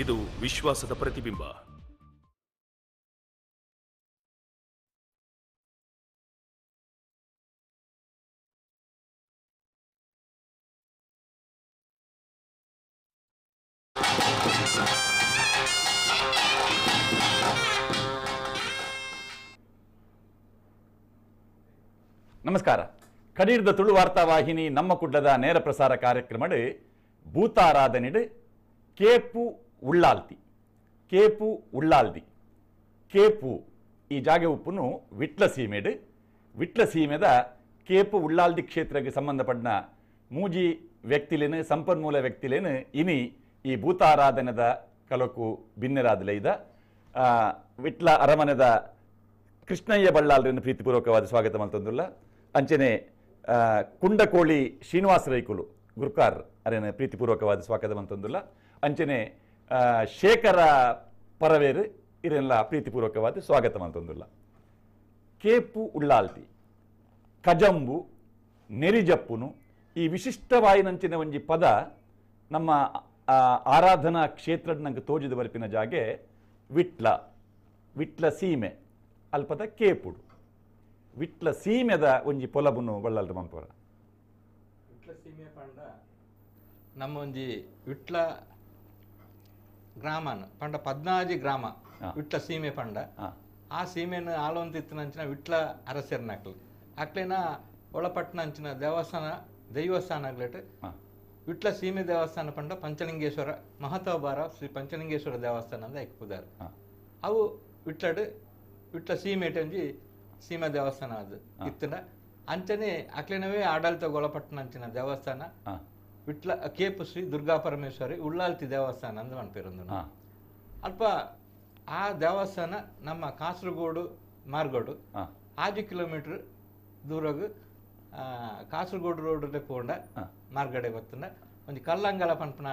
ಇದು ವಿಶ್ವಾಸದ ಪ್ರತಿಬಿಂಬ. ನಮಸ್ಕಾರ. ಕಡೀರ್ದ ತುಳು ವಾರ್ತಾ ವಾಹಿನಿ ನಮ್ಮ ಕುಡ್ಲದ ನೇರ ಪ್ರಸಾರ ಕಾರ್ಯಕ್ರಮಡು ಭೂತಾರಾಧನೆಡು ಕೇಪು ಉಳ್ಳಾಲ್ತಿ ಕೇಪು ಉಳ್ಳಾಲ್ದಿ ಕೇಪು ಈ ಜಾಗೆ ಉಪ್ಪುನು ವಿಟ್ಲ ಸೀಮೆದ ಕೇಪು ಉಳ್ಳಾಲ್ದಿ ಕ್ಷೇತ್ರಕ್ಕೆ ಸಂಬಂಧಪಟ್ಟ ಮೂಜಿ ವ್ಯಕ್ತಿಲೇನು ಸಂಪನ್ಮೂಲ ವ್ಯಕ್ತಿಲೇನು ಇನಿ ಈ ಭೂತಾರಾಧನೆದ ಕಲಕು ಭಿನ್ನರಾದಲೈದ ವಿಟ್ಲ ಅರಮನೆದ ಕೃಷ್ಣಯ್ಯ ಬಳ್ಳಾಲ್ರನ್ನು ಪ್ರೀತಿಪೂರ್ವಕವಾದ ಸ್ವಾಗತ ಮಲ್ತಂದುಲ್ಲ. ಅಂಚನೆ ಕುಂಡಕೋಳಿ ಶ್ರೀನಿವಾಸ ರೈಕುಲು ಗುರ್ಕಾರ್ ಅರೇನ ಪ್ರೀತಿಪೂರ್ವಕವಾದ ಸ್ವಾಗತ ಮಲ್ತಂದುಲ್ಲ. ಅಂಚನೆ ಶೇಖರ ಪರವೇರು ಇರೆಲ್ಲ ಪ್ರೀತಿಪೂರ್ವಕವಾದ ಸ್ವಾಗತ ಮಲ್ತಂದುಲ್ಲ. ಕೇಪು ಉಳ್ಳಾಲ್ತಿ ಕಜಂಬು ನೆರಿಜಪ್ಪುನು ಈ ವಿಶಿಷ್ಟವಾಯಿನಂಚಿನ ಒಂಜಿ ಪದ ನಮ್ಮ ಆರಾಧನಾ ಕ್ಷೇತ್ರ ನಂಗೆ ತೋಜಿದ ಬರ್ಪಿನ ಜಾಗೆ ವಿಟ್ಲ ಸೀಮೆ ಅಲ್ಪದ ಕೇಪುಡು ವಿಟ್ಲ ಸೀಮೆದ ಒಂಜಿ ಪೊಲಬುನು ಬಳ್ಳಾಲ್ರ ಮಂಪುರ ವಿಟ್ಲ ಸೀಮೆ ಪಂಡ ನಮ್ಮ ಒಂಜಿ ವಿಟ್ಲ ಗ್ರಾಮನ ಪಂಡ 14 ಗ್ರಾಮ ವಿಟ್ಲ ಸೀಮೆ ಪಂಡ ಆ ಸೀಮೆನ ಆಲೋಂತಿತ್ತಿನಂಚಿನ ವಿಟ್ಲ ಅರಸೆರ್ನಕ್ಲು ಅಕ್ಲೇನ ಒಳಪಟ್ಟನಂಚಿನ ದೈವಸ್ಥಾನಗ್ಲೇಟ್ ವಿಟ್ಲ ಸೀಮೆ ದೇವಸ್ಥಾನ ಪಂಡ ಪಂಚಲಿಂಗೇಶ್ವರ ಮಹತ್ವಭಾರ ಶ್ರೀ ಪಂಚಲಿಂಗೇಶ್ವರ ದೇವಸ್ಥಾನ ಅಂತ ಎಕ್ಪುದಾರ ಅವು ವಿಟ್ಲ ಸೀಮೆಟ್ ಒಂಜಿ ಸೀಮಾ ದೇವಸ್ಥಾನ ಅದು ಇತ್ತನ ಅಂಚನೆ ಅಕ್ಲೇನವೇ ಆಡಳಿತಗೊಳಪಟ್ಟನಂಚಿನ ದೇವಸ್ಥಾನ ವಿಟ್ಲ ಕೇಪು ಶ್ರೀ ದುರ್ಗಾ ಪರಮೇಶ್ವರಿ ಉಳ್ಳಾಲ್ತಿ ದೇವಸ್ಥಾನ ಅಂತ ಮನ್ಪಿರೋದು ಅಲ್ಪ ಆ ದೇವಸ್ಥಾನ ನಮ್ಮ ಕಾಸರಗೋಡು ಮಾರ್ಗೋಡು 6 ಕಿಲೋಮೀಟರ್ ದೂರಗು ಕಾಸರಗೋಡು ರೋಡ್ ಪೋಂಡ ಮಾರ್ಗಡೆ ಬತ್ತನ ಒಂಜಿ ಕಲ್ಲಂಗಲ ಪಂಪನ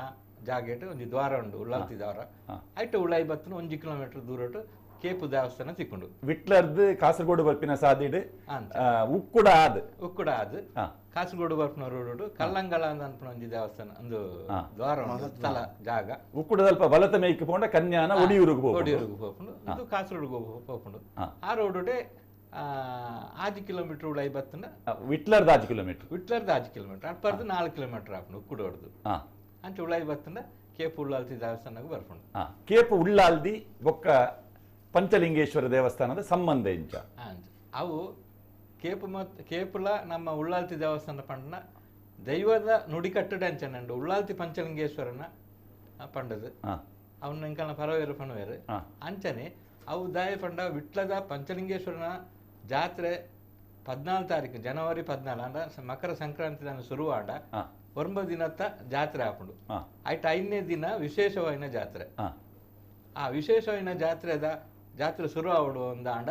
ಜಾಗೆಟ್ ಒಂಜಿ ದ್ವಾರ ಉಂಡು ಉಳ್ಳಾಲ್ತಿ ದ್ವಾರ ಐಟ್ ಉಳ್ಳಾಯಿ ಬತ್ತನ 1 ಕಿಲೋಮೀಟರ್ ದೂರಟು ಕೇಪು ದೇವಸ್ಥಾನ ತಿಕ್ಕೊಂಡು ವಿಟ್ಲರ್ದು ಕಾಸರಗೋಡು ಬರ್ಪಿನ ಸಾದಿಡ್ ಉಕ್ಕುಡ ಆದ್ ಕಾಸರಗೋಡು ಬರ್ಪಿನ ರೋಡ್ ಕಲ್ಲಂಗಲ ಅಂತ ಅನ್ಪನ ಒಂಜಿ ದೇವಸ್ಥಾನ ಒಂದು ದ್ವಾರ ಉಂಡು ಸ್ಥಳ ಜಾಗ ಉಕ್ಕುಡ ಸ್ವಲ್ಪ ಬಲತ ಮೇಯ್ಕ್ ಪೋಂಡ ಕನ್ಯಾನ ಒಡಿಯೂರುಗು ಹೋಗ್ಕೊಂಡು ಇದು ಕಾಸರಗೋಡು ಹೋಗ್ಕೊಂಡು ಆ ರೋಡ್ 6 ಕಿಲೋಮೀಟರ್ ಉಳ್ಳಾಯಿ ಬತ್ತನ ವಿಟ್ಲರ್ದ 6 ಕಿಲೋಮೀಟರ್ ಅಪ್ಪರ್ದು 4 ಕಿಲೋಮೀಟರ್ ಆಪುಂಡು ಉಕ್ಕುಡ ಹೊಡ್ದು ಅಂಚ ಉಳ್ಳಾಯಿ ಬತ್ತನ ಕೇಪು ಉಳ್ಳಾಲ್ತಿ ದೇವಸ್ಥಾನಕ್ಕೆ ಬರ್ಕೊಂಡು ಕೇಪು ಉಳ್ಳಾಲ್ದಿ ಬೊಕ್ಕ ಪಂಚಲಿಂಗೇಶ್ವರ ದೇವಸ್ಥಾನದ ಸಂಬಂಧ ಇಂಚ ಅವು ಕೇಪುಲ ನಮ್ಮ ಉಳ್ಳಾಲ್ತಿ ದೇವಸ್ಥಾನ ಪಂಡನ ದೈವದ ನುಡಿಕಟ್ಟಡ ಅಂಚನಂಡು ಉಳ್ಳಾಲ್ತಿ ಪಂಚಲಿಂಗೇಶ್ವರನ ಪಂಡದು ಅವನ್ನ ಇಂಕಲ್ನ ಪರವೇರು ಪಣವೇರು ಅಂಚನೆ ಅವು ದಾಯ ಪಂಡ ವಿಟ್ಲದ ಪಂಚಲಿಂಗೇಶ್ವರನ ಜಾತ್ರೆ 14 ತಾರೀಕು ಜನವರಿ 14 ಅಂಡ ಮಕರ ಸಂಕ್ರಾಂತಿ ದಿನ ಶುರುವಾಡ 9 ದಿನತ್ತ ಜಾತ್ರೆ ಆಪುಂಡು ಆಯ್ತು 5ನೇ ದಿನ ವಿಶೇಷವಾಯಿನ ಜಾತ್ರೆ ಆ ವಿಶೇಷವಾಯಿನ ಜಾತ್ರೆ ಶುರು ಆವಡು ಒಂದಾಂಡ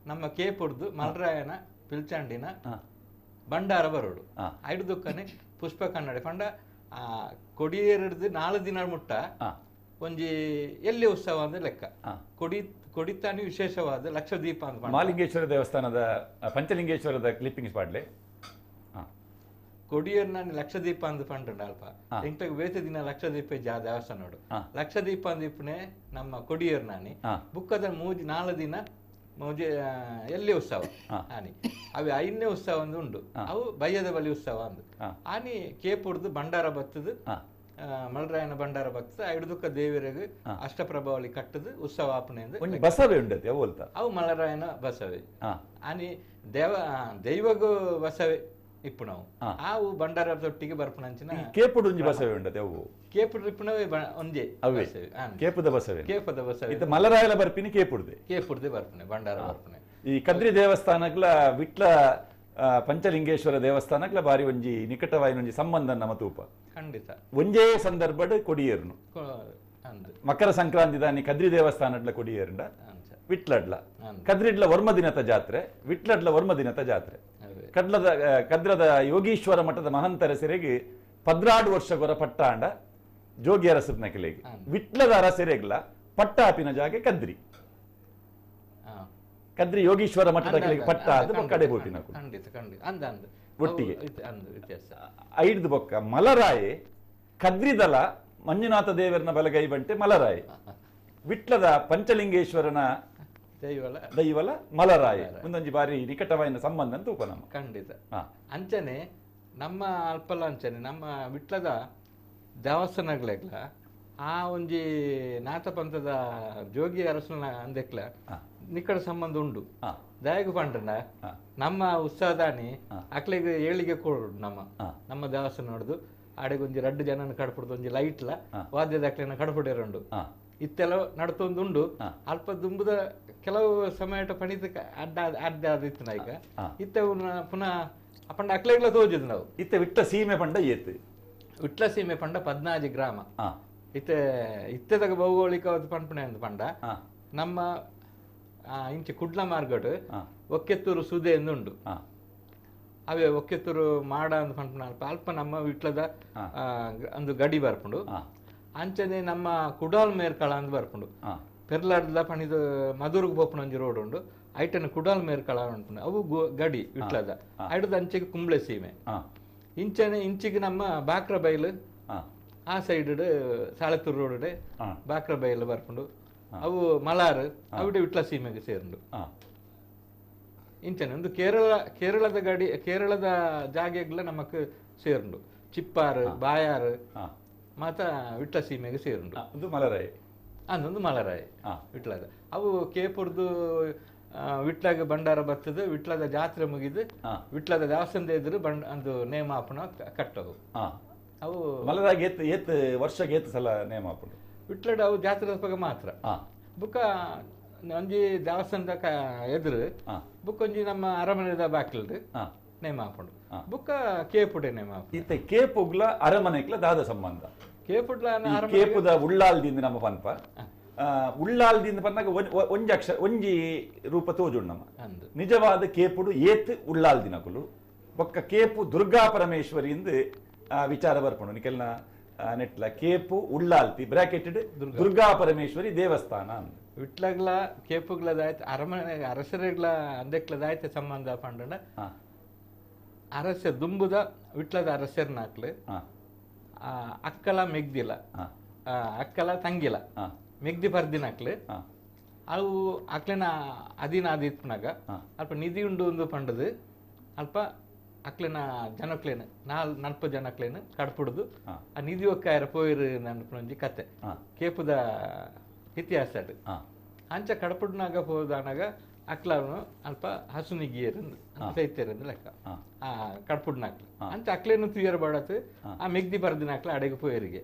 ನಮ್ಮ ಕೇಪುರ್ದು ಮಲ್ರಾಯನ ಪಿಲ್ಚಂಡಿನ ಭಂಡಾರ ಬರೋಡು ಐದು ದುಕ್ಕನೆ ಪುಷ್ಪ ಕನ್ನಡ ಪಂಡ ಕೊಡಿಯೇರಿಡ್ದು 4 ದಿನ ಮುಟ್ಟ ಒಂಜಿ ಎಲ್ಲಿ ಉತ್ಸವ ಅಂದ್ರೆ ಲೆಕ್ಕ ಕೊಡಿತಾನಿ ವಿಶೇಷವಾದ ಲಕ್ಷದೀಪ ಅಂತ ಮಹಾಲಿಂಗೇಶ್ವರ ದೇವಸ್ಥಾನದ ಪಂಚಲಿಂಗೇಶ್ವರದ ಕ್ಲಿಪ್ಪಿಂಗ್ಸ್ ಪಾಡ್ಲೆ ಕೊಡಿಯರ್ನ ಲಕ್ಷದೀಪ ಅಂದ್ ಪಂಡ ಅಲ್ಪ ಎಂಟಕ್ಕೆ ಬೇತೆ ದಿನ ಲಕ್ಷದೀಪ ದೇವಸ್ಥಾನ ನೋಡು ಲಕ್ಷದೀಪ ಅಂದಿಪ್ಪನೆ ನಮ್ಮ ಕೊಡಿಯರ್ ನಾನಿ ಬುಕ್ಕದ 4 ದಿನ ಮೂಜೆ ಎಲ್ಲಿ ಉತ್ಸವ ಆನಿ ಅವು 5ನೇ ಉತ್ಸವ ಒಂದು ಉಂಡು ಅವು ಬಯ್ಯದ ಬಲಿ ಉತ್ಸವ ಅಂದು ಆನಿ ಕೇಪುರ್ದು ಭಂಡಾರ ಬತ್ತದು ಮಲ್ರಾಯನ ಭಂಡಾರ ಬತ್ತದ ಐಡುದುಕ್ಕ ದೇವರಿಗೆ ಅಷ್ಟಪ್ರಭಾವಳಿ ಕಟ್ಟದು ಉತ್ಸವ ಆಪಣೆ ಬಸವೆ ಉಂಡತಿ ಅವು ಮಲರಾಯನ ಬಸವೆ ಆನಿ ದೈವಗೂ ಬಸವೆ ಇಪ್ಪು ನಾವು ಆವು ಭಂಡಾರ ತೊಟ್ಟಿಗೆ ಬರ್ಪಣಂಚಿನ ಕೇಪುಡು ಒಂಜಿ ಬಸವೆ ಉಂಡತಿ ಅವು ಕೇಪುಡು ಇಪ್ಪುನವೇ ಒಂದೇ ಅವೇ ಕೇಪದ ಬಸವೆ ಇದು ಮಲರಾಯಲ ಬರ್ಪಿನಿ ಕೇಪುಡ್ದೆ ಬರ್ಪಣೆ ಭಂಡಾರ ಬರ್ಪಣೆ ಈ ಕದ್ರಿ ದೇವಸ್ಥಾನಗ್ಲ ವಿಟ್ಲ ಪಂಚಲಿಂಗೇಶ್ವರ ದೇವಸ್ಥಾನಗ್ಲ ಬಾರಿ ಒಂಜಿ ನಿಕಟವಾಯಿನ ಒಂಜಿ ಸಂಬಂಧ ನಮ್ಮ ತೂಪ ಖಂಡಿತ ಒಂಜೇ ಸಂದರ್ಭಡ್ ಕೊಡಿಯೇರ್ನು ಮಕರ ಸಂಕ್ರಾಂತಿ ದಾನಿ ಕದ್ರಿ ದೇವಸ್ಥಾನಡ್ಲ ಕೊಡಿಯೇರ್ಂಡ ವಿಟ್ಲಡ್ಲ ಕದ್ರಿಡ್ಲ ವರ್ಮ ದಿನತ ಜಾತ್ರೆ ವಿಟ್ಲಡ್ಲ ವರ್ಮ ದಿನತ ಜಾತ್ರೆ ಕದ್ರದ ಯೋಗೀಶ್ವರ ಮಠದ ಮಹಂತರ ಸೆರೆಗೆ 16 ವರ್ಷ ಗೊರ ಪಟ್ಟಾಂಡ ಜೋಗಿ ಅರಸನ ಕೆಲೆಗೆ ವಿಟ್ಲದ ಅರಸೆರೆಗ್ಲ ಪಟ್ಟಾಪಿನ ಜಾಗೆ ಕದ್ರಿ ಕದ್ರಿ ಯೋಗೀಶ್ವರ ಮಠದ ಕೆಲೆಗೆ ಪಟ್ಟ ಅದು ಕಡೆ ಬೋಟಿನ ಒಟ್ಟಿಗೆ ಐದು ಬೊಕ್ಕ ಮಲರಾಯೆ ಕದ್ರಿದಲ ಮಂಜುನಾಥ ದೇವರನ ಬಲಗೈ ಬಂಟೆ ಮಲರಾಯ ವಿಟ್ಲದ ಪಂಚಲಿಂಗೇಶ್ವರನ ದೈವಲ ಮಲರಾಯ ಒಂದೊಂಜಿ ಬಾರಿ ನಿಕಟವಾಯಿನ ಸಂಬಂಧ ಅಂತ ಉಪನಮ ಖಂಡಿತ ಅಂಚನೆ ನಮ್ಮ ಅಲ್ಪಲ ಅಂಚನೆ ನಮ್ಮ ವಿಟ್ಲದ ದೇವಸ್ಥಾನಗಳೆಗ್ಲ ಆ ಒಂಜಿ ನಾಥ ಪಂಥದ ಜೋಗಿ ಅರಸನ ಅಂದೆಕ್ಲ ನಿಕಟ ಸಂಬಂಧ ಉಂಡು ದಯಗು ಪಂಡ್ರನ ನಮ್ಮ ಉತ್ಸಾಹದಾನಿ ಅಕ್ಲೆಗೆ ಏಳಿಗೆ ಕೊಡು ನಮ್ಮ ದೇವಸ್ಥಾನ ನೋಡುದು ಆಡೆಗೆ ಒಂಜಿ 2 ಜನನ ಕಡಪುಡ್ದು ಒಂಜಿ ಲೈಟ್ಲ ವಾದ್ಯದ ಅಕ್ಲೆನ ಕಡಪುಡಿರುಂಡು ಇತ್ತೆಲ್ಲ ನಡ್ತೊಂದುಂಡು ಅಲ್ಪ ದುಂಬುದ ಕೆಲವು ಸಮಯ ಪಣಿತ ಅಡ್ಡ ಆದಿತ್ತು ಈಗ ಇತ್ತ ಪುನಃ ಅಪ್ಪಂಡ ಅಕ್ಲೆಗ್ಲ ತೋಜುದು ನಾವು ಇತ್ತ ವಿಟ್ಟ ಸೀಮೆ ಪಂಡ ಏತು ವಿಟ್ಲ ಸೀಮೆ ಪಂಡ 14 ಗ್ರಾಮ ಇತ್ತೆದಾಗ ಭೌಗೋಳಿಕ ಪಂಪಣೆ ಅಂತ ಪಂಡ ನಮ್ಮ ಇಂಚೆ ಕುಡ್ಲ ಮಾರ್ಗಡ್ ಒಕ್ಕೆತ್ತೂರು ಸುದೆ ಎಂದುಂಡು ಅವೇ ಒಕ್ಕೆತ್ತೂರು ಮಾಡ ಅಂತ ಪಂಪಣ ಅಲ್ಪ ನಮ್ಮ ವಿಟ್ಲದ ಒಂದು ಗಡಿ ಬರ್ಪುಂಡು ಅಂಚನೆ ನಮ್ಮ ಕುಡಾಲ್ ಮೇರ್ಕಳ ಅಂತ ಬರ್ಪುಂಡು ಪೆರ್ಲಾಡ್ದ ಪಣಿದು ಮಧುರ್ಗ್ ಪೋಪುನ ಒಂಜಿ ರೋಡ್ ಉಂಡು ಐಟನ ಕುಡಾಲ್ ಮೇರ್ಕಳ ಅನ್ಪುಂಡು ಅವು ಗಡಿ ವಿಟ್ಲದ ಐಡದ ಅಂಚೆಗೆ ಕುಂಬ್ಳೆ ಸೀಮೆ ಇಂಚನೆ ಇಂಚಿಗೆ ನಮ್ಮ ಬಾಕ್ರ ಬೈಲು ಆ ಸೈಡ್ ಸಾಳತ್ತೂರು ರೋಡ್ ಬಾಕ್ರ ಬೈಲು ಬರ್ಪುಂಡು ಅವು ಮಲಾರ್ ಅವಿಡೆ ವಿಟ್ಲ ಸೀಮೆಗೆ ಸೇರುಂಡು ಇಂಚನೆ ಒಂದು ಕೇರಳದ ಗಡಿ ಕೇರಳದ ಜಾಗೆಗ್ಲ ನಮಕ್ ಸೇರುಂಡು ಚಿಪ್ಪಾರು ಬಾಯಾರು ಮಾತ ವಿಟ್ಲ ಸೀಮೆಗೆ ಸೇರುಂಡು ಅದು ಮಲರಾಯ ಅದೊಂದು ಮಲರಾಯ ವಿಟ್ಲದ ಅವು ಕೇಪುರ್ದು ವಿಟ್ಲಾಗ ಭಂಡಾರ ಬರ್ತದೆ ವಿಟ್ಲದ ಜಾತ್ರೆ ಮುಗಿದು ವಿಟ್ಲದ ದೇವಸ್ಥಾನದ ಎದುರು ಒಂದು ನೇಮಾಪನ ಕಟ್ಟವು ಅವು ಮಲರಾಯ ಏತ್ ವರ್ಷಕ್ಕೆ ಏತ್ ಸಲ ನೇಮಾಪನ ವಿಟ್ಲಡ ಅವು ಜಾತ್ರೆ ಪಗ ಮಾತ್ರ ಬುಕ್ಕ ಒಂಜಿ ದೇವಸ್ಥಾನದ ಎದುರು ಬುಕ್ ಒಂಜಿ ನಮ್ಮ ಅರಮನೆದ ಬಾಕಿಲ್ದು ನೇಮಾಪುಂಡು ಬುಕ್ಕ ಕೇಪುಡೆ ನೇಮಾಪ ಇತ್ತೆ ಕೇಪುಗ್ಲ ಅರಮನೆಗ್ಲ ದಾದ ಸಂಬಂಧ ಕೇಪುಡ್ಲ ಕೇಪುದ ಉಳ್ಳಾಲ್ದಿಂದ ನಮ್ಮ ಪನ್ಪ ಉಳ್ಳಾಲ್ದಿಂದ ಪನ್ನಾಗ ಒಂಜಿ ರೂಪ ತೋಜುಂಡು ನಮ್ಮ ನಿಜವಾದ ಕೇಪುಡು ಏತ್ ಉಳ್ಳಾಲ್ದಿನಕುಲು ಬೊಕ್ಕ ಕೇಪು ದುರ್ಗಾ ಪರಮೇಶ್ವರಿಯಿಂದ ವಿಚಾರ ಬರ್ಪುಂಡು ನಿಕೆಲ್ನ ನೆಟ್ಲ ಕೇಪು ಉಳ್ಳಾಲ್ತಿ ಬ್ರಾಕೆಟೆಡ್ ದುರ್ಗಾ ಪರಮೇಶ್ವರಿ ದೇವಸ್ಥಾನ ವಿಟ್ಲಗ್ಲ ಕೇಪುಗ್ಲದಾಯ್ತು ಅರಮನೆ ಅರಸರೆಗ್ಲ ಅಂದೆಕ್ಲದಾಯ್ತು ಸಂಬಂಧ ಪಂಡ ಅರಸ ದುಂಬುದ ವಿಟ್ಲದ ಅರಸರ್ನಾಕ್ಲು ಅಕ್ಕಲ ಮೆಗ್ದಿಲ ಅಕ್ಕಲ ತಂಗಿಲ ಮೆಗ್ದಿ ಪರ್ದಿನಾಕ್ಲು ಅವು ಅಕ್ಲೆನ ಅಧೀನ ಆದಿತ್ನಾಗ ಅಲ್ಪ ನಿಧಿ ಉಂಡು ಒಂದು ಪಂಡದು ಅಲ್ಪ ಅಕ್ಲೆನ ಜನಕ್ಲೇನು ನಲ್ಪ ಜನಕ್ಲೇನು ಕಡ್ಪುಡ್ದು ಆ ನಿಧಿ ಒಕ್ಕಾಯರ ಪೋಯಿರು ನನ್ಪುನೊಂಜಿ ಕತೆ ಕೇಪುದ ಇತಿಹಾಸ ಅಂಚ ಕಡಪುಡ್ನಾಗ ಹೋದಾನಾಗ ಅಕ್ಲನು ಅಲ್ಪ ಹಸುನಿಗಿಯರು ಸೈತ್ಯರಂದು ಲೆಕ್ಕ ಆ ಕಡ್ಪುಡ್ನಾಕ್ಲು ಅಂಚ ಅಕ್ಲೇನು ತುಯರ್ ಬಾಡತ್ ಆ ಮೆಗ್ದಿ ಬರ್ದಿನಾಕ್ಲ ಅಡೆಗೆ ಪೋಯರಿಗೆ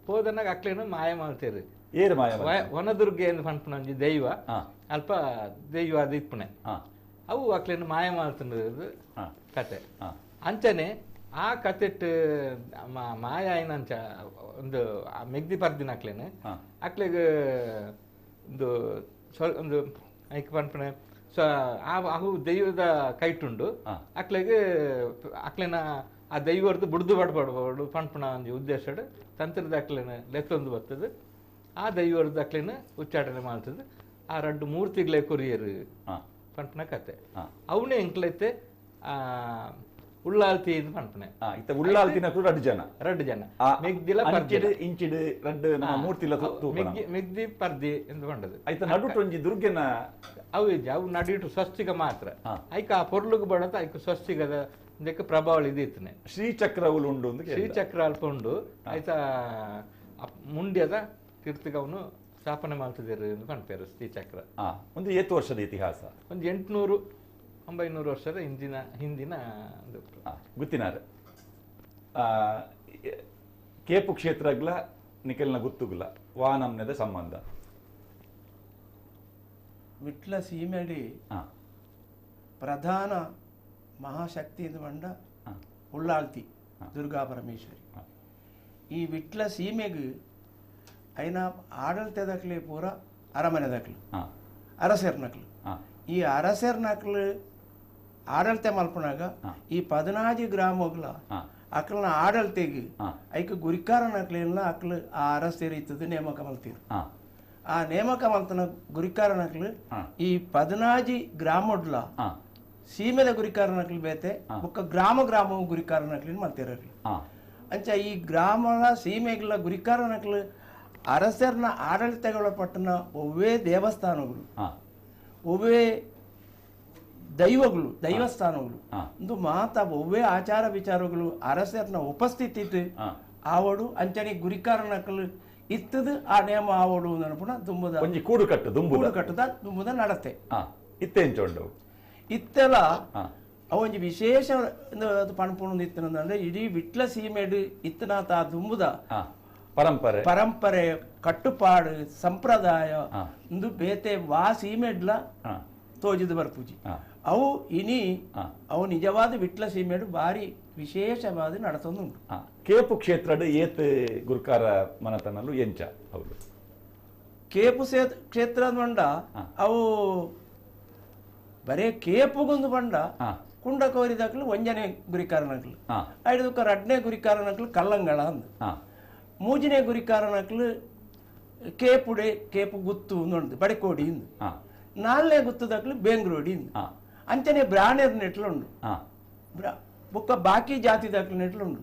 ಹೋದನಾಗ ಅಕ್ಲೇನು ಮಾಯ ಮಾಡ್ತೇರು ವನದುರ್ಗ ಎಂದು ಪಂಪುನೊಂಜಿ ದೈವ ಅಲ್ಪ ದೈವ ಅದು ಇಪ್ಪುಣೆ ಅವು ಅಕ್ಲೇನು ಮಾಯ ಮಾಡ್ತಂದು ಕತೆ ಅಂಚನೆ ಆ ಕತೆಟ್ ಮಾಯ ಏನಂಚ ಒಂದು ಮೆಗ್ದಿ ಪರ್ದಿನಾಕ್ಲೇನು ಅಕ್ಲೆಗೆ ಒಂದು ಐಕ್ ಪನ್ಪನೆ ಅವು ದೈವದ ಕೈಟುಂಡು ಅಕ್ಲೆಗೆ ಅಕ್ಲೆನ ಆ ದೈವರ್ದು ಬುಡ್ದು ಬಡ್ಬಾಡ್ಬಾರ್ದು ಪನ್ಪನ ಒಂದು ಉದ್ದೇಶ ತಂತ್ರದ ಅಕ್ಲೆನ ಲೆತ್ತೊಂದು ಬರ್ತದೆ ಆ ದೈವರ್ದು ಅಕ್ಲೆನ ಉಚ್ಚಾಟನೆ ಮಾಡ್ತದೆ ಆ 2 ಮೂರ್ತಿಗಳೇ ಕೊರಿಯರು ಪನ್ಪನ ಕತೆ ಅವನೇ ಎಂಕ್ಲೈತೆ ಉಳ್ಳಾಲ್ತಿ ಪನ್ಪನೆ ಉಳ್ಳಾಲ್ತಿನ 2 ಜನ ಮೆಗ್ದಿಲ ಇಂಚಿಡ್ 2 ಮೂರ್ತಿಲ ಮೆಗ್ದಿ ಪರ್ದಿ ಎಂದು ಪಂಡದು ಐತ ನಡುಟೊಂಜಿ ದುರ್ಗೆನ ಅವು ನಡಿಟು ಸ್ವಸ್ತಿಗ ಮಾತ್ರ ಐಕ ಆ ಪೊರ್ಲುಗ್ ಬಡತ ಐಕ ಸ್ವಸ್ತಿಗದ ಪ್ರಭಾವಳಿ ಇದಿತ್ತನೆ ಶ್ರೀಚಕ್ರ ಉಂಡು ಶ್ರೀಚಕ್ರ ಅಲ್ಪ ಉಂಡು ಆಯ್ತ ಮುಂಡ್ಯದ ಕೀರ್ತಿಗವನು ಸ್ಥಾಪನೆ ಮಾಡ್ತಿದ್ದೀರಿ ಎಂದು ಪನ್ಪೇರು ಶ್ರೀಚಕ್ರ ಒಂದು 8 ವರ್ಷದ ಇತಿಹಾಸ ಒಂದು 800-900 ವರ್ಷದ ಹಿಂದಿನ ಗುತ್ತಿನಾರ ಕೇಪು ಕ್ಷೇತ್ರಗ್ಲ ನಿಖಲ್ನ ಗುತ್ತುಗ್ಲ ವಾನಮ್ನದ ಸಂಬಂಧ ವಿಟ್ಲ ಸೀಮೆಡಿ ಪ್ರಧಾನ ಮಹಾಶಕ್ತಿ ಎಂದು ಬಂಡ ಉಳ್ಳಾಲ್ತಿ ದುರ್ಗಾ ಪರಮೇಶ್ವರಿ ಈ ವಿಟ್ಲ ಸೀಮೆಗೆ ಐನ ಆಡಳಿತದಕ್ಲೆ ಪೂರ ಅರಮನೆದಕ್ಲು ಅರಸೇರ್ನಕ್ಲು ಈ ಅರಸೇರ್ನಕ್ಲು ಆಡಳಿತ ಮಲ್ಪನಾಗ ಈ 14 ಗ್ರಾಮಗಳ ಅಕ್ಲನ ಆಡಳಿತೆಗೆ ಐಕ ಗುರಿಕಾರನಕ್ಲೆಲ್ಲ ಅಕ್ಲು ಆ ಅರಸೇರಿ ಇತ್ತದು ನೇಮಕ ಮಲ್ತೀರು ಆ ನೇಮಕ ಮಲ್ತನ ಗುರಿಕಾರನಕ್ಲು ಈ 14 ಗ್ರಾಮಡ್ಲ ಸೀಮೆದ ಗುರಿಕಾರನಕ್ಲು ಬೇತೆ ಒಕ್ಕ ಗ್ರಾಮ ಗುರಿಕಾರನಕ್ಲಿನ ಮಲ್ತಿರಲಿ ಅಂಚ ಈ ಗ್ರಾಮಗಳ ಸೀಮೆಗಳ ಗುರಿಕಾರನಗಳು ಅರಸರನ್ನ ಆಡಳಿತಗೊಳಪಟ್ಟನ ಒವ್ವೇ ದೇವಸ್ಥಾನಗಳು ಒವ್ವೇ ದೈವಗಳು ದೈವಸ್ಥಾನಗಳು ಒಂದು ಮಾತ ಒವ್ವೇ ಆಚಾರ ವಿಚಾರಗಳು ಅರಸರನ್ನ ಉಪಸ್ಥಿತಿ ಆವಡು ಅಂಚನೆ ಗುರಿಕಾರನಗಳು ಇತ್ತದು ಆ ನೇಮ ಆವಡು ನೆನಪುನ ದುಂಬುದ ಕೂಡು ಕಟ್ಟುದ ದುಂಬುದ ನಡತೆ ಇತ್ತೆಂಚೊಂಡು ಇತ್ತೆಲ್ಲ ಅವೊಂಜಿ ವಿಶೇಷ ಪಣಪುಣ ಇತ್ತನಂದ್ರೆ ಇಡೀ ವಿಟ್ಲ ಸೀಮೆಡು ಇತ್ತನಾತ ದುಂಬುದ ಪರಂಪರೆ ಕಟ್ಟುಪಾಡು ಸಂಪ್ರದಾಯ ಒಂದು ಬೇತೆ ವಾ ಸೀಮೆಡ್ಲ ತೋಜಿದು ಬರ್ಪುಜಿ ಅವು ಇನಿ ಅವು ನಿಜವಾದ ವಿಟ್ಲ ಸೀಮೆಡು ಬಾರಿ ವಿಶೇಷವಾದ ನಡತೊಂದುಂಟು ಕೇಪು ಕ್ಷೇತ್ರ ಏತ್ ಗುರುಕಾರ ಮನತನಲು ಎಂಚ ಹೌದು ಕೇಪು ಕ್ಷೇತ್ರ ಬಂಡ ಅವು ಬರೇ ಕೇಪುಗೊಂದು ಬಂಡ ಕುಂಡ ಕೋರಿದಾಕ್ಲು ಒಂಜನೆ ಗುರಿಕಾರನಕ್ಲು ಐದು ರಡ್ನೇ ಗುರಿಕಾರನಕ್ಲು ಕಲ್ಲಂಗಳ ಅಂದು ಮೂಜನೇ ಗುರಿಕಾರನಕ್ಲು ಕೇಪುಡೆ ಕೇಪು ಗುತ್ತು ಉಂದು ಬಡೆಕೋಡಿ ಇಂದು ನಾಲ್ನೇ ಗುತ್ತದಾಕ್ಲು ಬೆಂಗ್ರೋಡಿ ಇಂದು ಅಂಚನೆ ಬ್ರಾಣೇರ್ ನೆಟ್ಲುಂಡು ಬೊಕ್ಕ ಬಾಕಿ ಜಾತಿ ದಾಕ್ಲು ನೆಟ್ಲುಂಡು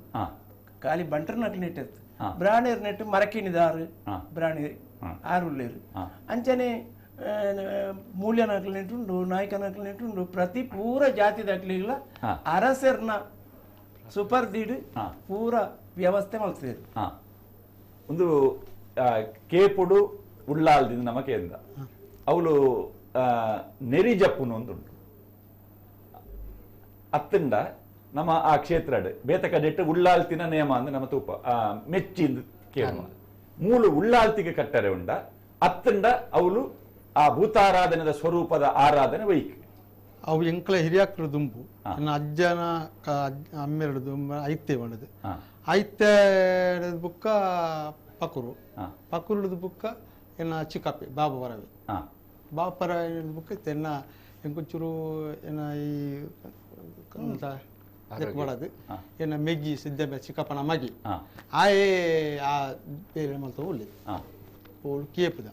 ಖಾಲಿ ಬಂಟರ್ ನಕ್ಲು ನೆಟ್ಟೆತ್ತು ಬ್ರಾಣೇರ್ ನೆಟ್ಟು ಮರಕಿನಿದಾರು ಬ್ರಾಣಿ ಆರುಳ್ಳೇರು ಅಂಚನೆ ಮೂಲ್ಯ ನಕ್ಲು ನೆಟ್ಟುಂಡು ನಾಯಕ ನಕ್ಲು ನೆಟ್ಟುಂಡು ಪ್ರತಿ ಪೂರ ಜಾತಿ ದಾಕ್ಲಿಗಳ ಅರಸರ್ನ ಸುಪರ್ದಿಡು ಪೂರ ವ್ಯವಸ್ಥೆ ಮಾಡ್ತಿದ್ರು ಒಂದು ಕೇಪುಡು ಉಳ್ಳಾಲ್ದಿಂದ ನಮಕೆಂದ ಅವಳು ನೆರಿಜಪ್ಪುನು ಒಂದುಂಟು ಅತ್ತಂಡ ನಮ್ಮ ಆ ಕ್ಷೇತ್ರ ಬೇತಕ ನೆಟ್ಟು ಉಳ್ಳಾಲ್ತಿನ ನೇಮ ಅಂದ್ರೆ ನಮ್ಮ ತೂಪ ಮೆಚ್ಚಿಂದ ಕೇಳುವ ಮೂಲು ಉಳ್ಳಾಲ್ತಿಗೆ ಕಟ್ಟರೆ ಉಂಡ ಅತ್ತಂಡ ಅವಳು ಆ ಭೂತಾರಾಧನೆದ ಸ್ವರೂಪದ ಆರಾಧನೆ ವೈಕ್ ಅವು ಎಂಕ್ಲ ಹಿರಿಯಾಕ್ರ ದುಂಬು ನನ್ನ ಅಜ್ಜನ ಅಮ್ಮೆರಡು ದುಂಬ ಐತೆ ಬಣ್ಣದು ಐತೆ ಬುಕ್ಕ ಪಕ್ಕುರುಡು ಬುಕ್ಕ ಎನ್ನ ಚಿಕ್ಕಪ್ಪಿ ಬಾಬು ಬರವೆ ಬಾಬು ಪರ ಬುಕ್ಕ ತೆನ್ನ ಎಂಕೊಂಚೂರು ಏನ ಈ ಮಾಡದು ಏನ ಮೆಗ್ಗಿ ಸಿದ್ಧ ಚಿಕ್ಕಪ್ಪನ ಮಗಿ ಆಯೇ ಆ ಬೇರೆ ಮಲ್ತ ಒಳ್ಳೆದು ಓಳು ಕೇಪುದ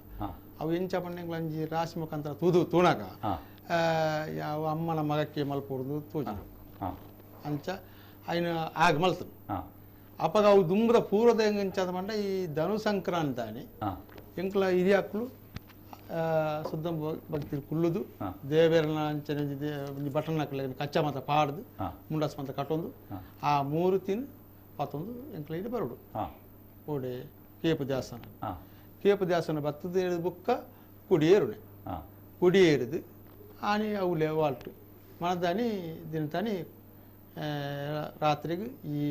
ಅವು ಎಂಚ ಪಣ್ಣೆಂಗ್ಲ ಅಂಜಿ ರಾಶಿ ಮುಖಾಂತರ ತೂಣಾಗ ಯಾವ ಅಮ್ಮನ ಮಗಕ್ಕೆ ಮಲ್ಪೊಡ್ದು ತೋಜನು ಅಂಚ ಅಯ್ನ ಆಗ ಮಲ್ತನು ಅಪ್ಪಗ ಅವು ದುಂಬದ ಪೂರ್ವದ ಹೆಂಗಂಚಾದ ಮಂಡ ಈ ಧನು ಸಂಕ್ರಾಂತಿ అని ಎಂಕ್ಲ ಹಿರಿಯಾಕ್ಲು ಶುದ್ಧ ಭಕ್ತಿ ಕುಲ್ಲುದು ದೇವೇರನ ಅಂಚನೆ ಬಟನ್ ಹಾಕಲ ಕಚ್ಚಾ ಮಾತ ಪಾಡ್ದು ಮುಂಡಸ್ ಮಾತ ಕಟ್ಟೊಂದು ಆ ಮೂರು ತಿನ್ ಪತ್ತೊಂದು ಎಂಕ್ಲ ಇಲ್ಲಿ ಬರೋಡು ಓಡೆ ಕೇಪು ದೇವಸ್ಥಾನ ಬತ್ತದ ಬುಕ್ಕ ಕುಡಿಯೇರುನೆ ಕುಡಿಯೇರಿದು ಆನೆ ಅವಲೆ ವಾಲ್ಟು ಮನದಾನಿ ದಿನತಾನಿ ರಾತ್ರಿಗೆ ಈ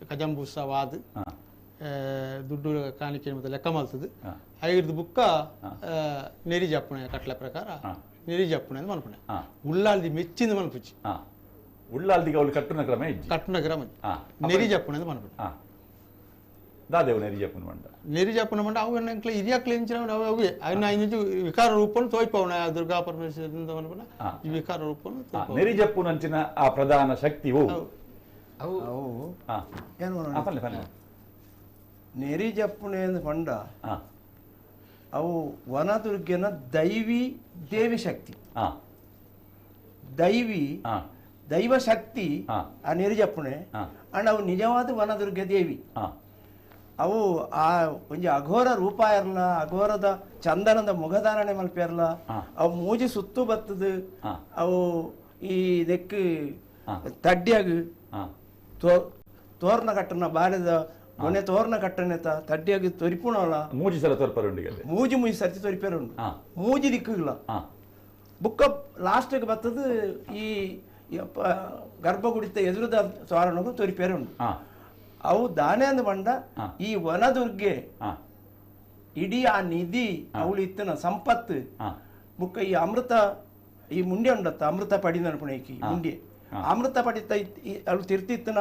ಕಜಂಬುಸವಾದ ದುಡ್ಡು ಕಾಣಿಕೆ ಮತ್ತೆ ಲೆಕ್ಕ ಮಲ್ತದು ಐದು ಬುಕ್ಕ ನೆರಿ ಜಪ್ಪಣೆ ಕಟ್ಲ ಪ್ರಕಾರ ನೆರಿ ಜಪ್ಪಣೆ ಅಂತ ಮನ್ಪಣೆ ಉಳ್ಳಾಲ್ದಿ ಮೆಚ್ಚಿಂದ ಮನ್ಪುಚ್ಚಿ ಉಳ್ಳಾಲ್ದಿಗೆ ಅವಳು ಕಟ್ಟುನ ಕ್ರಮ ನೆರಿ ಜಪ್ಪಣೆ ಅಂತ ಮನ್ಪಣೆ ದಾದೇವು ನೆರಿ ಜಪ್ಪನ ಮಂಡ ಅವು ಎಂಕ್ಲ ಹಿರಿಯಾಕ್ಲ ಎಂಚಿನ ಅವೇ ಅನ್ನ ಐದು ವಿಕಾರ ರೂಪನು ತೋಯ್ಪವನ ದುರ್ಗಾ ಪರಮೇಶ್ವರಿಂದ ಮನ್ಪಣ ಈ ವಿಕಾರ ರೂಪನು ನೆರಿ ಜಪ್ಪು ನಂಚಿನ ಆ ಪ್ರಧಾನ ಶಕ್ತಿ ನೆರಿ ಜಪ್ಪುನೆ ಪಂಡ ಅವು ವನದುರ್ಗನ ದೈವಿ ದೇವಿ ಶಕ್ತಿ ದೈವ ಶಕ್ತಿ ಆ ನೆರಿ ಜಪ್ಪುನೆ ಅಂಡ್ ಅವು ನಿಜವಾದ ವನದುರ್ಗ ದೇವಿ ಅವು ಆ ಒಂಜಿ ಅಘೋರ ರೂಪ ಇರಲ್ಲ ಅಘೋರದ ಚಂದನದ ಮುಖಧಾರಣೆ ಮಲ್ಪಿರಲ್ಲ ಅವು ಮೂಜಿ ಸುತ್ತು ಬತ್ತದು ಅವು ಈ ದೆಕ್ಕು ತಡ್ಡಿಯಾಗ ತೋರ್ನ ಕಟ್ಟನ ಬಾಲ್ಯದ ಮೊನ್ನೆ ತೋರ್ನ ಕಟ್ಟನೆತ ತಡ್ಡಿಯಾಗಿ ತೊರಿಪುಣಲ್ಲ ಮೂಜಿ ಸರ್ತಿ ತೊರಿಪೇರುಂಡು ಮೂಜಿ ದಿಕ್ಕುಗಳ ಬುಕ್ಕ ಲಾಸ್ಟ್ಗೆ ಬತ್ತದು ಈ ಗರ್ಭಗುಡಿತ ಎದುರುದ ಸ್ವಾರಣಗೂ ತೊರಿಪೇರುಂಡು ಅವು ದಾನೆ ಅಂದ ಬಂಡ ಈ ವನದುರ್ಗೆ ಇಡೀ ಆ ನಿಧಿ ಅವಳು ಇತ್ತನ ಸಂಪತ್ತು ಬುಕ್ಕ ಈ ಅಮೃತ ಈ ಮುಂಡೆ ಉಂಡತ್ತ ಅಮೃತ ಪಡಿ ನಡ್ಪಣೆಕಿ ಮುಂಡೆ ಅಮೃತ ಪಡಿತ ಅವಳು ತಿರ್ತಿತ್ತನ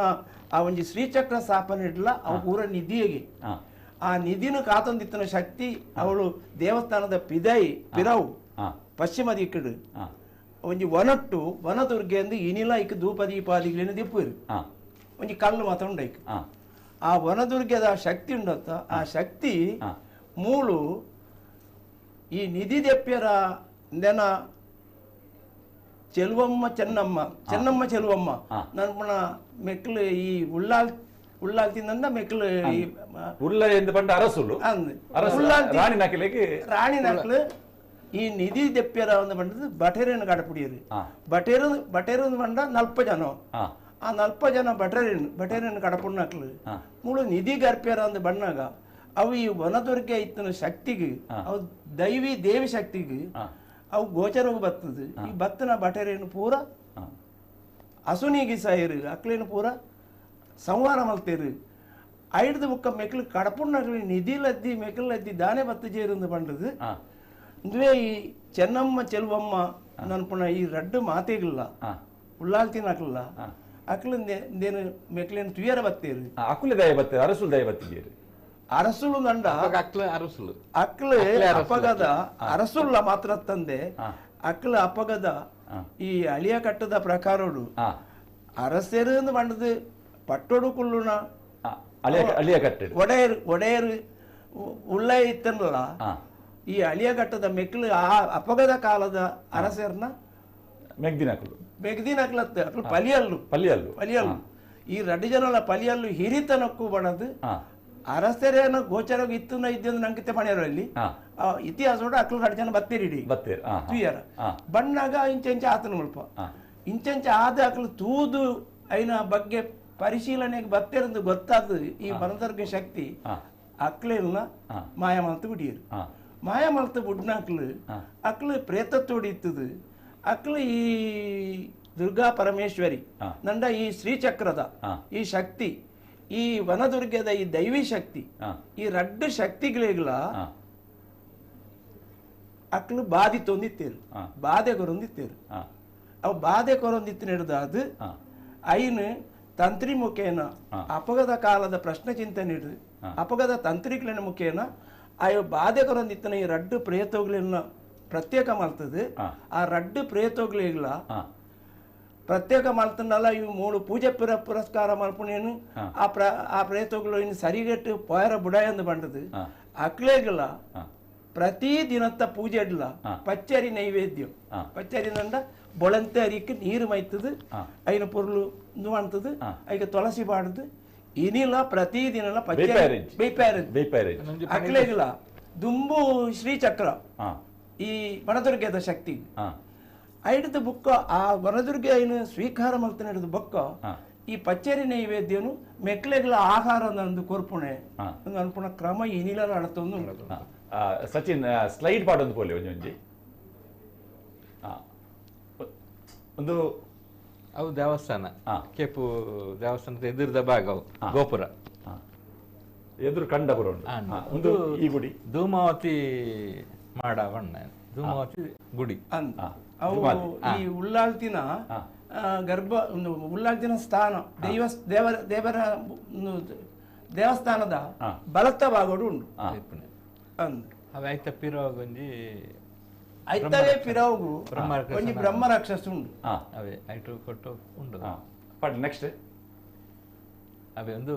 ಆ ಒಂಜಿ ಶ್ರೀಚಕ್ರ ಸ್ಥಾಪನೆ ಇಡ್ಲ ಅವು ಪೂರ ನಿಧಿಯಗೆ ಆ ನಿಧಿನ ಕಾತೊಂದಿತ್ತನ ಶಕ್ತಿ ಅವಳು ದೇವಸ್ಥಾನದ ಪಿರವು ಪಶ್ಚಿಮ ದಿಕ್ಕಡು ಒಂಜಿ ವನಟ್ಟು ವನದುರ್ಗೆ ಅಂದು ಇನಿಲ ಇಕ್ ಧೂಪ ದೀಪಾದಿಗಳೇನು ದಿಪ್ಪುರು ಒಂಜಿ ಕಲ್ಲು ಮಾತ ಉಂಡೈಕ್ ಆ ವನದುರ್ಗದ ಶಕ್ತಿ ಉಂಡತ್ತ ಆ ಶಕ್ತಿ ಮೂಳು ಈ ನಿಧಿ ದೆಪ್ಪ್ಯರ ನೆನ ಚೆನ್ನಮ್ಮ ಚೆನ್ನಮ್ಮ ಚೆಲುವಮ್ಮ ನನ್ಪಣ ಮೆಕ್ಲು ಈ ಉಳ್ಳಾಲ್ ಉಳ್ಳಾಲ್ತಿಂದ ಮೆಕ್ಲು ಉಲ್ಲ ಎಂದು ಪಂಡ ಅರಸುಲು ರಾಣಿ ನಕಲಿಗೆ ರಾಣಿ ನಕ್ಲು ಈ ನಿಧಿ ದೆಪ್ಪ್ಯರ ಒಂದು ಬಂಡದು ಬಟೇರನ್ನು ಕಡಪುಡಿಯರು ಬಟೇರು ಬಂಡ 40 ಜನ ಆ 40 ಜನ ಬಟೇರನ್ನು ಕಡಪುಡ್ ನಕ್ಲು ಮೂಳು ನಿಧಿ ಗರ್ಪ್ಯರ ಒಂದು ಬಣ್ಣಾಗ ಅವು ಈ ವನದುರ್ಗೆ ಇತ್ತನ ಶಕ್ತಿಗೆ ಅವು ದೈವಿ ದೇವಿ ಶಕ್ತಿಗೆ ಅವು ಗೋಚರವು ಬರ್ತದೆ ಈ ಬತ್ತನ ಬಟೇರೇನು ಪೂರ ಅಸುನಿಗೆ ಸಾಯಿರು ಅಕ್ಲೇನು ಪೂರ ಸಂಹಾರ ಮಲ್ತೇರು ಐಡ್ದು ಬುಕ್ಕ ಮೆಕ್ಲು ಕಡಪುಣ್ಣಕ್ಲಿ ನಿಧಿಲದ್ದಿ ಮೆಕ್ಲದ್ದಿ ದಾನೆ ಬತ್ತು ಜೇರು ಬಂಡದು ಇಂದುವೇ ಈ ಚೆನ್ನಮ್ಮ ಚೆಲ್ವಮ್ಮ ನನ್ಪುಣ ಈ ರಡ್ಡು ಮಾತೆಗಿಲ್ಲ ಉಳ್ಳಾಲ್ತಿನಕ್ಲಿಲ್ಲ ಅಕ್ಲೇನು ಮೆಕ್ಲೇನು ತುಯರ ಬತ್ತೇರು ಅಕುಲೆ ದಯ ಬತ್ತೆ ಅರಸುಲ್ ದಯ ಬತ್ತಿದ್ದೀರಿ ಅರಸುಳು ನಂಡ ಅರಸುಲು ಅಕ್ಲೆ ಅಪಗದ ಅರಸುಲ್ಲ ಮಾತ್ರ ತಂದೆ ಅಕ್ಲ ಅಪಗದ ಈ ಅಳಿಯ ಕಟ್ಟದ ಪ್ರಕಾರಡು ಅರಸೇರು ಬಂಡದು ಪಟ್ಟೋಡು ಕುಳ್ಳುನ ಅಳಿಯ ಕಟ್ಟೆ ಒಡೆಯರು ಉಳ್ಳ ಇತ್ತನಲ್ಲ ಈ ಅಳಿಯ ಕಟ್ಟದ ಮೆಕ್ಲು ಆ ಅಪಗದ ಕಾಲದ ಅರಸೇರ್ನ ಮೆಗ್ದಿನಕ್ಲತ್ತ ಅಕ್ಲು ಪಲಿಯಲ್ಲು ಈ ರಡ್ಡು ಜನಲ ಪಲಿಯಲ್ಲು ಹಿರಿತನಕ್ಕೂ ಬಣದು ಅರಸರೇನ ಗೋಚರ ಇತ್ತು ಇದ್ದಂದು ನಂಗಿತೆ ಪಣಿಯರಲ್ಲಿ ಇತಿಹಾಸ ಅಕ್ಲು ರಡ್ಡು ಜನ ಬತ್ತೀರಿ ತುಯ್ಯರ ಬಣ್ಣಾಗ ಇಂಚೆಂಚ ಆತನ ಮುಲ್ಪ ಇಂಚೆಂಚ ಆದ ಅಕ್ಲು ತೂದು ಐನ ಬಗ್ಗೆ ಪರಿಶೀಲನೆಗೆ ಬತ್ತಿರಂದು ಗೊತ್ತಾದ ಈ ವನದುರ್ಗ ಶಕ್ತಿ ಅಕ್ಲೆಲ್ಲ ಮಾಯಮಲ್ತು ಬಿಡಿಯರು ಮಾಯಮಲ್ತು ಬುಡ್ನಾಕ್ಲು ಅಕ್ಲು ಪ್ರೇತತ್ತೋಡಿ ಇತ್ತದು ಅಕ್ಲು ಈ ದುರ್ಗಾ ಪರಮೇಶ್ವರಿ ನಂಡ ಈ ಶ್ರೀಚಕ್ರದ ಈ ಶಕ್ತಿ ಈ ವನದುರ್ಗದ ಈ ದೈವಿ ಶಕ್ತಿ ಈ ರಡ್ಡು ಶಕ್ತಿಗಳಿಗಳ ಅಕ್ಲು ಬಾಧಿ ತೊಂದಿತ್ತೇರು ಬಾಧೆ ಕೊರೊಂದಿತ್ತೇರು ಅವು ಬಾಧೆ ಕೊರೊಂದಿತ್ತು ಹಿಡಿದು ಐನು ತಂತ್ರಿ ಮುಖೇನ ಅಪಗದ ಕಾಲದ ಪ್ರಶ್ನೆ ಚಿಂತನೆ ಹಿಡಿದು ಅಪಗದ ತಂತ್ರಿಗಳ ಮುಖೇನ ಅವು ಬಾಧೆ ಕೊರೊಂದಿತ್ತನ ಈ ರಡ್ಡು ಪ್ರೇತೋಗಳನ್ನ ಪ್ರತ್ಯೇಕ ಮಾಡ್ತದೆ ಆ ರಡ್ಡು ಪ್ರೇತೋಗಳಿಗಳ ಪ್ರತ್ಯೇಕ ಮಾಡ್ತನಲ್ಲ ಇವು 3 ಪೂಜೆ ಪುರಸ್ಕಾರ ಮಲ್ಪನೇನು ಆ ಪ್ರೇತಗಳು ಇನ್ನು ಸರಿಗಟ್ಟು ಪೋಯರ ಬುಡಾಯಂದು ಬಂಡದು ಅಕ್ಲೇಗಳ ಪ್ರತಿ ದಿನತ್ತ ಪೂಜೆ ಇಡ್ಲ ಪಚ್ಚರಿ ನೈವೇದ್ಯ ಪಚ್ಚರಿ ನಂಡ ಬೊಳಂತೆ ಅರಿಕೆ ನೀರು ಮೈತದು ಐನ ಪೊರ್ಲು ಅಂತದು ಐಗ ತುಳಸಿ ಬಾಡದು ಇನಿಲ್ಲ ಪ್ರತಿ ದಿನ ಪಚ್ಚರಿ ಅಕ್ಲೇಗಳ ದುಂಬು ಶ್ರೀಚಕ್ರ ಈ ವನದುರ್ಗದ ಶಕ್ತಿ ಐಡದ ಬುಕ್ಕ ಆ ವನದುರ್ಗ ಏನು ಸ್ವೀಕಾರ ಮಾಡ್ತಾನೆ ಹಿಡಿದು ಬುಕ್ಕ ಈ ಪಚ್ಚರಿ ನೈವೇದ್ಯನು ಮೆಕ್ಲೆಗಳ ಆಹಾರ ಒಂದು ಕೊರ್ಪುಣೆ ಅನ್ಪುಣ ಕ್ರಮ ಏನಿಲ್ಲ ಅಡತೊಂದು ಸಚಿನ್ ಸ್ಲೈಡ್ ಪಾಡೊಂದು ಪೋಲೆ ಒಂಜಿ ಒಂದು ಅವು ದೇವಸ್ಥಾನ ಕೆಪು ದೇವಸ್ಥಾನದ ಎದುರದ ಭಾಗ ಅವು ಗೋಪುರ ಎದುರು ಕಂಡಪುರ ಒಂದು ಈ ಗುಡಿ ಧೂಮಾವತಿ ಮಾಡ ಬಣ್ಣ ಧೂಮಾವತಿ ಗುಡಿ ಅವು ಈ ಉಳ್ಳಾಲ್ತಿನ ಗರ್ಭ ಉಳ್ಳಾಲ್ತಿನ ಸ್ಥಾನ ದೇವರ ದೇವಸ್ಥಾನದ ಬಲತ್ತ ಭಾಗಡು ಉಂಡು ಅವೆ ಐತ ಪಿರೋಗೊಂಜಿ ಐತವೇ ಪಿರೋಗು ಒಂಜಿ ಬ್ರಹ್ಮ ರಾಕ್ಷಸ ಉಂಡು ಅವೇ ಐಟು ಕೊಟ್ಟು ಉಂಡು ನೆಕ್ಸ್ಟ್ ಅವೇ ಒಂದು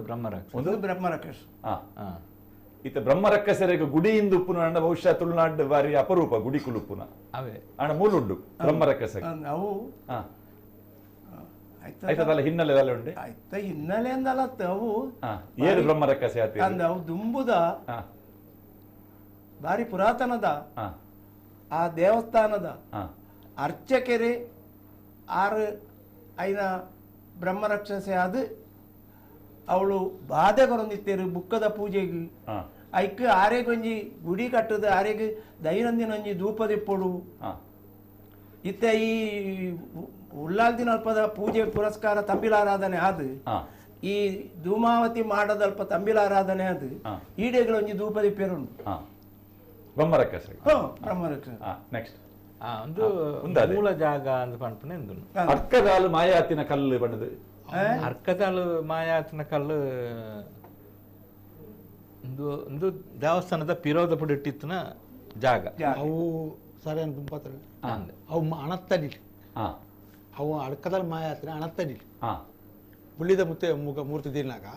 ಬ್ರಹ್ಮ ರಾಕ್ಷಸ ಇತ್ತ ಬ್ರಹ್ಮರಕ್ಕಸರಿಗೆ ಗುಡಿಯಿಂದ ಉಪ್ಪುನ ಬಹುಶಃ ತುಳುನಾಡು ಬಾರಿ ಅಪರೂಪ ಗುಡಿ ಕುಲುಪ್ಪುನ ಅವೇ ಅಣ್ಣ ಮೂಲುಂಡು ಬ್ರಹ್ಮರಕ್ಕಸ ಅವು ಆಯ್ತದಲ್ಲ ಹಿನ್ನೆಲೆ ಉಂಡೆ ಹಿನ್ನೆಲೆ ಅಂದಲ್ಲ ಅವು ಏರು ಬ್ರಹ್ಮರಕ್ಕಸ ಅವು ದುಂಬುದ ಬಾರಿ ಪುರಾತನದ ಆ ದೇವಸ್ಥಾನದ ಅರ್ಚಕೆರೆ ಆರು ಐನ ಬ್ರಹ್ಮರಕ್ಷಸ ಅದು ಅವಳು ಬಾಧೆ ಕೊರೊಂದಿತ್ತೇರು ಬುಕ್ಕದ ಪೂಜೆಗೆ ಐಕ್ ಆರೆಗೊಂಜಿ ಗುಡಿ ಕಟ್ಟದ ಆರೆಗೆ ದೈನಂದಿನ ಒಂಜಿ ಧೂಪದಿಪ್ಪೊಡು ಇತ್ತ ಈ ಉಳ್ಳಾಲ್ದಿನ ಅಲ್ಪದ ಪೂಜೆ ಪುರಸ್ಕಾರ ತಂಬಿಲಾರಾಧನೆ ಆದು ಈ ಧೂಮಾವತಿ ಮಾಡದಲ್ಪ ತಂಬಿಲಾರಾಧನೆ ಆದು ಈಡೆಗಳ ಒಂಜಿ ಧೂಪದಿಪ್ಪೇರುಂಡು ಬ್ರಹ್ಮರಕ್ಕಸ ನೆಕ್ಸ್ಟ್ ಒಂದು ಮೂಲ ಜಾಗ ಅಂತ ಪಂಪನೆ ಅರ್ಕದಾಲು ಮಾಯಾತಿನ ಕಲ್ಲು ಬಣ್ಣದು ಅರ್ಕದಾಲು ಮಾಯಾತಿನ ಕಲ್ಲು ಒಂದು ದೇವಸ್ಥಾನದ ಪಿರೋದ ಪುಡಿ ಇಟ್ಟಿತ್ತಿನ ಜಾಗ ಅವು ಸರಿ ದುಂಪತ್ರ ಅವು ಅಣತ್ತಡಿ ಅವು ಅಡ್ಕದಲ್ಲಿ ಮಾಯಾತಿನ ಅಣತ್ತಡಿ ಬುಳ್ಳಿದ ಮುತ್ತೆ ಮೂರ್ತಿ ದಿನಾಗ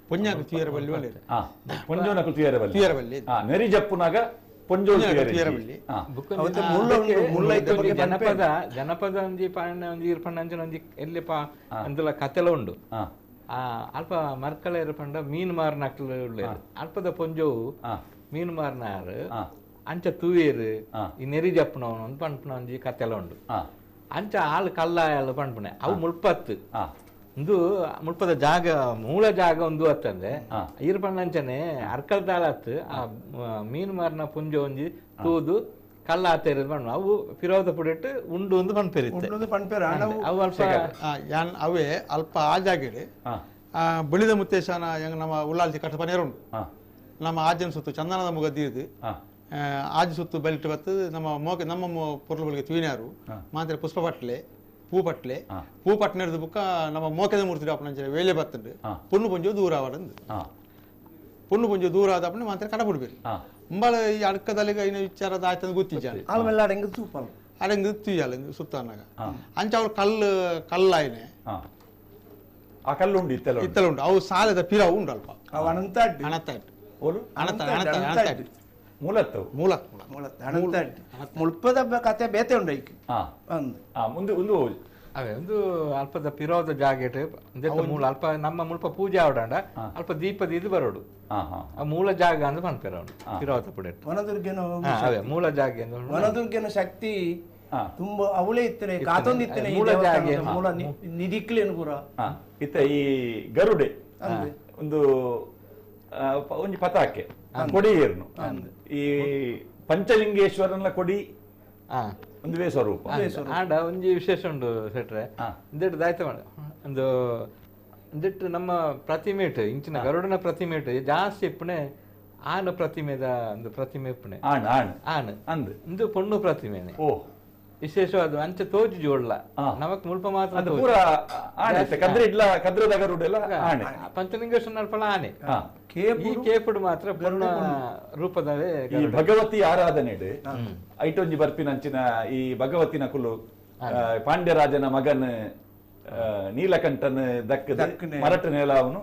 ಪೊಂಜಾಕ ತೀಯರಬಲ್ಲಿ ಒಳ್ಳೆ ಪೊಂಜೋನಕು ತೀಯರಬಲ್ಲಿ ನೆರಿ ಜಪ್ಪುನಾಗ ಜನಪದ ಒಂಜಿ ಪಾಂಡ ಒಂಜಿ ಇರ್ಪಂಡ ಒಂಜಿ ಎಲ್ಲಿ ಅಂದಲ ಕತೆಲ ಉಂಡು ಅಲ್ಪ ಮರ್ಕಲೇರು ಪಂಡ ಮೀನು ಮಾರನಕ್ಲು ಉಳ್ಳೇರು ಅಲ್ಪದ ಪೊಂಜವು ಮೀನು ಮಾರನಾರು ಅಂಚ ತೂವೇರು ಈ ನೆರಿ ಜಪ್ಪನವನು ಅಂತ ಪಂಪನ ಒಂಜಿ ಕತೆಲ ಉಂಡು ಅಂಚ ಆಳು ಕಲ್ಲಾಯಲು ಪಂಪನೆ ಅವು ಮುಲ್ಪತ್ತು ಒಂದು ಮುಲ್ಪದ ಜಾಗ ಮೂಲ ಜಾಗ ಒಂದು ಅತ್ತಂದ್ರೆ ಈರು ಪಂಡಂಚನೆ ಅರ್ಕಲ್ ತಾಳತ್ತು ಆ ಮೀನು ಮಾರನ ಪುಂಜ ಒಂಜಿ ತೂದು ಕಲ್ಲ ಆತೇರಿದ್ ಪಂಡ ಅವು ಫಿರೋದ ಪುಡಿಟ್ಟು ಉಂಡು ಒಂದು ಪಂಪೇರಿತ್ತೆ ಅವು ಅಲ್ಪ ಅವೇ ಅಲ್ಪ ಆ ಜಾಗೆಡೆ ಬಳಿದ ಮುತ್ತೇಶನ ಹೆಂಗ್ ನಮ್ಮ ಉಳ್ಳಾಲ್ತಿ ಕಟ್ಟ ಪನೇರುಂಡು ನಮ್ಮ ಆಜನ ಸುತ್ತು ಚಂದನದ ಮುಗದ್ದಿದ್ದು ಆಜ ಸುತ್ತು ಬೆಲ್ಟ್ ಬತ್ತು ನಮ್ಮ ಪೊರ್ಲುಗಳಿಗೆ ತುಯಿನಾರು ಮಾತ್ರ ಪುಷ್ಪ ಪಟ್ಲೆ ಪೂ ಪಟ್ಲೆ ಹಿಡಿದು ಬುಕ್ಕ ನಮ್ಮ ಮೋಕೆದ ಮೂರ್ತಿ ಅಪ್ಪನ ವೇಲೆ ಬತ್ತಂಡು ಪುಣ್ಣು ಪುಂಜು ದೂರ ಆವಡಂದು ಪುಣ್ಣು ಪುಂಜು ದೂರ ಆದಪ್ಪನ ಮಾತ್ರ ಕಡಬಿಡ್ಬೇರಿ ಮುಂಬಳ ಈ ಅಡ್ಕದಲ್ಲಿ ಐನ ವಿಚಾರದ ಆಯ್ತಂದು ಗೊತ್ತಿಜ ಅಡಂಗ ತುಯ್ಯಲ್ಲ ಸುತ್ತ ಅನ್ನಾಗ ಅಂಚ ಅವ್ರು ಕಲ್ಲಾಯ್ನೆ ಆ ಕಲ್ಲು ಉಂಡು ಇತ್ತಲ ಉಂಡು ಅವು ಸಾಲದ ಪಿರ ಉಂಡು ಅಲ್ಪ ಅಣತಾಡ್ ಮುಲ್ಪದ ಕತೆ ಬೇತೆ ಉಂಡು ಮುಂದೆ ಒಂದು ಅವೇ ಒಂದು ಅಲ್ಪದ ಪಿರೋದ ಜಾಗೆಟ್ ಮೂಲ ಅಲ್ಪ ನಮ್ಮ ಮುಲ್ಪ ಪೂಜೆ ಆವಡಂಡ ಅಲ್ಪ ದೀಪದ ಇದು ಬರೋಡು ಆ ಮೂಲ ಜಾಗ ಅಂತ ಪನ್ಪೆರೋಡು ಪಿರೋದ ಪುಡೆಟ್ ಅವೇ ಮೂಲ ಜಾಗ ವನದುರ್ಗನ ಶಕ್ತಿ ತುಂಬಾ ಅವಳೇ ಇತ್ತನೆ ಕಾತೊಂದಿತ್ತನೆ ಮೂಲ ಜಾಗ ಮೂಲ ನಿಧಿಕ್ಲೇನು ಪೂರ ಇತ್ತ ಈ ಗರುಡೆ ಒಂದು ಒಂಜಿ ಪತಾಕೆ ಕೊಡಿ ಏರ್ನು ಈ ಪಂಚಲಿಂಗೇಶ್ವರನ ಕೊಡಿ ಒಂದುವೇ ಸ್ವರೂಪ ಆಂಡ ಒಂಜಿ ವಿಶೇಷ ಉಂಡು ಸೆಟ್ರೆ ಇಂದೆಟ್ಟು ದಾಯ್ತ ಒಂದು ಇಂದೆಟ್ಟು ನಮ್ಮ ಪ್ರತಿಮೇಟ್ ಇಂಚಿನ ಗರುಡನ ಪ್ರತಿಮೇಟ್ ಜಾಸ್ತಿ ಇಪ್ಪಣೆ ಆನ ಪ್ರತಿಮೆದ ಒಂದು ಪ್ರತಿಮೆ ಇಪ್ಪಣೆ ಆನ್ ಅಂದ್ ಇಂದು ಪೊಣ್ಣು ಪ್ರತಿಮೆನೆ ಓ ವಿಶೇಷವಾದ ಅಂಚ ತೋಜಿ ಜೋಡ್ಲ ನಮಕ್ ಮುಲ್ಪ ಮಾತ್ರ ಪಂಚಲಿಂಗೇಶ್ವರ ನಡ್ಪಳ ಆನೆ ಈ ಕೇಪುಡು ಮಾತ್ರ ಪೂರ್ಣ ರೂಪದವೇ ಈ ಭಗವತಿ ಆರಾಧನೆ ಐಟೊಂಜಿ ಬರ್ಪಿನಂಚಿನ ಈ ಭಗವತಿನ ಕುಲು ಪಾಂಡ್ಯರಾಜನ ಮಗನ್ ನೀಲಕಂಠನ್ ದಕ್ಕದ ಮರಟ ನೇಲಾವನು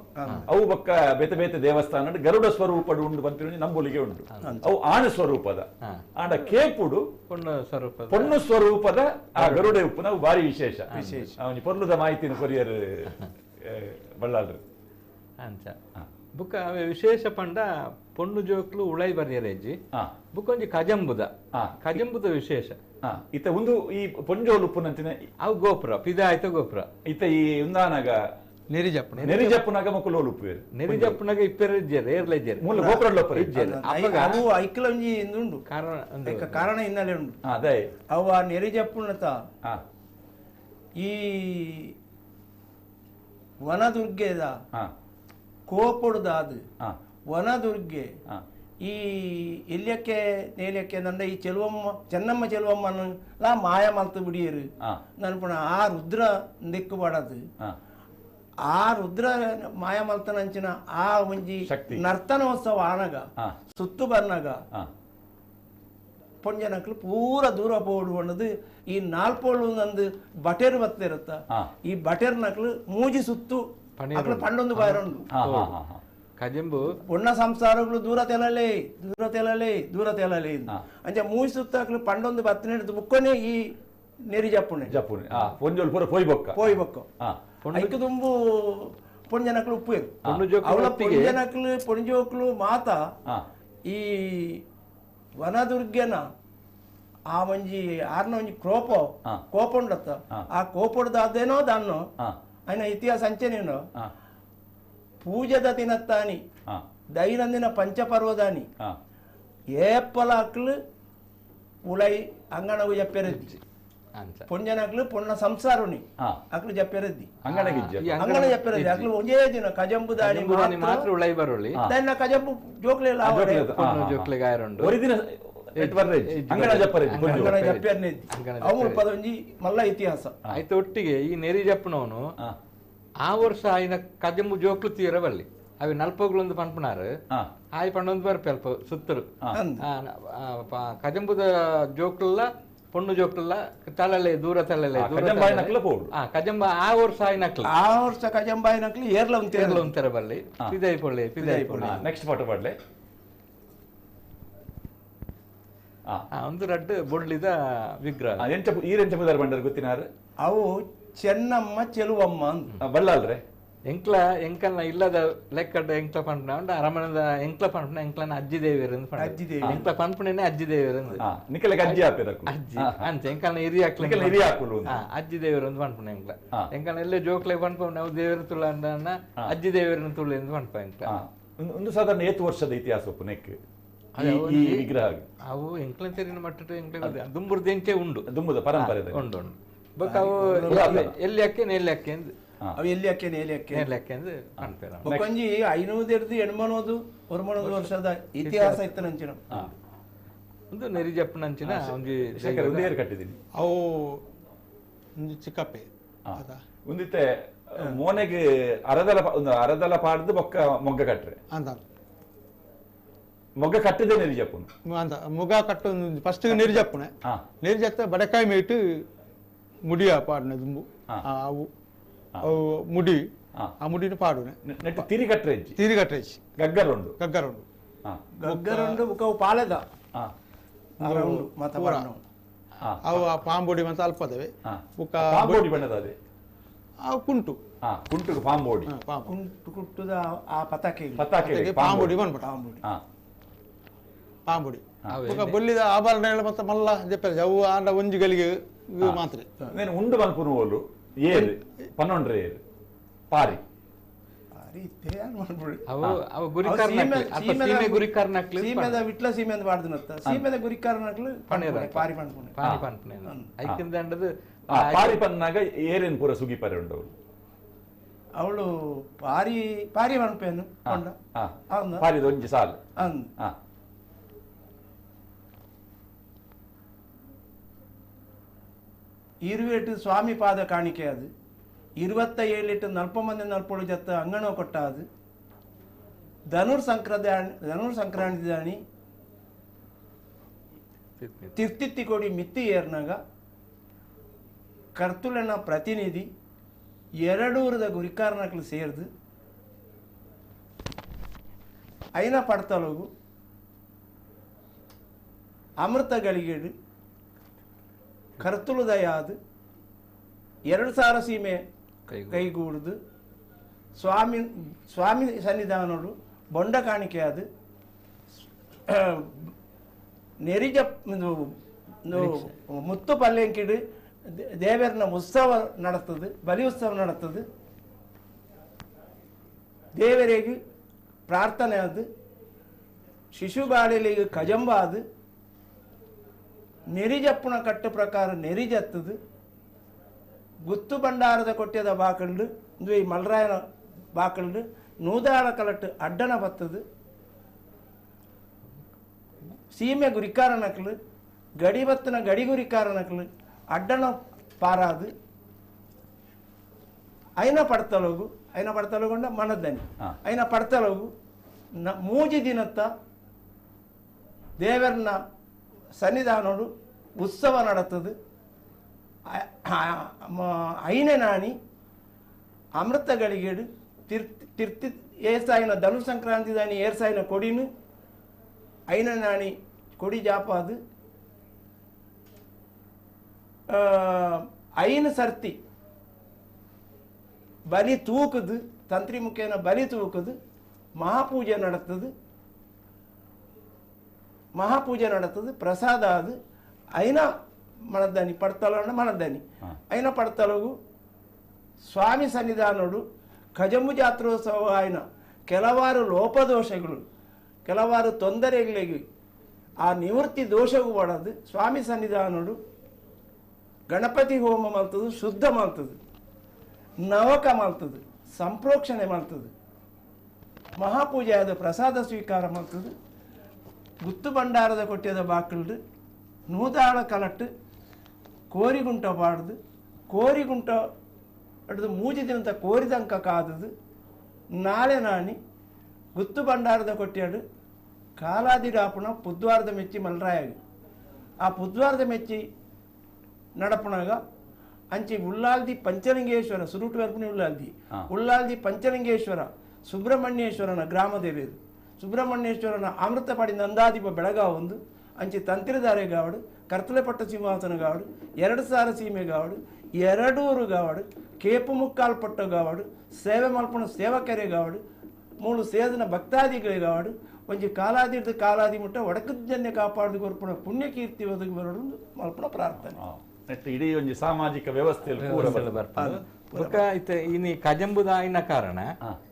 ಅವು ಬಕ್ಕ ಬೇತೆ ಬೇತೆ ದೇವಸ್ಥಾನ ಗರುಡ ಸ್ವರೂಪಡು ಉಂಡು ಬಂತಿರೋ ನಂಬುಲಿಗೆ ಉಂಟು ಅವು ಆಣ ಸ್ವರೂಪದ ಆಂಡ ಕೇಪುಡು ಪೊಣ್ಣು ಸ್ವರೂಪದ ಆ ಗರುಡೆ ಉಪ್ಪು ನಾವು ಭಾರಿ ವಿಶೇಷ ಅವನಿ ಪೊರ್ಲುದ ಮಾಹಿತಿನ ಕೊರಿಯರ್ ಬಳ್ಳಾಳ್ರು ಅಂಚ ಬುಕ್ಕ ಅವೇ ವಿಶೇಷ ಪಂಡ ಪೊಣ್ಣು ಜೋಕ್ಲು ಉಳೈ ಬರಿಯರೇಜಿ ಬುಕ್ಕ ಒಂಜಿ ಕಜಂಬುದ ವಿಶೇಷ ಇತ್ತ ಒಂದು ಈ ಪೊಂಜೋಲು ಉಪ್ಪುನಂಚಿನ ಅವು ಗೋಪುರ ಪಿದ ಆಯ್ತು ಗೋಪುರ ಇತ್ತ ಈ ಉಂದಾನಾಗ ನೆರಿಜಪ್ಪುನಾಗ ಮಕ್ಕಳು ಉಪ್ಪು ನೆರಿಜಪ್ಪುನಾಗ ಇಪ್ಪೆರ ಇಜ್ಜೇರು ಏರ್ಲ ಇಜ್ಜೇರು ಮೂಲ ಗೋಪುರ ಇಜ್ಜೇರು ಅವು ಐಕ್ಲ ಒಂಜಿ ಉಂಡು ಕಾರಣ ಹಿನ್ನೆಲೆ ಉಂಡು ಅದೇ ಅವು ಆ ನೆರಿಜಪ್ಪುನತ ಈ ವನದುರ್ಗೆದ ಕೋಪುಡುದಾದು ವನದುರ್ಗೆ ಈ ಇಲ್ಯಕ್ಕೆ ನೇಲಕ್ಕೆ ನಂದ ಈ ಚೆನ್ನಮ್ಮ ಚೆಲುವಮ್ಮನ ಮಾಯ ಮಲ್ತು ಬಿಡಿಯರು ನನ್ಪುಣ ಆ ರುದ್ರ ದಿಕ್ಕುಬಾಡದು ಆ ರುದ್ರ ಮಾಯ ಮಲ್ತನಂಚಿನ ಆ ಒಂಜಿ ನರ್ತನೋತ್ಸವ ಆನಗ ಸುತ್ತು ಬರ್ನಗ ಪೊಂಜನಕ್ಲು ಪೂರ ದೂರ ಪೋಡು ಅನ್ನೋದು ಈ ನಾಲ್ಪೋಳು ನಂದು ಬಟೇರ್ ಬತ್ತಿರುತ್ತ ಈ ಬಟೇರ್ ನಕ್ಲು ಮೂಜಿ ಸುತ್ತು ಪಂಡೊಂದು ಬಾಯರುಂಡು ಕಜಂಬು ಪೊಣ್ಣ ಸಂಸಾರಗಳು ದೂರ ತೆಲಲೆ ಅಂಚ ಮೂಜಿ ಸುತ್ತಾಕ್ಲು ಪಂಡೊಂದು ಬತ್ತನೆ ಹಿಡಿದು ಬುಕ್ಕೊನೆ ಈ ನೆರಿ ಜಪ್ಪುನೆ ಪೋಯ್ ಬೊಕ್ಕ ಐಕು ತುಂಬು ಪೊಂಜನಕ್ಲು ಉಪ್ಪು ಅವಳ ಪೊಂಜನಕ್ಲು ಪೊಂಜೋಕ್ಲು ಮಾತ ಈ ವನದುರ್ಗೆನ ಆ ಒಂಜಿ ಆರ್ನ ಒಂಜಿ ಕೋಪ ಉಂಡತ್ತ ಆ ಕೋಪಡ್ದೇನೋ ದಾನ್ನೋ ఆయన ఇతిహాస అంచనేను పూజద తినత్తాని దైనందిన పంచపర్వదాని ఏప్పలాకులు ఉలై అంగనకు చెప్పారద్ది పొంజనకులు పొన్న సంసారుని అక్కడ చెప్పారద్ది అంగన చెప్పారద్ది అక్కడ ఒంజే దిన కజంబు దాని మాత్ర ఉలై బరోలి దాని కజంబు జోక్లే లావరే జోక్లే గాయరుండు ఒరిదిన ಅಂಗನ చెప్పారు అవును పదొంజి మళ్ళా ఇతిహాಸ అయితే ಒಟ್ಟಿಗೆ ಈ ನೆರಿ ಜಪ್ಪನವನು ಆ ವರ್ಷ ఆయన ಕಜಂಬು ಜೋಕ್ಲು ತೀರವಲ್ಲಿ ಅవి ನಲ್ಪೋಗ್ಲೊಂದು ಪಂಪನಾರು ಆಯ್ ಪಂಡೊಂದು ಬರ್ಪೆಲ್ಪ ಸುತ್ತರು ಕಜಂಬುದ ಜೋಕ್ಲ ಪೊಣ್ಣು ಜೋಕ್ಲ ತಳಲೆ ದೂರ ತಳಲೆ ಕಜಂಬ ಆ ವರ್ಷ ಆಯ್ನಕ್ಲು ಆ ವರ್ಷ ಕಜಂಬ ಆಯ್ನಕ್ಲು ಏರ್ಲ ಒಂತೆರ ಬಲ್ಲಿ ಪಿದೈ ಪೊಳ್ಳೆ ನೆಕ್ಸ್ಟ್ ಫೋಟೋ ಬಡ್ಲೆ ಒಂದು ರಡ್ಡು ಬೊಡ್ಲಿದ ವಿಗ್ರಹ ಈರೆಂಚ ಬಂಡರು ಗೊತ್ತಿನಾರು ಅವು ಚೆನ್ನಮ್ಮ ಚೆಲುವಮ್ಮ ಬಳ್ಳಾಲ್ರೆ ಎಂಕ್ಲ ಎಂಕಲ್ನ ಇಲ್ಲದ ಲೆಕ್ಕದ ಎಂಕ್ಲ ಪಂಪನ ಉಂಡ ಅರಮನದ ಎಂಕ್ಲ ಪಂಪನ ಎಂಕ್ಲನ ಅಜ್ಜಿ ದೇವಿಯರು ಎಂಕ್ಲ ಪಂಪನೇ ಅಜ್ಜಿ ದೇವಿಯರು ನಿಖಲಕ್ಕೆ ಅಜ್ಜಿ ಹಾಪಿರಕು ಅಜ್ಜಿ ಅಂಚೆ ಎಂಕಲ್ನ ಹಿರಿಯ ಅಜ್ಜಿ ದೇವರು ಅಂತ ಪಂಪನ ಎಂಕ್ಲ ಎಂಕಲ್ನ ಎಲ್ಲೇ ಜೋಕ್ಲೆ ಪಂಪ ನಾವು ದೇವರು ತುಳ ಅಂದ ಅಜ್ಜಿ ದೇವರನ್ನು ತುಳು ಎಂದು ಪಂಪ ಎಂಕ್ಲ ಒಂದು ಸಾಧಾರಣ 8 ವರ್ಷದ ಇತಿಹಾಸ ಪುನಕ್ ಈ ವಿಗ್ರಹ ಅವು ಎಂಕ್ಲ ತೆರಿನ ಮಟ್ಟ ಎಂಕ್ಲ ದುಂಬುರ್ದು ಎಂಚೆ ಉಂಡು ದುಂಬುದ ಪರಂಪರೆ ಉಂಡು ಉಂಡು ಬಟ್ ಅವು ಎಲ್ಲಿ ಅಕ್ಕೆ ನೆಲ್ಲಿ ಅಕ್ಕೆ ಅವು ಎಲ್ಲಿ ಅಕ್ಕೆ ನೇಲಿ ಅಕ್ಕೆ ಲೆಕ್ಕ ಅಂದ್ರೆ ಕಾಣ್ತೇವೆ ಬೊಕೊಂಜಿ 500 ಎಣ್ಮನೋದು ಹೊರಮನೋದು ವರ್ಷದ ಇತಿಹಾಸ ಇತ್ತು ನಂಚಿನ ಒಂದು ನೆರಿಜಪ್ಪನಂಚಿನ ಒಂಜಿ ಉದೇರು ಕಟ್ಟಿದ್ದೀನಿ ಅವು ಒಂದು ಚಿಕ್ಕಪ್ಪೆ ಒಂದಿತ್ತೆ ಮೋನೆಗೆ ಅರದಲ ಪಾಡ್ದು ಬೊಕ್ಕ ಮೊಗ್ಗ ಕಟ್ರೆ ಅಂತ ಮೊಗ್ಗ ಕಟ್ಟಿದೆ ನೆರಿಜಪ್ಪನು ಅಂತ ಮುಗ ಕಟ್ಟು ಫಸ್ಟ್ ನಿರ್ಜಪ್ಪನೆ ನಿರ್ಜತ್ತ ಬಡಕಾಯಿ ಮೇಟು ಮುಡಿಯ ಪಾಡ್ನೆ ದುಂಬು ಅವು ಅವು ಮುಡಿ ಆ ಮುಡಿನ ಪಾಡುನೆ ನೆಟ್ಟು ತಿರಿ ಕಟ್ರೆಜ್ಜಿ ತಿರಿ ಕಟ್ರೆಜ್ಜಿ ಗಗ್ಗರುಂಡು ಗಗ್ಗರುಂಡು ಬುಕ್ಕವು ಪಾಲೆದ ಅರೌಂಡು ಮಾತ ಬಣ್ಣವು ಅವು ಆ ಪಾಂಬೋಡಿ ಮತ್ತು ಅಲ್ಪದವೆ ಬುಕ್ಕ ಪಾಂಬೋಡಿ ಬಣ್ಣದ ಅದೇ ಅವು ಕುಂಟು ಕುಂಟು ಪಾಂಬೋಡಿ ಕುಟ್ಟುದ ಆ ಪತಾಕೆ ಪಾಂಬೋಡಿ ಬಂದ್ಬಿಡ ಪಾಂಬೋಡಿ ಬುಕ್ಕ ಬೊಲ್ಲಿದ ಆಭರಣಗಳು ಮತ್ತೆ ಮಲ್ಲ ಜಪ್ಪೆ ಅವು ಆಂಡ ಒಂಜಿಗಳಿಗೆ ಮಾತ್ರ నేను ఉండు అనుకునేవాళ్ళు ఏరు పన్నొండ్ర ఏరు పారి ಸೀಮೆದ ವಿಟ್ಲ ಸೀಮೆದ ಬಾಡ್ದನತ್ತ ಸೀಮೆದ ಗುರಿಕಾರನಕ್ಲು ಪಾರಿ ಪಂಡ್ಪುನೆ ಪಾರಿ ಪನ್ನಾಗ ಏರೇನ್ ಪೂರ ಸುಗಿ ಪರೆ ಉಂಡವಳು ಅವಳು ಪಾರಿ ಪಾರಿ ಪಂಪೇನು ಪಾರಿದ ಒಂಜಿ ಸಾಲು ഇരുവേട്ട് സ്വാമി പാത കാണിക്കത് 27 40 40 ಜತ್ತ ಅಂಗಣ ಕೊಟ್ಟಾದು ಧನುರ್ ಸಂಕ್ರಾಂತಿ ದಾಣಿ ತಿರ್ತಿತ್ತಿ ಕೊಡಿ ಮಿತ್ತಿ ಏರ್ನಾಗ ಕರ್ತುಲನ ಪ್ರತಿನಿಧಿ 200 ಗುರಿಕಾರನಕ್ಲು ಸೇರ್ದು ಐನ ಪಡ್ತಲಗು ಅಮೃತ ಗಳಿಗೆಡು ಕರ್ತುಲುದಯಾದು 2000 ಸೀಮೆ ಕೈಗೂಡ್ದು ಸ್ವಾಮಿ ಸನ್ನಿಧಾನಡು ಬೊಂಡ ಕಾಣಿಕೆಯಾದು ನೆರಿಜ ಮುತ್ತು ಪಲ್ಲೆಂಕಿಡು ದೇವರನ ಉತ್ಸವ நடத்துது ಬಲಿ ಉತ್ಸವ நடத்துது ದೇವರಿಗೆ ಪ್ರಾರ್ಥನೆ ಅದು ಶಿಶುಬಾಳಿಲಿಗೆ ಕಜಂಬಾದು ನೆರಿಜಪ್ಪುನ ಕಟ್ಟು ಪ್ರಕಾರ ನೆರಿಜತ್ತದು ಗುತ್ತು ಭಂಡಾರದ ಕೊಟ್ಟದ ಬಾಕಳ್ಳು ಈ ಮಲ್ರಾಯನ ಬಾಕಳ್ಳು ನೂದಾಳ ಕಲಟ್ಟು ಅಡ್ಡನ ಬತ್ತದು ಸೀಮೆ ಗುರಿಕಾರನಕ್ಲು ಗಡಿ ಬತ್ತನ ಗಡಿ ಗುರಿಕಾರನಕ್ಲು ಅಡ್ಡನ ಪಾರಾದು ಐನ ಪಡ್ತಲೋಗು ಮನದನಿ ಐನ ಪಡ್ತಲೋಗು ಮೂಜಿ ದಿನತ್ತ ದೇವರನ ಸನ್ನಿಧಾನೋಡು ಉತ್ಸವ ನಡತದು ಐನೆ ನಾಣಿ ಅಮೃತ ಗಳಿಗೆಡು ತಿರ್ತಿ ಏಸಾಯಿನ ಧನು ಸಂಕ್ರಾಂತಿ ದಾಣಿ ಏರ್ಸಾಯಿನ ಕೊಡಿನು ಐನ ನಾಣಿ ಕೊಡಿ ಜಾಪಾದು ಐನ ಸರ್ತಿ ಬಲಿ ತೂಕದು ತಂತ್ರಿ ಮುಖೇನ ಬಲಿ ತೂಕದು ಮಹಾಪೂಜೆ ನಡತದು ಪ್ರಸಾದ ಅದು ಐನ ಮನದನಿ ಪಡ್ತಲೋಣ ಮನದನಿ ಐನ ಪಡ್ತಲಗು ಸ್ವಾಮಿ ಸನ್ನಿಧಾನೋಡು ಖಜಂಬು ಜಾತ್ರೋತ್ಸವ ಆಯ್ನ ಕೆಲವಾರು ಲೋಪದೋಷಗಳು ಕೆಲವಾರು ತೊಂದರೆಗಳಿಗೆ ಆ ನಿವೃತ್ತಿ ದೋಷಗೂ ಬಡದು ಸ್ವಾಮಿ ಸನ್ನಿಧಾನೋಡು ಗಣಪತಿ ಹೋಮ ಮಾಡ್ತದು ಶುದ್ಧ ಮಾಡ್ತದು ನವಕ ಮಾಡ್ತದು ಸಂಪ್ರೋಕ್ಷಣೆ ಮಾಡ್ತದು ಮಹಾಪೂಜೆ ಆದ ಪ್ರಸಾದ ಸ್ವೀಕಾರ ಮಾಡ್ತದು ಗುತ್ತು ಭಂಡಾರದ ಕೊಟ್ಟಿಯದ ಬಾಕಲ್ಡು ನೂದಾಳ ಕಲಟ್ಟು ಕೋರಿಗುಂಟ ಬಾಡ್ದು ಕೋರಿಗುಂಟ ಹಿಡಿದು ಮೂಜಿ ದಿನದ ಕೋರಿದಂಕ ಕಾದದು ನಾಳೆ ನಾಣಿ ಗುತ್ತು ಭಂಡಾರದ ಕೊಟ್ಟಿಯಾಡು ಕಾಲಾದಿರಾಪುಣ ಪುದ್ವಾರದ ಮೆಚ್ಚಿ ಮಲ್ರಾಯಾಗಿ ಆ ಪುದ್ವಾರದ ಮೆಚ್ಚಿ ನಡಪುಣಾಗ ಅಂಚಿ ಉಳ್ಳಾಲ್ದಿ ಪಂಚಲಿಂಗೇಶ್ವರ ಸುರುಟು ವರ್ಪಣಿ ಉಳ್ಳಾಲ್ದಿ ಪಂಚಲಿಂಗೇಶ್ವರ ಸುಬ್ರಹ್ಮಣ್ಯೇಶ್ವರನ ಗ್ರಾಮ ದೇವಿಯದು ಸುಬ್ರಹ್ಮಣ್ಯೇಶ್ವರನ ಅಮೃತ ಪಡಿ ನಂದಾದೀಪ ಬೆಳಗಾವೊಂದು ಅಂಚಿ ತಂತ್ರಿದಾರೆ ಗಾವಡು ಕರ್ತಲೆ ಪಟ್ಟ ಸಿಂಹಾಸನ ಗಾವಡು 2000 ಸೀಮೆ ಗಾವಡು 200 ಗಾವಡು ಕೇಪು ಮುಕ್ಕಾಲು ಪಟ್ಟೋಗವಾಡು ಸೇವೆ ಮಲ್ಪಣ ಸೇವಕರೇ ಗಾವಡು ಮೂಲು ಸೇದನ ಭಕ್ತಾದಿಗಳೇ ಗಾವಡು ಒಂಜಿ ಕಾಲಾದಿರ್ದು ಕಾಲಾದಿ ಮುಟ್ಟ ಒಡಕದ್ದನ್ನೇ ಕಾಪಾಡು ಕೊರ್ಪಣ ಪುಣ್ಯ ಕೀರ್ತಿ ಒದಗಿ ಬರೋಡು ಮಲ್ಪಣ ಪ್ರಾರ್ಥನೆ ಇಡೀ ಒಂಜಿ ಸಾಮಾಜಿಕ ವ್ಯವಸ್ಥೆಯಲ್ಲಿ ಬರ್ತಾರೆ ಬೊಕ್ಕ ಇತ್ತೆ ಇನಿ ಕಜಂಬುದ ಆಯ್ನ ಕಾರಣ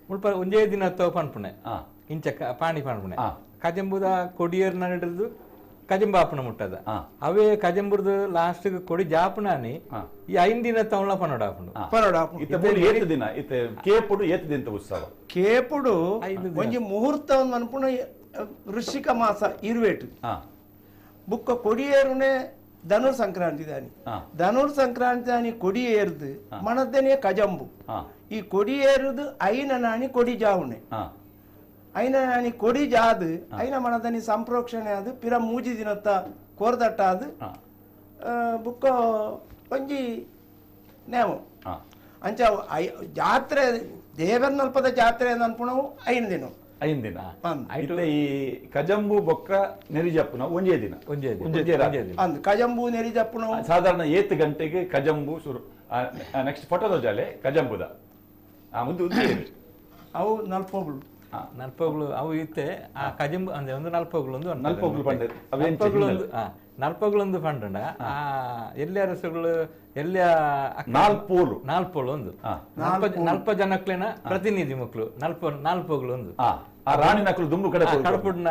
ಮುಲ್ಪ ಒಂಜೇ ದಿನ ತೋ ಪನ್ಪುಣೆ ಇಂಚ ಪಾಣಿ ಪನ್ಪುಣೆ ಕಜಂಬುದ ಕೊಡಿಯರ್ ನಡಿದು ಕಜಂಬಾಪನ ಮುಟ್ಟದ ಅವೇ ಕಜಂಬುರ್ದು ಲಾಸ್ಟ್ ಕೊಡಿ ಜಾಪನಾನಿ ಈ 5 ದಿನ ತವಳ ಪನೋಡಾಪುಂಡು ದಿನ ಇತ್ತೆ ಕೇಪುಡು ಏತ್ ದಿನ ಉತ್ಸವ ಕೇಪುಡು ಒಂಜಿ ಮುಹೂರ್ತ ಅನ್ಪುಣ ವೃಶ್ಚಿಕ ಮಾಸ ಇರುವೇಟು ಬುಕ್ಕ ಕೊಡಿಯೇರುನೆ ಧನುರ್ ಸಂಕ್ರಾಂತಿ ದಾನಿ ಧನುರ್ ಸಂಕ್ರಾಂತಿ ದಾನಿ ಕೊಡಿಯೇರ್ದು ಮಣದ್ದನೇ ಕಜಂಬು ಈ ಕೊಡಿಯೇರುದು ಐನ ನಾನಿ ಕೊಡಿ ಜಾವುನೆ ಐನ ನಾನಿ ಕೊಡಿ ಜಾದು ಐನ ಮಣದನಿ ಸಂಪ್ರೋಕ್ಷಣೆ ಅದು ಪಿರ ಮೂಜಿ ದಿನತ್ತ ಕೋರ್ದಟ್ಟ ಅದು ಬುಕ್ಕ ಒಂಜಿ ನೇವು ಅಂಚ ಜಾತ್ರೆ ದೇವರ್ನಲ್ಪದ ಜಾತ್ರೆ ಅನ್ಪುಣವು 5 ದಿನ 5 ದಿನ ಈ ಕಜಂಬು ಬೊಕ್ಕ ನೆರಿಜಪ್ಪುನ ಒಂಜೇ ದಿನ ಅಂದ್ ಕಜಂಬು ನೆರಿಜಪ್ಪುನ ಸಾಧಾರಣ 8 ಗಂಟೆಗೆ ಕಜಂಬು ಶುರು ನೆಕ್ಸ್ಟ್ ಫೋಟೋದ ಜಾಲೆ ಕಜಂಬುದ ಮುಂದೆ ಅವು ನಲ್ಪೋಗಳು ಅವು ಇತ್ತೆ ಆ ಕಜಂಬು ಅಂದ್ರೆ ಒಂದು ನಲ್ಪೋಗಳು ನಲ್ಪಗಳೊಂದು ಪಂಡ ಆ ಎಲ್ಲಿ ಅರಸುಗಳು ಎಲ್ಲಿ ನಾಲ್ಪೋಳು ಒಂದು ನಲ್ಪ ಜನಕ್ಲೇನ ಪ್ರತಿನಿಧಿ ಮಕ್ಕಳು ನಾಲ್ಪೋಗಳು ಒಂದು ರಾಣಿ ನಕಲು ದುಂಬು ಕಡಪುಡ್ನ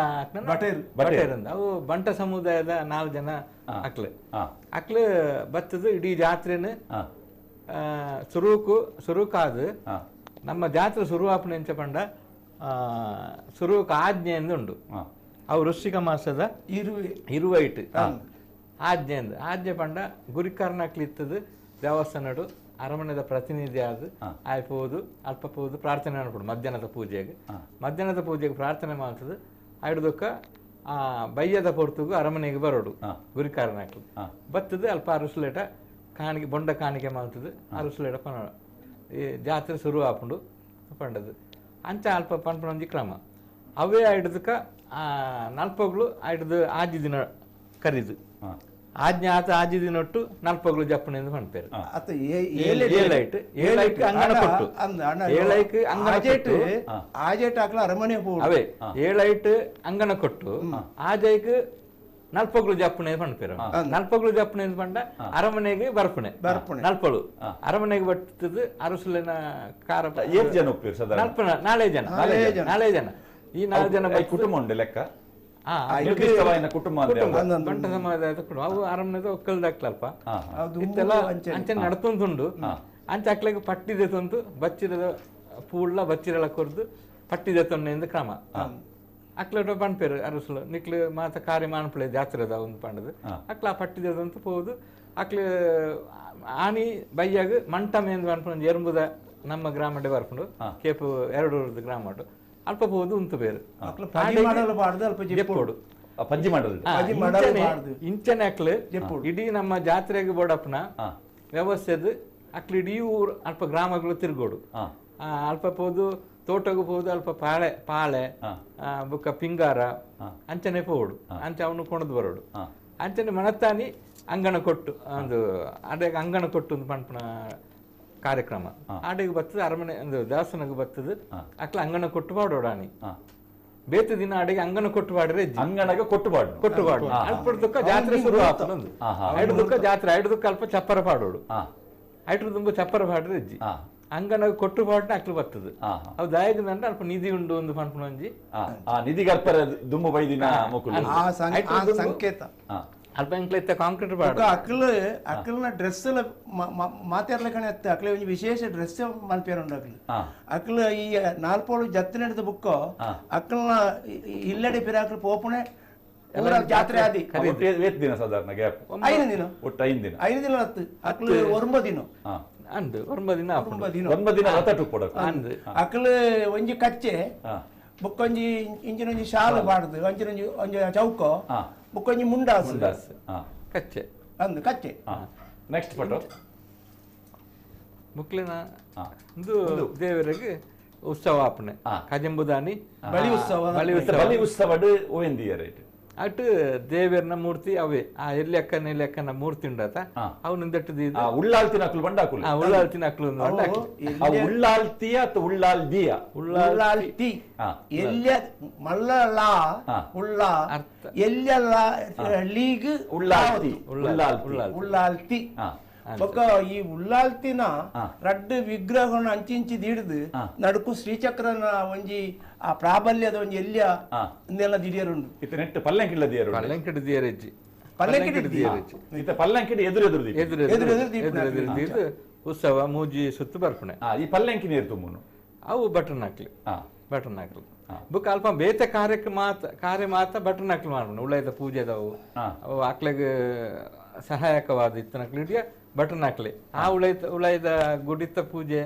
ಬಟೇರ್ ಅಂತ ಅವು ಬಂಟ ಸಮುದಾಯದ 4 ಜನ ಅಕ್ಲು ಬತ್ತದು ಇಡೀ ಜಾತ್ರೆನ ಸುರುಕಾದು ನಮ್ಮ ಜಾತ್ರೆ ಶುರುವಾಪನೆ ಎಂಚ ಪಂಡ ಶುರುಕ ಆಜ್ಞೆ ಉಂಡು ಅವು ವೃಶ್ಚಿಕ ಮಾಸದ ಇರುವೈಟ್ ಆಜ್ಞೆ ಪಂಡ ಗುರಿಕಾರ್ನಕ್ಲಿತ್ತದು ದೇವಸ್ಥಾನಡು ಅರಮನೆದ ಪ್ರತಿನಿಧಿ ಆದ ಆಯ್ಪೋದು ಅಲ್ಪ ಪೋದು ಪ್ರಾರ್ಥನೆ ಮಾಡ್ಬಿಡು ಮಧ್ಯಾಹ್ನದ ಪೂಜೆಗೆ ಪ್ರಾರ್ಥನೆ ಮಾಡ್ತದೆ ಆಯ್ದಕ್ಕ ಆ ಬಯ್ಯದ ಪೊರ್ತುಗು ಅರಮನೆಗೆ ಬರೋಡು ಗುರಿಕಾರ್ನಕ್ಲಿ ಬರ್ತದೆ ಅಲ್ಪ ಅರಸುಲೇಟ ಕಾಣಿಕೆ ಬೊಂಡ ಕಾಣಿಕೆ ಮಾಡ್ತದೆ ಅರಸುಲೇಟ ಈ ಜಾತ್ರೆ ಶುರು ಆಪುಂಡು ಪಂಡದು ಅಂಚ ಅಲ್ಪ ಪನ್ಪಣೊಂಜಿ ಕ್ರಮ ಅವೇ ಆಯ್ದಕ್ಕ ನಲ್ಪಗಳು ಆಯ್ದು ಆಜಿ ದಿನ ಕರಿದು ಆಜ್ಞೆ ಆತ ಆಜಿ ದಿನ ಒಟ್ಟು ನಲ್ಪಗಳು ಜಪ್ಪಣೆ ಎಂದು ಪಂಪೇರು ಅವೇ 7 ಅಂಗನ ಕೊಟ್ಟು ಆಜೈಕ್ ನಲ್ಪಗಳು ಜಪ್ಪಣೆ ಪಂಪೇರು ನಲ್ಪಗಳು ಜಪ್ಪಣೆ ಎಂದು ಪಂಡ ಅರಮನೆಗೆ ಬರ್ಪಣೆ ನಲ್ಪಳು ಅರಮನೆಗೆ ಬರ್ತದ ಅರಸುಲಿನ ಕಾರ ನಲ್ಪನ 4 ಜನ ಈ 4 ಜನ ಕುಟುಂಬ ಉಂಟು ಲೆಕ್ಕ ಕುಟುಂಬ ಬಂಟ ಸಮಾಜದ ಕುಟುಂಬ ಅವು ಅರಮನೆದ ಒಕ್ಕಲ್ದಕ್ಲಲ್ಪ ಇತ್ತೆಲ್ಲ ಅಂಚೆ ನಡ್ತುಂಟುಂಡು ಅಂಚೆ ಅಕ್ಲೆಗೆ ಪಟ್ಟಿದೆ ತಂತು ಬಚ್ಚಿರದ ಪೂಳ್ಳ ಬಚ್ಚಿರಳ ಕೊರ್ದು ಪಟ್ಟಿದೆ ತೊನ್ನೆಂದು ಕ್ರಮ ಅಕ್ಲಟ ಪಣ್ಪೇರು ಅರಸುಲು ನಿಕ್ಲು ಮಾತ ಕಾರ್ಯ ಮಾನಪಳೆ ಜಾತ್ರೆದ ಒಂದು ಪಂಡದು ಅಕ್ಲ ಪಟ್ಟಿದೆ ತಂತು ಪೋದು ಅಕ್ಲು ಆನಿ ಬಯ್ಯಾಗ ಮಂಟಮ ಎಂದು ಅನ್ಕೊಂಡು ಎರುಂಬುದ ನಮ್ಮ ಗ್ರಾಮಡೆ ಬರ್ಕೊಂಡು ಕೇಪು 2 ಗ್ರಾಮ ಅಲ್ಪ ಪೋದು ಉಂಟು ಬೇರು ಇಂಚನೆ ಅಕ್ಲು ಇಡೀ ನಮ್ಮ ಜಾತ್ರೆಗೆ ಬೋಡಪ್ಪನ ವ್ಯವಸ್ಥೆದು ಅಕ್ಲು ಇಡೀ ಊರು ಅಲ್ಪ ಗ್ರಾಮಗಳು ತಿರ್ಗೋಡು ಅಲ್ಪ ಪೋದು ತೋಟಗೂ ಪೋದು ಅಲ್ಪ ಪಾಳೆ ಬುಕ್ಕ ಪಿಂಗಾರ ಅಂಚನೆ ಪೋಡು ಅಂಚೆ ಅವನು ಕೊಣದು ಬರೋಡು ಅಂಚನೆ ಮನತ್ತಾನಿ ಅಂಗಣ ಕೊಟ್ಟು ಒಂದು ಅದೇ ಅಂಗಣ ಕೊಟ್ಟು ಒಂದು ಪಂಪನ ಕಾರ್ಯಕ್ರಮ ಆಡೆಗೆ ಬರ್ತದೆ ಅರಮನೆ ಒಂದು ದೇವಸ್ಥಾನಕ್ಕೆ ಬರ್ತದೆ ಅಕ್ಲ ಅಂಗಣ ಕೊಟ್ಟು ಪಾಡೋಡಾನಿ ಬೇತ ದಿನ ಅಡಿಗೆ ಅಂಗಣ ಕೊಟ್ಟು ಪಾಡ್ರೆ ಅಂಗಣಗೆ ಕೊಟ್ಟುಪಾಡು ಅಲ್ಪಡ್ದುಕ್ಕ ಜಾತ್ರೆ ಶುರು ಆಗ್ತದೆ ಐಡುದುಕ್ಕ ಜಾತ್ರೆ ಐಡುದುಕ್ಕ ಅಲ್ಪ ಚಪ್ಪರ ಪಾಡೋಡು ಐಟ್ರು ತುಂಬ ಚಪ್ಪರ ಪಾಡ್ರೆ ಅಜ್ಜಿ ಅಂಗನ ಕೊಟ್ಟು ಪಾಡ್ನ ಅಕ್ಲು ಬರ್ತದೆ ಅವು ದಾಯಕದಂಡ ಅಲ್ಪ ನಿಧಿ ಉಂಡು ಒಂದು ಪಂಪನೊಂಜಿ ನಿಧಿಗೆ ಅಲ್ಪ ದುಮ್ಮು ಬೈದಿನ ಸಂಕೇತ ಅಲ್ಪ ಎಂಕ್ಲೆತ್ತ ಕಾಂಕ್ರೀಟ್ ಪಾಡು ಅಕ್ಲನ ಡ್ರೆಸ್ ಮಾತಾಡ್ಲಿಕ್ಕೆ ಅಕ್ಲೆ ಒಂದು ವಿಶೇಷ ಡ್ರೆಸ್ ಮಲ್ಪೇರುಂಡು ಅಕ್ಲು ಈ 4 ಜತ್ತು ನಡೆದ ಬುಕ್ಕ ಅಕ್ಲನ ಇಲ್ಲಡೆ ಪಿರಾಕ್ಲು ಪೋಪುಣೆ ಜಾತ್ರೆ ಆದಿ ದಿನ ಸಾಧಾರಣ ಗ್ಯಾಪ್ 5 ದಿನ ಒಟ್ಟು 5 ದಿನ ಹತ್ತು ಅಕ್ಲು 9 ದಿನ ಅಂದು 9 ದಿನ ಅಕ್ಲು ಒಂಜಿ ಕಚ್ಚೆ ಬುಕ್ಕೊಂಜಿ ಇಂಚಿನೊಂಜಿ ಶಾಲು ಬಾಡ್ದು ಒಂಜಿ ಚೌಕ ಬುಕ್ಕೊಂಜಿ ಮುಂಡಾಸ್ ಕಚ್ಚೆ ಅಂದು ಕಚ್ಚೆ ನೆಕ್ಸ್ಟ್ ಫೋಟೋ ಮುಕ್ಲಿನ ಒಂದು ದೇವರಿಗೆ ಉತ್ಸವ ಆಪಣೆ ಕಜಂಬುದಾನಿ ಬಲಿ ಉತ್ಸವ ಉತ್ಸವ ಓಯಂದಿಯ ರೈಟ್ ಅಟ್ ದೇವೇರ್ನ ಮೂರ್ತಿ ಅವೇ ಆ ಎಲ್ಲಿ ಮೂರ್ತಿ ಉಂಡತ ಅವು ನಿಂದಟ್ಟು ಉಳ್ಳಾಲ್ತಿನ ಅಕ್ಲು ಬಂಡಾಕುಲು ಉಳ್ಳಾಲ್ತಿನ ಅಕ್ಲು ಉಳ್ಳಾಲ್ತಿಯ ಅಥವಾ ಉಳ್ಳಾಲ್ದಿಯ ಉಳ್ಳಾಲ್ತಿ ಎಲ್ಲಿಯ ಮಲ್ಲಲ್ಲ ಉಳ್ಳ ಎಲ್ಲೆಲ್ಲ ಲೀಗ್ ಉಳ್ಳಾಲ್ತಿ ಉಳ್ಳಾಲ್ತಿ ఒక ఈ ఉల్లాల్తిన రడ్డు విగ్రహం అంచించి దిడిదు నడుకు శ్రీచక్రన ಒಂಜಿ ಆ ಪ್ರಾಬಲ್ಯದ ಒಂಜಿ ಎಲ್ಯ ಇಂದೆಲ್ಲ ದಿಡಿಯರುಂಡು ಇತ್ತ ನೆಟ್ ಪಲ್ಲಂಕಿಡ್ಲ ದಿಯರು ಪಲ್ಲಂಕಿಡ್ ದಿಯರೆಜ್ಜಿ ಪಲ್ಲಂಕಿಡ್ ದಿಯರೆಜ್ಜಿ ಇತ್ತ ಪಲ್ಲಂಕಿಡ್ ಎದುರು ದೀದು ಉತ್ಸವ ಮೂಜಿ ಸುತ್ತು ಬರ್ಪಣೆ ಈ ಪಲ್ಲಂಕಿ ನೀರು ತುಂಬುನು ಅವು ಬಟನ್ ಹಾಕ್ಲಿ ಬುಕ್ ಅಲ್ಪ ಬೇತೆ ಕಾರ್ಯ ಮಾತ ಬಟನ್ ಹಾಕ್ಲಿ ಮಾಡ್ಬಣ ಉಳ್ಳಾಯ್ದ ಪೂಜೆದವು ಅವು ಹಾಕ್ಲಿಗೆ ಸಹಾಯಕವಾದ ಇತ್ತನಕ್ಲಿ ಹಿಡಿಯ ಬಟನ್ ಹಾಕ್ಲಿ ಆ ಉಳಾಯ್ದ ಗುಡಿತ ಪೂಜೆ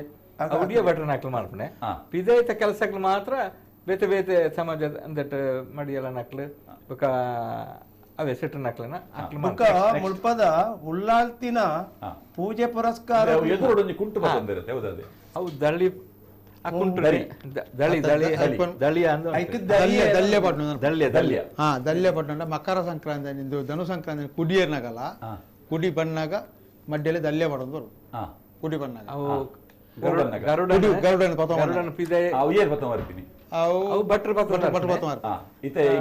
ಉಡಿಯ ಬಟನ್ ಹಾಕ್ಲಿ ಮಾಡ್ಪಣೆ ಪಿದೈತ ಕೆಲಸಗಳು ಮಾತ್ರ ಬೇತೆ ಬೇತೆ ಸಮಾಜದ ಅಂದಟ್ ಮಡಿಯಲ್ಲ ನಕ್ಲು ಬುಕ ಅವೇ ಸೆಟ್ ನಕ್ಲನ ಬುಕ ಮುಲ್ಪದ ಉಳ್ಳಾಲ್ತಿನ ಪೂಜೆ ಪುರಸ್ಕಾರ ಎದುರು ಕುಂಟು ಬಂದಿರುತ್ತೆ ಹೌದದೇ ಅವು ದಳಿ ದಲ್ಯಪಟ್ಟಣ ಮಕರ ಸಂಕ್ರಾಂತಿ ಧನು ಸಂಕ್ರಾಂತಿ ಕುಡಿಯರ್ನಾಗಲ್ಲ ಕುಡಿ ಬಣ್ಣಾಗ ಮಡ್ಡೆಲೆ ದಲ್ಯ ಪಡೋದು ಬರು ಕುಡಿ ಬಣ್ಣಾಗ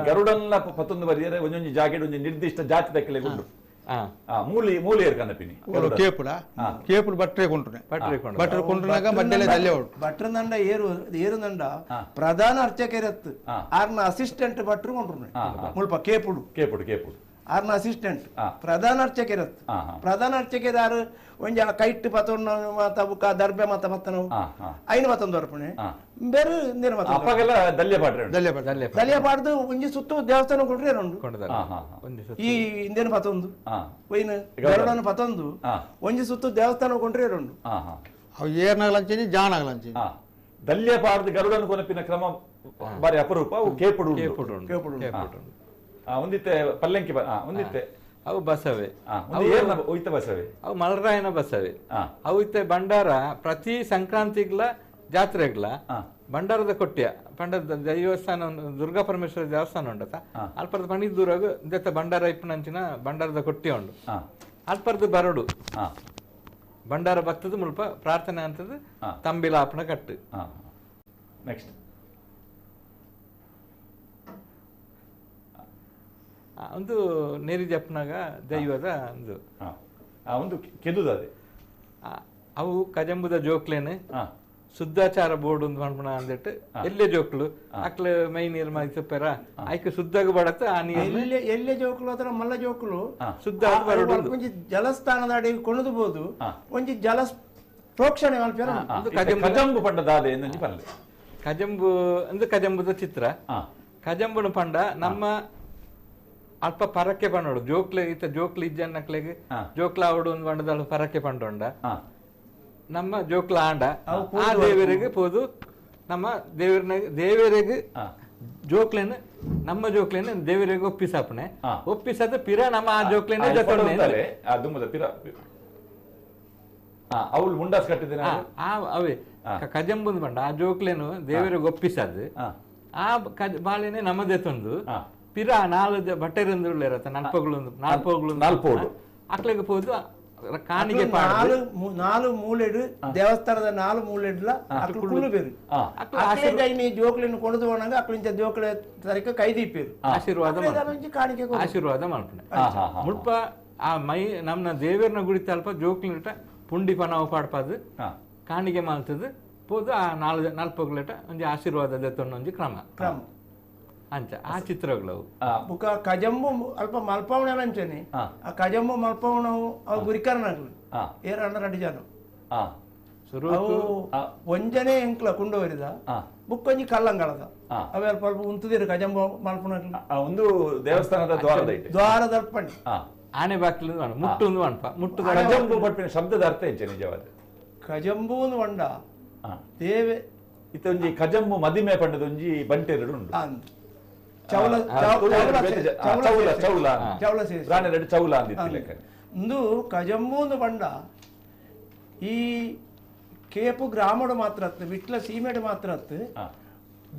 ಗರುಡನ್ನ ಪತ್ತೊಂದು ಬರಿಯರೆ ಒಂದೊಂದು ಜಾಕೆಟ್ ಒಂದು ನಿರ್ದಿಷ್ಟ ಜಾತಿ ದಕ್ಕಲೆ ಉಂಟು ಮೂಲಿ ಮೂಲಿ ಏರ್ಕಂದಪಿನಿ ಕೇಪುಡು ಬಟ್ರೆ ಕೊಂಡ್ರೆ ಮಡ್ಡೆಲೆ ದಲ್ಯ ಭಟ್ರದಂಡ ಏರುದಂಡ ಪ್ರಧಾನ ಅರ್ಚಕರತ್ತು ಆರ್ನ ಅಸಿಸ್ಟೆಂಟ್ ಭಟ್ರು ಕೊಂಡ್ರು ಮುಲ್ಪ ಕೇಪುಡು ಆರ್ನ ಅಸಿಸ್ಟೆಂಟ್ ಪ್ರಧಾನ ಅರ್ಚಕರತ್ತು ಪ್ರಧಾನ ಅರ್ಚಕರಾರು ಒಂಜಿ ಕೈಟ್ ಪತ್ತೊಂಡು ಮಾತ ಬುಕ್ಕ ದರ್ಬೆ ಮಾತ ಮತ್ತನು ಐನು ಮತ್ತೊಂದು ಬರ್ಪಣೆ ಬೇರೆ ಇಂದೇನು ಮತ್ತ ದಲ್ಯ ಪಾಡ್ದು ಒಂಜಿ ಸುತ್ತು ದೇವಸ್ಥಾನ ಕೊಟ್ರೆ ಈ ಇಂದೇನು ಪತ್ತೊಂದು ಒಯ್ನು ಗರುಡನ ಪತ್ತೊಂದು ಒಂಜಿ ಸುತ್ತು ದೇವಸ್ಥಾನ ಕೊಂಡ್ರೆ ಎರಡು ಅವು ಏರ್ನಾಗಲಂಚೇನಿ ಜಾನಾಗಲಂಚೇನಿ ದಲ್ಯ ಪಾಡ್ದು ಗರುಡನ ಕೊನಪಿನ ಕ್ರಮ ಬಾರಿ ಅಪರೂಪ ಅವು ಕೇಪುಡು ಒಂದಿತ್ತೆ ಪಲ್ಲಂಕಿ ಒಂದಿತ್ತೆ ಅವು ಬಸವೆ ಒಯ್ತ ಬಸವೆ ಅವು ಮಲರಾಯನ ಬಸವೆ ಅವು ಇತ್ತೆ ಭಂಡಾರ ಪ್ರತಿ ಸಂಕ್ರಾಂತಿಗ್ಲ ಜಾತ್ರೆಗ್ಲ ಭಂಡಾರದ ಕೊಟ್ಟಿಯ ಪಂಡದ ದೇವಸ್ಥಾನ ದುರ್ಗಾ ಪರಮೇಶ್ವರ ದೇವಸ್ಥಾನ ಉಂಡತ ಅಲ್ಪರ್ದ ಪಣಿ ದೂರಾಗ ಇಂದೆತ್ತ ಭಂಡಾರ ಇಪ್ಪನಂಚಿನ ಭಂಡಾರದ ಕೊಟ್ಟಿಯ ಉಂಡು ಅಲ್ಪರ್ದು ಬರಡು ಭಂಡಾರ ಭಕ್ತದ ಮುಲ್ಪ ಪ್ರಾರ್ಥನೆ ಅಂತದ್ದು ತಂಬಿಲಾಪಣ ಕಟ್ಟು ನೆಕ್ಸ್ಟ್ ಒಂದು ನೇರಿ ಜಪ್ನಾಗ ದೈವದ ಒಂದು ಕೆದುದದೆ ಅವು ಕಜಂಬುದ ಜೋಕ್ಲೇನೆ ಶುದ್ಧಾಚಾರ ಬೋರ್ಡ್ ಒಂದು ಮಾಡ್ಪಣ ಅಂದಿಟ್ಟು ಎಲ್ಲೇ ಜೋಕ್ಲು ಅಕ್ಲ ಮೈ ನೀರು ಮೈಸಪ್ಪರ ಆಯ್ಕೆ ಶುದ್ಧಾಗ ಬಡತ್ತ ಆ ನೀರು ಎಲ್ಲೇ ಜೋಕ್ಲು ಅದರ ಮಲ್ಲ ಜೋಕ್ಲು ಶುದ್ಧ ಒಂಜಿ ಜಲಸ್ಥಾನದ ಅಡಿ ಕೊಣದುಬಹುದು ಒಂಜಿ ಜಲ ಪ್ರೋಕ್ಷಣೆ ಕಜಂಬು ಪಂಡದಾದೆ ಕಜಂಬು ಅಂದ್ರೆ ಕಜಂಬುದ ಚಿತ್ರ ಕಜಂಬುನ ಪಂಡ ನಮ್ಮ ಅಲ್ಪ ಪರಕ್ಕೆ ಪಂಡೋಡು ಜೋಕ್ಲೆ ಇತ್ತ ಜೋಕ್ಲಿ ಇಜ್ಜನ್ನಕ್ಲೆಗೆ ಜೋಕ್ಲ ಆವಡು ಒಂದು ಪಂಡದ ಪರಕ್ಕೆ ಪಂಡೋಂಡ ನಮ್ಮ ಜೋಕ್ಲ ಆಂಡ ಆ ದೇವರಿಗೆ ಪೋದು ನಮ್ಮ ದೇವರಿಗೆ ಜೋಕ್ಲೇನ ನಮ್ಮ ಜೋಕ್ಲೇನ ದೇವರಿಗೆ ಒಪ್ಪಿಸಾಪಣೆ ಒಪ್ಪಿಸದ ಪಿರ ನಮ್ಮ ಆ ಜೋಕ್ಲೇನ ಅವಳು ಮುಂಡಾಸ್ ಕಟ್ಟಿದ್ದೇನೆ ಅವೇ ಕಜಂಬುಂದ್ ಬಂಡ ಆ ಜೋಕ್ಲೇನು ದೇವರಿಗೆ ಒಪ್ಪಿಸದು ಆ ಬಾಳೆನೆ ನಮ್ಮದೇ ತಂದು ಪಿರ ನಾಲ್ ಬಟ್ಟೆರಂದು ಇರತ್ತ ನಾಲ್ಪೋಗಳು ಅಕ್ಲೆಗೆ ಪೋದು ಕಾಣಿಗೆ ನಾಲು ಮೂಲೆಡು ದೇವಸ್ಥಾನದ ನಾಲು ಮೂಲೆಡ್ಲ ಕುಳ್ಳು ಬೇರು ಅಕ್ಲೆ ಜೋಕ್ಲಿನ ಕೊಡದು ಒಣಗ ಅಕ್ಲಿಂಚ ಜೋಕ್ಲೆ ಸರಿಕ ಕೈದೀಪೇರು ಆಶೀರ್ವಾದ ಮಾಡ್ಪಣೆ ಮುಲ್ಪ ಆ ಮೈ ನಮ್ನ ದೇವರನ್ನ ಗುಡಿ ತಲ್ಪ ಜೋಕ್ಲಿಟ ಪುಂಡಿ ಪನಾವು ಪಾಡ್ಪಾದು ಕಾಣಿಗೆ ಮಾಲ್ತದು ಪೋದು ಆ ನಾಲ್ಪೋಗ್ಲಿಟ ಒಂಜಿ ಆಶೀರ್ವಾದ ದತ್ತೊಂದು ಒಂಜಿ ಕ್ರಮ ಅಂಚ ಆ ಚಿತ್ರಗಳು ಬುಕ ಕಜಂಬು ಅಲ್ಪ ಮಲ್ಪವಣೆ ಅಂಚನೆ ಆ ಕಜಂಬು ಮಲ್ಪವಣವು ಅವು ಗುರಿಕರ್ನಾಗ್ಲು ಏರಣ್ಣ ರೆಡ್ಡಿ ಜನ ಅವು ಒಂಜನೆ ಎಂಕ್ಲ ಕುಂಡೋರಿದ ಬುಕ್ಕೊಂಜಿ ಕಲ್ಲಂಗಳದ ಅವೆ ಅಲ್ಪ ಅಲ್ಪ ಉಂತದಿರು ಕಜಂಬು ಮಲ್ಪನಾಗ್ಲು ಒಂದು ದೇವಸ್ಥಾನದ ದ್ವಾರದರ್ಪಣೆ ಆನೆ ಬಾಕ್ಲು ಮುಟ್ಟು ಮುಟ್ಟು ಕಜಂಬು ಪಟ್ಪಿನ ಶಬ್ದದ ಅರ್ಥ ಎಂಚೆ ನಿಜವಾದ ಕಜಂಬು ಒಂಡ ದೇವೆ ಇತ್ತೊಂಜಿ ಕಜಂಬು ಮದಿಮೆ ಪಂಡದ ಒಂಜಿ ಬಂಟೆರಡು ಉಂಟು ಇಂದು ಕಜಂಬೂಂದು ಬಂಡ ಈ ಕೇಪು ಗ್ರಾಮಡು ಮಾತ್ರ ವಿಟ್ಲ ಸೀಮೆಡು ಮಾತ್ರ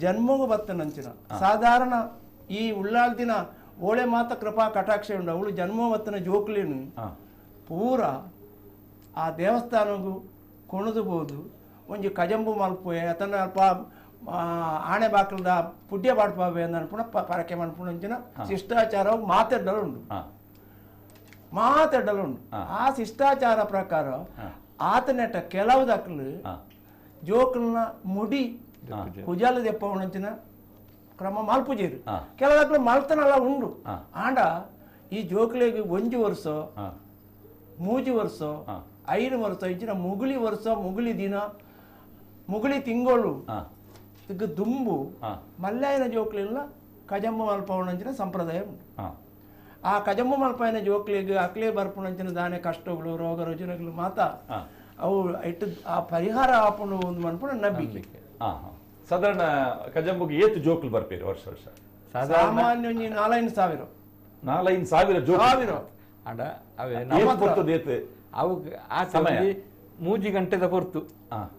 ಜನ್ಮಗು ಬತ್ತನಂಚಿನ ಸಾಧಾರಣ ಈ ಉಳ್ಳಾಲ್ದಿನ ಓಳೆ ಮಾತ ಕೃಪಾ ಕಟಾಕ್ಷ ಉಂಡು ಅವಳು ಜನ್ಮವತ್ತನ ಜೋಕ್ಲೇನು ಪೂರ ಆ ದೇವಸ್ಥಾನಗೂ ಕೊಣದುಬೋದು ಒಂಜಿ ಕಜಂಬು ಮಲ್ಪೋಯೆ ಅತನ ಅಲ್ಪ ಆಣೆ ಬಾಕಲ್ದ ಪುಡ್ಯ ಪಾಡ್ಪಾವೆ ಅಂತ ಅನ್ಪುಣ ಪರಕೆ ಮನ್ಪುಣಂಚಿನ ಶಿಷ್ಟಾಚಾರ ಮಾತಾಡಲುಂಡು ಆ ಶಿಷ್ಟಾಚಾರ ಪ್ರಕಾರ ಆತನೆಟ ಕೆಲವು ದಕ್ಕಲು ಜೋಕಲ್ನ ಮುಡಿ ಕುಜಾಲ ದೆಪ್ಪವಣಂಚಿನ ಕ್ರಮ ಮಲ್ಪುಜೇರು ಕೆಲವು ಮಲ್ತನಲ್ಲ ಉಂಡು ಆಂಡ ಈ ಜೋಕ್ಲೆಗೆ 1 ವರ್ಷ 3 ವರ್ಷ 5 ವರ್ಷ ಇಚ್ಚಿನ ಮುಗುಳಿ ವರ್ಷ ಮುಗುಳಿ ದಿನ ಮುಗುಳಿ ತಿಂಗಳು ಈಗ ದುಂಬು ಮಲ್ಲಾಯನ ಜೋಕ್ಲೆಲ್ಲ ಕಜಂಬ ಮಲ್ಪವಣಂಚಿನ ಸಂಪ್ರದಾಯ ಉಂಟು ಆ ಕಜಂಬ ಮಲ್ಪಾಯನ ಜೋಕ್ಲಿಗೆ ಅಕ್ಲೆ ಬರ್ಪುಣಂಚಿನ ದಾನೆ ಕಷ್ಟಗಳು ರೋಗ ರುಜಿನಗಳು ಮಾತ ಅವು ಇಟ್ಟು ಆ ಪರಿಹಾರ ಆಪುಂಡು ಒಂದು ಮನ್ಪುಣ ನಂಬಿಕೆ ಸಾಧಾರಣ ಕಜಂಬುಗೆ ಏತು ಜೋಕ್ಲು ಬರ್ಪೇರಿ ವರ್ಷ ವರ್ಷ ಸಾಮಾನ್ಯ 4,000 ಜೋಕ್ಲು ಅಡ ಅವೇ ಅವು ಆ ಸಮಯ 3 ಗಂಟೆದ ಹೊರ್ತು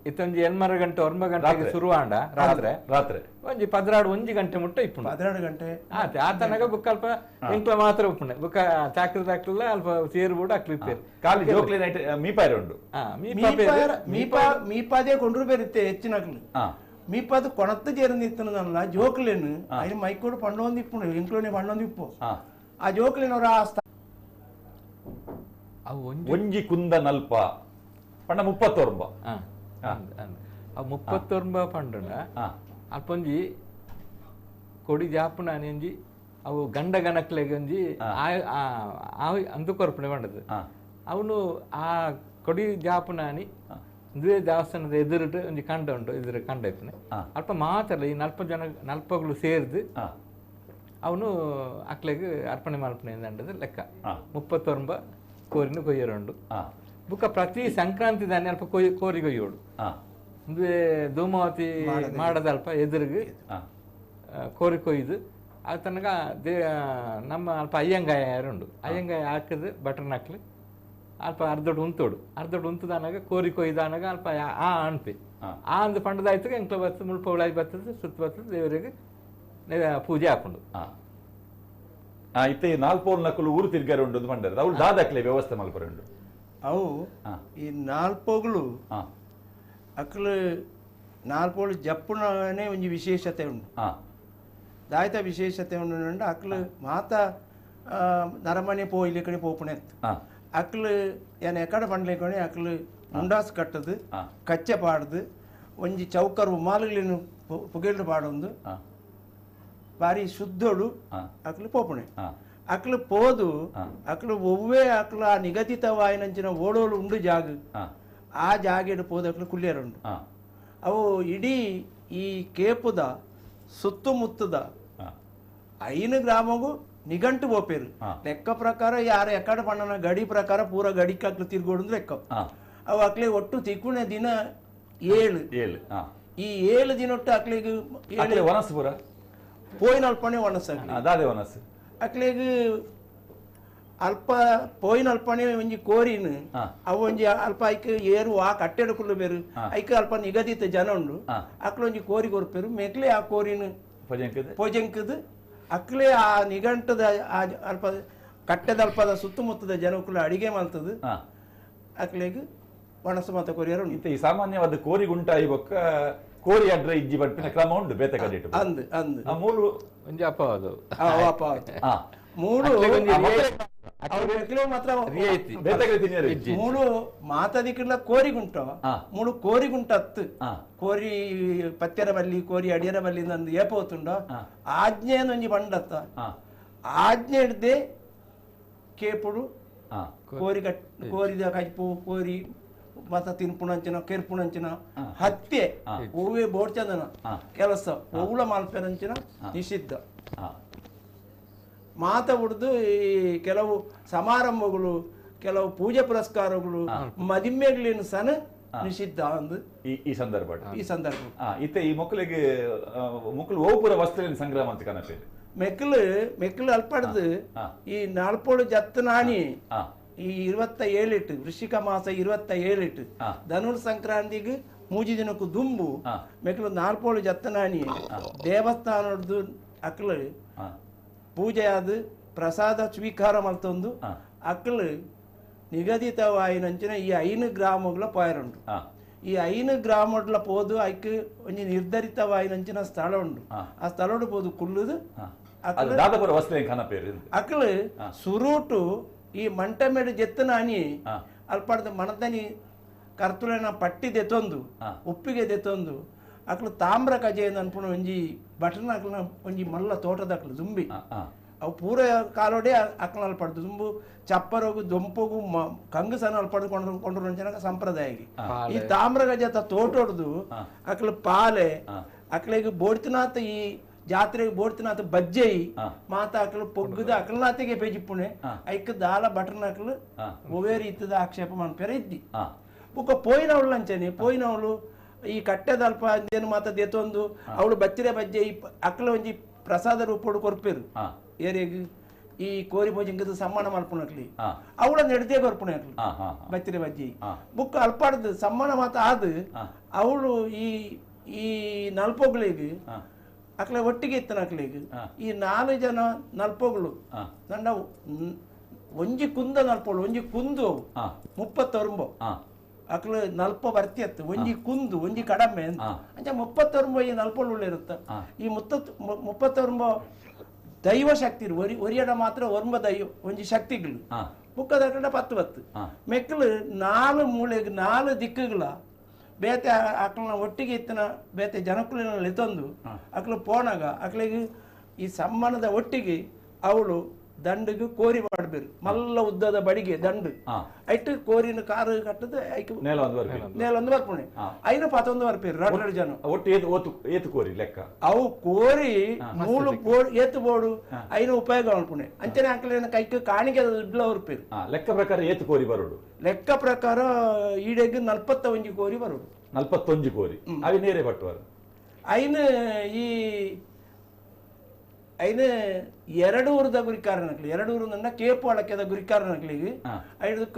ಇತ್ತೊಂಜಿ 8 ಗಂಟೆ 9 ಗಂಟೆಗೆ ಶುರುವಾಂಡ ರಾತ್ರಿ ಒಂಜಿ 1 ಗಂಟೆ ಮುಟ್ಟ ಇಪ್ಪುಂಡು 12 ಗಂಟೆ ಆತ ಆತನಗ ಬುಕ್ಕ ಅಲ್ಪ ಎಂಕ್ಲ ಮಾತ್ರ ಉಪ್ಪುಂಡೆ ಬುಕ್ಕ ಚಾಕ್ರದ ಅಕ್ಲ ಅಲ್ಪ ಸೇರು ಕೂಡ ಅಕ್ಲ ಇಪ್ಪೇರು ಕಾಲಿ ಜೋಕ್ಲಿ ನೈಟ್ ಮೀಪಾಯರ ಉಂಡು ಮೀಪಾದೇ ಕೊಂಡ್ರು ಬೇರಿತ್ತೆ ಹೆಚ್ಚಿನಕ್ಲು ಮೀಪಾದ ಕೊಣತ್ತು ಜೇರ್ನಿತ್ತನಲ್ಲ ಜೋಕ್ಲೇನು ಅಯ್ಯ ಮೈಕೋಡು ಪಂಡೊಂದು ಇಪ್ಪುಂಡು ಎಂಕ್ಲೋನೆ ಪಂಡೊಂದು ಇಪ್ಪು ಆ ಜೋಕ್ಲೇನವ್ರ ಒಂಜಿ ಕುಂದ ನಲ್ಪ ಪಂಡ 30 30 ಪಂಡನ ಅಲ್ಪೊಂಜಿ ಕೊಡಿ ಜಾಪುನ ಒಂಜಿ ಅವು ಗಂಡ ಗನಕ್ಲೆಗೆ ಒಂಜಿ ಅಂದು ಕೊರ್ಪಣೆ ಪಂಡದು ಅವನು ಆ ಕೊಡಿ ಜಾಪುನಾನಿ ದುವೆ ದೇವಸ್ಥಾನದ ಎದುರುಡು ಒಂಜಿ ಕಂಡ ಉಂಟು ಎದುರು ಕಂಡ ಇಪ್ಪನೆ ಅಲ್ಪ ಮಾತ್ರ ಈ 40 ಜನ ನಲ್ಪಗಳು ಸೇರ್ದು ಅವನು ಅಕ್ಲೆಗೆ ಅರ್ಪಣೆ ಮಲ್ಪನೆ ಅಂಡದು ಲೆಕ್ಕ 31 ಕೋರಿನ ಕೊಯ್ಯರುಂಡು ಬುಕ್ಕ ಪ್ರತಿ ಸಂಕ್ರಾಂತಿ ದಾನಿ ಅಲ್ಪ ಕೋರಿ ಕೊಯ್ಯೋಡು ದುವೆ ಧೂಮಾವತಿ ಮಾಡದ ಅಲ್ಪ ಎದುರಿಗೆ ಕೋರಿ ಕೊಯ್ದು ಆ ತನಕ ನಮ್ಮ ಅಲ್ಪ ಅಯ್ಯಂಗಾಯ ಉಂಡು ಅಯ್ಯಂಗಾಯ ಹಾಕಿದ್ರೆ ಬಟನ್ ಹಾಕ್ಲಿ ಅಲ್ಪ ಅರ್ಧೊಡ್ ಉಂತುದಾನಾಗ ಕೋರಿ ಕೊಯ್ದಾನಾಗ ಅಲ್ಪ ಆ ಅನ್ಪಿ ಆ ಒಂದು ಪಂಡದಾಯ್ತು ಎಂಕ್ಲ ಬರ್ತದೆ ಮುಲ್ಪ ಉಳಾಯಿ ಬರ್ತದೆ ಸುತ್ತ ಬರ್ತದೆ ದೇವರಿಗೆ ಪೂಜೆ ಹಾಕೊಂಡು ಇತ್ತೆ 4 ನಕಲು ಊರು ತಿರ್ಗಾರ ಉಂಡು ಪಂಡದ ಅವಳು ದಾದಾಕ್ಲೆ ವ್ಯವಸ್ಥೆ ಮಲ್ಪರೆ ಉಂಡು ಅವು ಈ 4 ಅಕ್ಲು 4 ಜಪ್ಪುನೇ ಒಂಜಿ ವಿಶೇಷತೆ ಉಂಡು ದಾಯ್ತ ವಿಶೇಷತೆ ಉಂಡು ಅಕ್ಲು ಮಾತ ನರಮನೆ ಪೋಯ್ಲಿಕಣಿ ಪೋಪುಣೆ ಅಕ್ಲು ಏನ್ ಎಕಡೆ ಪಂಡ್ಲಿಕಣಿ ಅಕ್ಲು ಮುಂಡಾಸ್ ಕಟ್ಟದು ಕಚ್ಚೆ ಪಾಡ್ದು ಒಂಜಿ ಚೌಕರು ಮಾಲುಗಳನ್ನು ಪುಗೆಲ್ಡು ಪಾಡೊಂದು ಬಾರಿ ಶುದ್ಧೋಡು ಅಕ್ಲು ಪೋಪುಣೆ ಅಕ್ಲು ಪೋದು ಅಕ್ಲು ಒವ್ವೇ ಅಕ್ಲು ಆ ನಿಗದಿತವಾಯಿನಂಚಿನ ಓಡೋಳು ಉಂಡು ಜಾಗ ಆ ಜಾಗೆಡು ಪೋದು ಅಕ್ಲು ಕುಲ್ಯರುಂಡು ಅವು ಇಡೀ ಈ ಕೇಪುದ ಸುತ್ತಮುತ್ತದ 5 ಗ್ರಾಮಗೂ ನಿಘಂಟು ಬೋಪೇರು ಲೆಕ್ಕ ಪ್ರಕಾರ ಯಾರು ಎಕಡೆ ಪಣ್ಣನ ಗಡಿ ಪ್ರಕಾರ ಪೂರ ಗಡಿಗೆ ಅಕ್ಲು ತಿರ್ಗೋಡು ಲೆಕ್ಕ ಅವು ಅಕ್ಲೆ ಒಟ್ಟು ತಿಕ್ಕುಣೆ ದಿನ 7 ಈ 7 ದಿನ ಒಟ್ಟು ಅಕ್ಲಿಗೆ ವನಸ್ಪುರ ಪೋಯಿನಲ್ಪಣೆ ವನಸ್ ಅಕ್ಲಿಗೆ ಅಲ್ಪ ಪೋಯಿನಲ್ಪಣೆ ಒಂಜಿ ಕೋರಿನ ಅವು ಒಂಜಿ ಅಲ್ಪ ಐಕ್ ಏರು ಆ ಕಟ್ಟೆಡು ಕುಲ್ಲು ಬೇರು ಐಕ್ ಅಲ್ಪ ನಿಗದಿತ ಜನ ಉಂಡು ಅಕ್ಲು ಒಂಜಿ ಕೋರಿ ಕೊರ್ಪೇರು ಮೆಕ್ಲೆ ಆ ಕೋರಿನ ಪೊಜಂಕದು ಅಕ್ಲೆ ಆ ನಿಘಂಟದ ಅಲ್ಪ ಕಟ್ಟೆದ ಅಲ್ಪದ ಸುತ್ತಮುತ್ತದ ಜನಕ್ಕೂ ಅಡಿಗೆ ಮಲ್ತದು ಅಕ್ಲೆಗ್ ವನಸ ಮಾತ ಕೊರಿಯರು ಈ ಸಾಮಾನ್ಯವಾದ ಕೋರಿ ಗುಂಟಾಯಿ ಬೊಕ್ಕ ಕೋರಿ ಅಡ್ರ ಇಜ್ಜಿ ಬರ್ಪಿನ ಕ್ರಮ ಉಂಡು ಬೇತೆ ಕಡಿಟ್ಟು ಅಂದು ಮೂರು ಒಂಜಿ ಅಪವಾದ ಮೂರು ಮೂಳು ಮಾತಾದಿಕ್ಕಿಲ್ಲ ಕೋರಿಗುಂಟ ಮೂಳು ಕೋರಿಗುಂಟತ್ತು ಕೋರಿ ಪತ್ಯರ ಬಲ್ಲಿ ಕೋರಿ ಅಡಿಯರ ಬಲ್ಲಿ ನಂದು ಏಪ ಹೊತ್ತುಂಡ ಆಜ್ಞೆ ಒಂಜಿ ಪಂಡತ್ತ ಆಜ್ಞೆ ಹಿಡ್ದೆ ಕೇಪುಡು ಕೋರಿ ಕೋರಿದ ಕಜ್ಪು ಕೋರಿ ಮತ ತಿನ್ಪುಣಂಚಿನ ಕೆರ್ಪುಣಂಚಿನ ಹತ್ಯೆ ಹೂವೇ ಬೋಡ್ಚಂದನ ಕೆಲಸ ಹೂಳ ಮಾಲ್ಪೆರಂಚಿನ ನಿಷಿದ್ಧ ಮಾತ ಹುಡ್ದು ಈ ಕೆಲವು ಸಮಾರಂಭಗಳು ಕೆಲವು ಪೂಜೆ ಪುರಸ್ಕಾರಗಳು ಮದಿಮೆಗಳೇನು ಸನ ನಿಷಿದ್ಧ ಅಂದು ಈ ಸಂದರ್ಭ ಇತ್ತೆ ಈ ಮಕ್ಕಳಿಗೆ ಓಪುರ ವಸ್ತ್ರ ಸಂಗ್ರಾಮ ಅಂತ ಕನಪೇರಿ ಮೆಕ್ಕಲು ಅಲ್ಪಡ್ದು ಈ 4 ಜತ್ತನಾಣಿ ಈ 27 ವೃಶ್ಚಿಕ ಮಾಸ 27 ಧನುರ್ ಸಂಕ್ರಾಂತಿಗೆ 3 ದಿನಕ್ಕೂ ದುಂಬು ಮೆಕ್ಕಲು 4 ಜತ್ತನಾಣಿ ದೇವಸ್ಥಾನದ್ದು ಅಕ್ಲು ಪೂಜೆ ಆದ ಪ್ರಸಾದ ಸ್ವೀಕಾರ ಮಲ್ತೊಂದು ಅಕ್ಕಲು ನಿಗದಿತವಾಯಿನಂಚಿನ ಈ 5 ಗ್ರಾಮಗಳ ಪಾಯರುಂಡು. ಈ 5 ಗ್ರಾಮಡ್ಲ పోదు ಐಕ್ ಒಂಜಿ ನಿರ್ಧರಿತವಾಯಿನಂಚಿನ ಸ್ಥಳ ಉಂಡು. ಆ ಸ್ಥಳಡು పోదు ಕುಲ್ಲುದು ಅಕ್ಕಲು ಸುರೂಟು ಈ ಮಂಟಮೇಡು ಜೆತ್ತನ ಅನಿ ಅಲ್ಪಡ್ದ ಮನದನಿ ಕರ್ತುಲನ ಪಟ್ಟಿ ದೆತ್ತೊಂದು ಉಪ್ಪಿಗೆ ದೆತ್ತೊಂದು ಅಕ್ಲು ತಾಮ್ರ ಕಜೆಯಿಂದ ಅನ್ಪುಣ ಒಂಜಿ ಬಟನ್ ಅಕ್ಲನ ಒಂಜಿ ಮಲ್ಲ ತೋಟದಕ್ಲು ದುಂಬಿ ಅವು ಪೂರ ಕಾಲೋಡೆ ಅಕ್ಲ ಅಲ್ಪಡ್ದು ದುಂಬು ಚಪ್ಪರೋಗು ದೊಂಪೋಗು ಕಂಗಸನ ಅಲ್ಪಡ್ದು ಕೊಂಡ್ರು ಸಂಪ್ರದಾಯಗೆ ಈ ತಾಮ್ರ ಗಜತ ತೋಟೊಡ್ದು ಅಕ್ಲು ಪಾಲೆ ಅಕ್ಲಿಗೆ ಬೋಡ್ತಿನಾಥ ಈ ಜಾತ್ರೆಗೆ ಬೋಡ್ತಿನಾಥ ಬಜ್ಜೈ ಮಾತ ಅಕ್ಲು ಪೊಗ್ಗದ ಅಕ್ಲನಾಥಿಗೆ ಪೇಜಿಪ್ಪುಣೆ ಐಕ್ ದಾಲ ಬಟನ್ ಅಕ್ಲು ಒವೇ ರೀತಿದ ಆಕ್ಷೇಪ ಮನ್ಪೇರ ಇದ್ದಿ ಬುಕ್ಕ ಪೋಯಿನವಳು ಅಂಚನೆ ಪೋಯಿನವಳು ಈ ಕಟ್ಟೆದಲ್ಪ ಏನು ಮಾತದ್ದು ಎತ್ತೊಂದು ಅವಳು ಬಚ್ಚಿರೆ ಬಜ್ಜೆ ಈ ಅಕ್ಲ ಒಂಜಿ ಪ್ರಸಾದ ರೂಪಡು ಕೊರ್ಪೇರು ಏರಿಯಾಗ ಈ ಕೋರಿ ಭೋಜಂಗದ ಸಮ್ಮಾನ ಮಲ್ಪುಣಕ್ಲಿ ಅವಳ ನೆಡದೇ ಕೊರ್ಪುಣೆ ಅಕ್ಲಿ ಬಚ್ಚಿರೆ ಬಜ್ಜೆ ಬುಕ್ಕ ಅಲ್ಪಾಡ್ದು ಸಮ್ಮಾನ ಮಾತ ಆದ ಅವಳು ಈ ನಲ್ಪೊಗ್ಳಿಗೆ ಅಕ್ಲೆ ಒಟ್ಟಿಗೆ ಇತ್ತನ ಅಕ್ಲಿಗೆ ಈ 4 ಜನ ನಲ್ಪೊಗಳು ನಂಡ ಒಂಜಿ ಕುಂದ ನಲ್ಪೊಳು ಒಂಜಿ ಕುಂದು 30 ಒರಂಬೋ ಅಕ್ಲು ನಲ್ಪ ಬರ್ತಿಯತ್ತು ಒಂಜಿ ಕುಂದು ಒಂಜಿ ಕಡಮೆ ಅಂತ ಅಂಚ 30 ಒರಂಬೋ ಈ ನಲ್ಪೊಳು ಇರುತ್ತ ಈ 30 ಒರಂಬೋ ದೈವ ಶಕ್ತಿ ಒರಿಯಡ ಮಾತ್ರ ಒರ್ಮ ದೈವ ಒಂಜಿ ಶಕ್ತಿಗಳು ಬುಕ್ಕದ ಕಡೆ 10 ಮೆಕ್ಕಲು 4 ಮೂಲೆಗೆ 4 ದಿಕ್ಕುಗಳ ಬೇತೆ ಅಕ್ಲನ ಒಟ್ಟಿಗೆ ಇತ್ತನ ಬೇತೆ ಜನಕುಲಿನ ಎತ್ತೊಂದು ಅಕ್ಲು ಪೋನಾಗ ಅಕ್ಲಿಗೆ ಈ ಸಮ್ಮಾನದ ಒಟ್ಟಿಗೆ ಅವಳು ದಂಡಿಗೆ ಕೋರಿ ಮಾಡಬೇರು ಮಲ್ಲ ಉದ್ದದ ಬಡಿಗೆ ದಂಡು ಐಟ್ ಕೋರಿನ ಕಾರು ಕಟ್ಟದ ನೇಲೊಂದು ಬರ್ಪುಣೆ ಐನ 11 ಬರ್ಪೇರು 2 ಜನ ಏತು ಕೋರಿ ಲೆಕ್ಕ ಅವು ಕೋರಿ ಮೂಲು ಏತು ಬೋಡು ಐನ ಉಪಯೋಗ ಮಾಡ್ಪುಣೆ ಅಂಚನೆ ಹಾಕಲೇನ ಕೈಕ್ ಕಾಣಿಗೆ ದುಡ್ಲ ಬರ್ಪೇರು ಲೆಕ್ಕ ಪ್ರಕಾರ ಏತು ಕೋರಿ ಬರೋಡು ಲೆಕ್ಕ ಪ್ರಕಾರ ಈಡೆಗ್ 41 ಕೋರಿ ಬರೋಡು 41 ಕೋರಿ ಅవి ನೇರೆ ಬಟ್ಟುವರು ಐನ ಈ ಐನ 2 ಊರದ ಗುರಿಕಾರನಕ್ಲಿ 2 ಊರು ನನ್ನ ಕೇಪು ಅಳಕೆದ ಗುರಿಕಾರನಕ್ಲಿಗೆ ಐದಕ್ಕ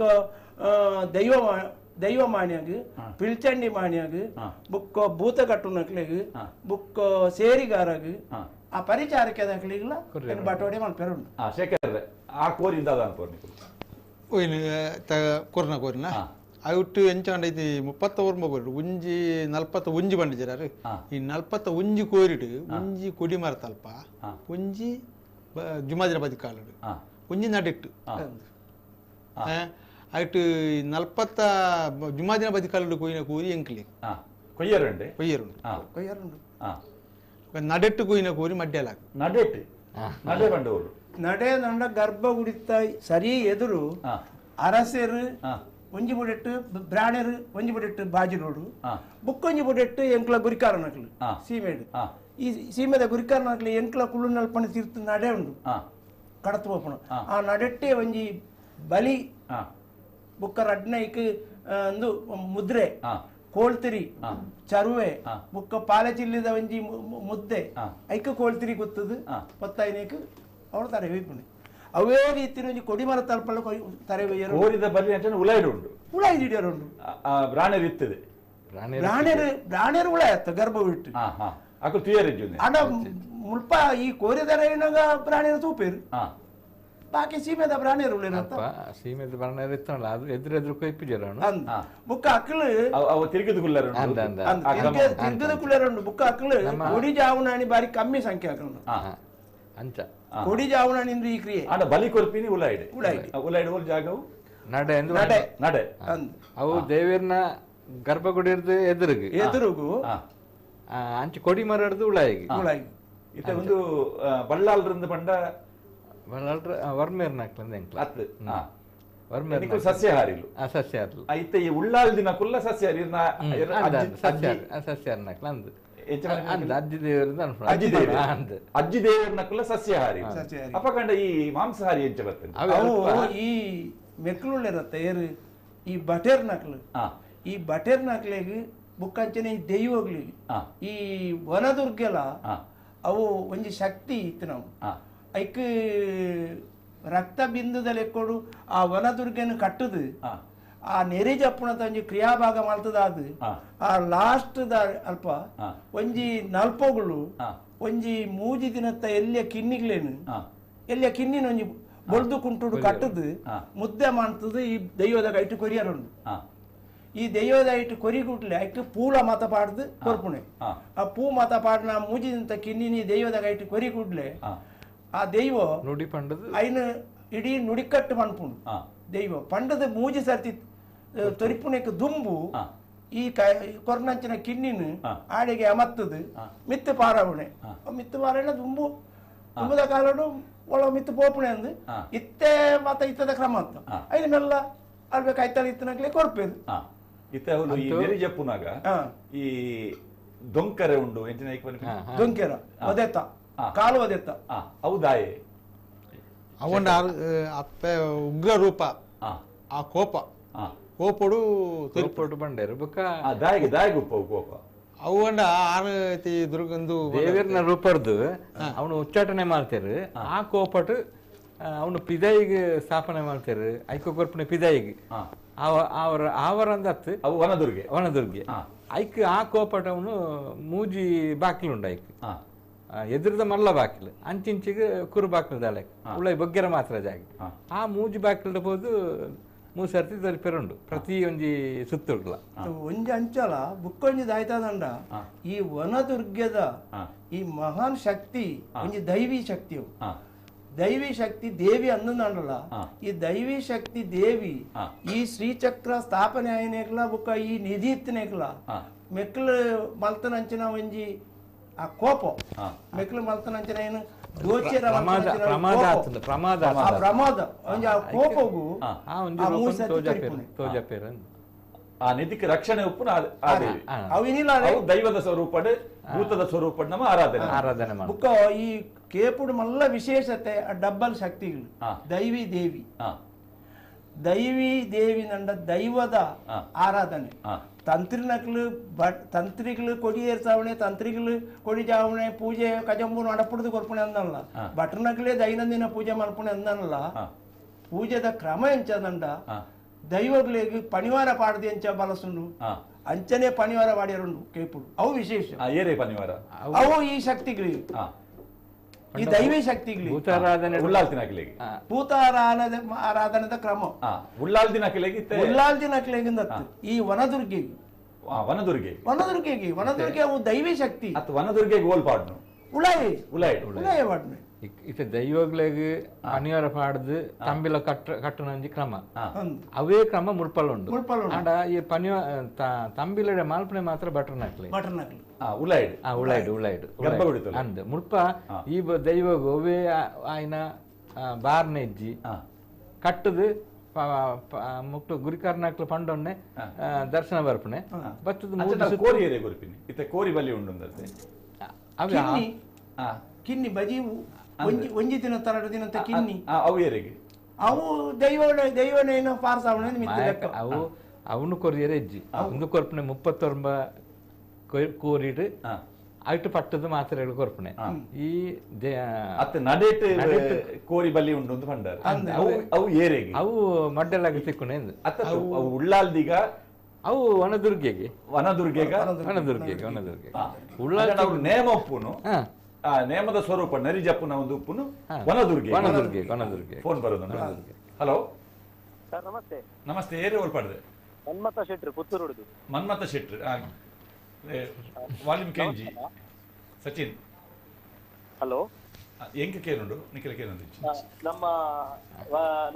ದೈವ ಮಾನ್ಯಾಗ ಪಿಲ್ಚಂಡಿ ಮಾನ್ಯಾಗ ಬುಕ್ಕ ಭೂತ ಕಟ್ಟುನಕ್ಲಿಗೆ ಬುಕ್ಕ ಸೇರಿಗಾರಾಗ ಆ ಪರಿಚಾರಕ್ಕೆ ನಕ್ಲಿಗ್ಲ ಬಟೋಡೆ ಮಲ್ಪೇರ ಉಂಟು ಶೇಖರ್ ಆ ಕೋರಿಂದ ಕೊರ್ನ ಕೋರಿನ ಅವಿಟ್ಟು ಎಂಚಾಂಡೈತಿ 30 ಒರ್ಮ ಕೋರಿಡು ಒಂಜಿ 41 ಬಂಡಿಜರಾರು ಈ 41 ಕೋರಿಡು ಒಂಜಿ ಕೊಡಿ ಮರತಲ್ಪ ಒಂಜಿ ಜುಮಾದಿನ ಬದಿ ಕಾಲಡು ಒಂಜಿ ನಡೆಟ್ಟು ಅವಿಟ್ಟು 40 ಜುಮಾದಿನ ಬದಿ ಕಾಲಡು ಕೊಯ್ನ ಕೋರಿ ಎಂಕ್ಲಿ ಕೊಯ್ಯರುಂಡು ನಡೆಟ್ಟು ಕೊಯ್ನ ಕೋರಿ ಮಡ್ಯಲಾಗ ನಡೆಟ್ಟು ನಡೆ ಬಂಡವರು ನಡೆ ನಂಡ ಗರ್ಭ ಗುಡಿತ ಸರಿ ಎದುರು ಅರಸರು ಒಂಜಿ ಬುಡೆಟ್ಟು ಬ್ರಾಣರು ಒಂಜಿ ಬುಡೆಟ್ಟು ಬಾಜಿರೋಡು ಬುಕ್ಕೊಂಜಿ ಬುಡೆಟ್ಟು ಎಂಕ್ಲ ಗುರಿಕಾರನಕ್ಲು ಸೀಮೆಡು ಈ ಸೀಮೆದ ಗುರಿಕಾರನಕ್ಲು ಎಂಕ್ಲ ಕುಳ್ಳು ನಲ್ಪಣ ತೀರ್ಥ ನಡೆ ಉಂಡು ಕಡತು ಹೋಪಣ ಆ ನಡೆಟ್ಟೆ ಒಂಜಿ ಬಲಿ ಬುಕ್ಕ ರಡ್ನೈಕ್ ಒಂದು ಮುದ್ರೆ ಕೋಳ್ತಿರಿ ಚರುವೆ ಬುಕ್ಕ ಪಾಲೆ ಚಿಲ್ಲಿದ ಒಂಜಿ ಮುದ್ದೆ ಐಕ ಕೋಳ್ತಿರಿ ಗೊತ್ತದು ಪತ್ತೈನೇಕ್ ಅವಳು ತರೆ ಹೋಯ್ಪುಣೆ ಅವೇ ರೀತಿ ಒಂಜಿ ಕೊಡಿಮರ ತಲ್ಪಳ ತರೆ ಕೋರಿದ ಬಲಿ ಅಂತ ಉಲಾಯ್ಡು ಉಂಡು ಉಳಾಯಿ ಹಿಡಿಯೋರುಂಡು ಬ್ರಾಣೆರ್ ಇತ್ತದೆ ಬ್ರಾಣೆರು ಉಳಾಯತ್ತ ಗರ್ಭ ಬಿಟ್ಟು ಅಕ್ಕ ತುಯರಿಜ್ಜುನೆ ಅಡ ಮುಲ್ಪ ಈ ಕೋರಿದರ ಏನಾಗ ಬ್ರಾಣೆರು ತೂಪೇರು ಬಾಕಿ ಸೀಮೆದ ಬ್ರಾಣೆರು ಉಳಿರತ್ತ ಸೀಮೆದ ಬ್ರಾಣೆರು ಇತ್ತಲ್ಲ ಅದು ಎದುರೆದುರು ಕೊಯ್ಪಿಜರ ಬುಕ್ಕ ಅಕ್ಕಳು ಅವ ತಿರುಗಿದ ಕುಲ್ಲರು ತಿರ್ಗದ ಕುಳ್ಳರುಂಡು ಬುಕ್ಕ ಅಕ್ಕಳು ಕೊಡಿ ಜಾವನಾಣಿ ಬಾರಿ ಕಮ್ಮಿ ಸಂಖ್ಯೆ ಅಕ್ಕಳು ಅಂಚ ಕೊಡಿ ಜಾವನಾಣಿಂದು ಈ ಕ್ರಿಯೆ ಆಡ ಬಲಿ ಕೊರ್ಪಿನಿ ಉಲಾಯ್ಡೆ ಉಲಾಯ್ಡೆ ಹೋಲ್ ಜಾಗವು ನಡೆ ನಡೆ ಅವು ದೇವರನ ಗರ್ಭಗುಡಿರ್ದು ಎದುರುಗು ಅಂಚೆ ಕೊಡಿ ಮರಡ್ದು ಉಳಾಯಿಗೆ ಇತ್ತ ಒಂದು ಬಳ್ಳಾಲ್ರಿಂದ ಬಂಡ ವರ್ಮೇರ್ನ ಎಂಕ್ಲ ವರ್ಮೇರ್ ಸಸ್ಯಹಾರಿಲು ಸಸ್ಯಹಾರಿಲು ಐತೆ ಈ ಉಳ್ಳಾಲ್ ದಿನ ಕುಲ್ಲ ಸಸ್ಯಹಾರಿ ಸಸ್ಯಹಾರಿನಕ್ಲ ಅಂದ್ ಅಜ್ಜಿ ದೇವರನಕ್ಕಲ್ಲ ಸಸ್ಯಹಾರಿ ಅಪಕಂಡ ಈ ಮಾಂಸಾಹಾರಿ ಎಂಚ ಬರ್ತದೆ ಈ ಮೆಕ್ಳುಳ್ಳಿರತ್ತೆ ಏರು ಈ ಬಟೇರ್ ನಕ್ಲು ಈ ಬಟೇರ್ ನಕ್ಲಿಗೆ ಬುಕ್ಕಂಚನೆ ಈ ದೈವಗ್ಲಿಗೆ ಈ ವನದುರ್ಗೆಲ ಅವು ಒಂಜಿ ಶಕ್ತಿ ಇತ್ತು ನಾವು ಐಕ್ ರಕ್ತ ಬಿಂದುದಲ್ಲಿ ಎಕ್ಕೊಡು ಆ ವನದುರ್ಗೆನ ಕಟ್ಟುದು ಆ ನೆರೆ ಜಪ್ಪುಣದ ಒಂಜಿ ಕ್ರಿಯಾಭಾಗ ಮಲ್ತದಾದ ಆ ಲಾಸ್ಟ್ ದ ಅಲ್ಪ ಒಂಜಿ ನಲ್ಪಗಳು ಒಂಜಿ ಮೂಜಿ ದಿನತ್ತ ಎಲ್ಲಿಯ ಕಿನ್ನಿಗ್ಲೇನು ಎಲ್ಲ ಕಿನ್ನಿನ ಒಂಜಿ ಬೊಳ್ದು ಕುಂಟುಡು ಕಟ್ಟದು ಮುದ್ದೆ ಮಾಡ್ತದು ಈ ದೈವದಾಗ ಐಟು ಕೊರಿಯರುಂಡು ಈ ದೈವದ ಐಟು ಕೊರಿಗುಟ್ಲೆ ಐಟು ಪೂಲ ಮಾತ ಪಾಡ್ದು ಕೊರ್ಪುಣೆ ಆ ಪೂ ಮಾತ ಪಾಡ್ನ ಮೂಜಿದಂತ ಕಿನ್ನಿನಿ ದೈವದಾಗ ಐಟು ಕೊರಿಗುಡ್ಲೆ ಆ ದೈವ ನುಡಿ ಪಂಡದು ಐನ ಇಡೀ ನುಡಿಕಟ್ಟು ಮನ್ಪುಂಡು ದೈವ ಪಂಡದ ಮೂಜಿ ಸರ್ತಿ ತೊರಿಪುಣೆಕ್ ದುಂಬು ಈ ಕೊರ್ನಂಚಿನ ಕಿನ್ನಿನ ಆಡೆಗೆ ಅಮತ್ತದು ಮಿತ್ತು ಪಾರವಣೆ ಮಿತ್ತು ಪಾರಣ ದುಂಬು ದುಂಬದ ಕಾಲಡು ಒಳ ಮಿತ್ತು ಪೋಪುಣೆ ಅಂದು ಇತ್ತೆ ಮಾತ ಇತ್ತದ ಕ್ರಮ ಅಂತ ಐದು ಮೆಲ್ಲ ಅಲ್ಬೇಕು ಐತಲ್ಲ ಇತ್ತನಾಗ್ಲೇ ಕೊರ್ಪೇದು ಇತ್ತೆ ಅವಳು ಈ ನೆರಿ ಜಪ್ಪುನಾಗ ಈ ದೊಂಕರೆ ಉಂಡು ಎಂಚಿನ ದೊಂಕೆರ ಒದೆತ್ತ ಕಾಲು ಒದೆತ್ತ ಹೌದಾಯೆ ಅವಂಡ ಅಪ್ಪೆ ಉಗ್ರ ರೂಪ ಆ ಕೋಪಡು ತುರ್ಪೊಟ್ಟು ಬಂಡೇರು ಬೊಕ್ಕ ದಾಯಿಗೆ ದಾಯಿಗೆ ಉಪ್ಪವು ಕೋಪ ಅವಂಡ ಆರತಿ ದುರ್ಗಂದು ದೇವೀರ್ನ ರೂಪರ್ದು ಅವನು ಉಚ್ಚಾಟನೆ ಮಾಡ್ತೇರು ಆ ಕೋಪಟ್ಟು ಅವನು ಪಿದಾಯಿಗೆ ಸ್ಥಾಪನೆ ಮಾಡ್ತೇರು ಐಕ ಕೊರ್ಪಣೆ ಪಿದಾಯಿಗೆ ಆವರಂದತ್ತು ಅವು ವನದುರ್ಗೆ ಐಕ್ ಆ ಕೋಪಟ್ ಅವನು ಮೂಜಿ ಬಾಕಿಲು ಉಂಡು ಐಕ್ ಎದುರದ ಮಲ್ಲ ಬಾಕಿಲು ಅಂಚಿಂಚಿಗೆ ಕುರು ಬಾಕಿಲು ದಾಳಕ್ ಉಳ್ಳ ಬೊಗ್ಗೆರ ಮಾತ್ರ ಜಾಗ ಆ ಮೂಜಿ ಬಾಕಿಲ್ದ ಹೋದು ಮೂಸರ್ತಿ ತಲುಪಿರುಂಡು ಪ್ರತಿ ಒಂಜಿ ಸುತ್ತುಡ್ಲ ಒಂಜಿ ಅಂಚಲ ಬುಕ್ಕೊಂಜಿ ದಾಯ್ತದಂಡ ಈ ವನದುರ್ಗದ ಈ ಮಹಾನ್ ಶಕ್ತಿ ಒಂಜಿ ದೈವಿ ಶಕ್ತಿ ದೈವಿ ಶಕ್ತಿ ದೇವಿ ಅನ್ನಂದಲ್ಲ ಈ ದೈವಿ ಶಕ್ತಿ ದೇವಿ ಈ ಶ್ರೀಚಕ್ರ ಸ್ಥಾಪನೆ ಆಯ್ನೇಕ್ಲ ಬುಕ್ಕ ಈ ನಿಧಿ ಇತ್ತನೇಕ್ಲ ಮೆಕ್ಲು ಮಲ್ತನಂಚಿನ ಒಂಜಿ ಆ ಕೋಪ ಮೆಕ್ಲು ಮಲ್ತನಂಚಿನ ಏನು ಪ್ರಮಾದ ಒಂಜಿ ಆ ಕೋಪಗೂ ಆ ನಿಧಿಗೆ ರಕ್ಷಣೆ ಉಪ್ಪುನ ಅವು ದೈವದ ಸ್ವರೂಪಡ್ ಭೂತದ ಸ್ವರೂಪಡ್ ನಮ್ಮ ಆರಾಧನೆ ಬುಕ್ಕ ಈ ಕೇಪುಡು ಮಲ್ಲ ವಿಶೇಷತೆ ಆ ಡಬ್ಬಲ್ ಶಕ್ತಿಗಳು ದೈವಿ ದೇವಿ ನಂಡ ದೈವದ ಆರಾಧನೆ ತಂತ್ರಿಗಳು ಕೊಡಿಯೇರ್ಸಾವಣೆ ತಂತ್ರಿಗಳು ಕೊಡಿ ಜಾವಣೆ ಪೂಜೆ ಕಜಂಬು ನಡಪುಡ್ದು ಕೊರ್ಪಣೆ ಅಂದಲ್ಲ ಭಟ್ರನಕ್ಲೇ ದೈನಂದಿನ ಪೂಜೆ ಮಾಡ್ಪಣೆ ಅಂದಲ್ಲ ಪೂಜೆದ ಕ್ರಮ ಎಂಚದಂಡ ದೈವಗಳಿಗೆ ಪಣಿವಾರ ಪಾಡದೆ ಎಂಚ ಬಲಸುಂಡು ಅಂಚನೆ ಪಣಿವಾರ ಮಾಡಿರುಂಡು ಕೇಪುಡು ಅವು ವಿಶೇಷ ಪಣಿವಾರ ಅವು ಈ ಶಕ್ತಿಗಳಿಗೆ ಈ ದೈವಿ ಶಕ್ತಿಗಳಿಗೆ ಭೂತ ಆರಾಧನೆದ ಕ್ರಮ ಉಳ್ಳಾಲ್ದಿನ ಈ ವನದುರ್ಗೆಗೆ ಅವು ದೈವಿ ಶಕ್ತಿ ವನದುರ್ಗೆಗೆ ಓಲ್ಪಾಡ್ನು ಉಳಾಯ ಪಾಡ್ನು ಇತ್ತೆ ದೈವಗಳಿಗೆ ಪನಿವಾರ ಪಾಡ್ದು ತಂಬಿಲ ಕಟ್ಟುನಂಜಿ ಕ್ರಮ ಅವೇ ಕ್ರಮ ಮುರ್ಪಲುಂಡು ಆಂಡ ಈ ತಂಬಿಲ ಮಾಲ್ಪನೆ ಮಾತ್ರ ಬಟರ್ನಕ್ಲಿ ಉಳಾಯ್ಡು ಅಂದ್ ಮುಲ್ಪ ಈ ದೈವಗು ಅವೇ ಆಯ್ನ ಬಾರ್ನ ಇಜ್ಜಿ ಕಟ್ಟದು ಮುಕ್ತು ಗುರಿಕಾರ್ನಕ್ಲು ಪಂಡೊನ್ನೆ ದರ್ಶನ ಬರ್ಪಣೆ ಬತ್ತದ ಕೋರಿ ಬಲಿ ಉಂಡು ಕಿನ್ನಿ ಬಜಿ ಒಂಜಿ ದಿನ ತರಡು ದಿನ ಕಿನ್ನಿ ಅವು ದೈವನೇನು ಪಾರ್ಸಾವಣೆ ಅವು ಅವನು ಕೊರಿಯರೆ ಇಜ್ಜಿ ಒಂದು ಕೊರ್ಪಣೆ 39 ಕೋರಿಡ್ ಐಟು ಪಟ್ಟದು ಮಾತ್ರ ಕೊರ್ಪಣೆ ಈ ಕೋರಿ ಬಲಿ ಉಂಡು ಪಂಡಾರ ಅವು ಮಡ್ಡೆಲಾಗಿ ತಿಕ್ಕುಣೆ ಉಳ್ಳಾಲ್ದಿಗ ಅವು ವನದುರ್ಗೆಗೆ ನೇಮ ಉಪ್ಪುನು ನೇಮದ ಸ್ವರೂಪ ನರಿಜಪ್ಪುನ ಒಂದು ಉಪ್ಪುನು ವನದುರ್ಗೆ ಫೋನ್ ಬರೋದು. ಹಲೋ ಸರ್, ನಮಸ್ತೆ. ನಮಸ್ತೆ, ಏರಿ ಓಲ್ಪಾಡ್ದೆ? ಮನ್ಮಥ ಶೆಟ್ರು, ಪುತ್ತೂರು. ಮನ್ಮಥ ಶೆಟ್ರು, ವಾಲ್ಯೂಮ್ ಕೇಂಜಿ ಸಚಿನ್. ಹಲೋ, ಎಂಕ ಕೇನುಂಡು ನಿಖಿಲ ಕೇನುಂಡು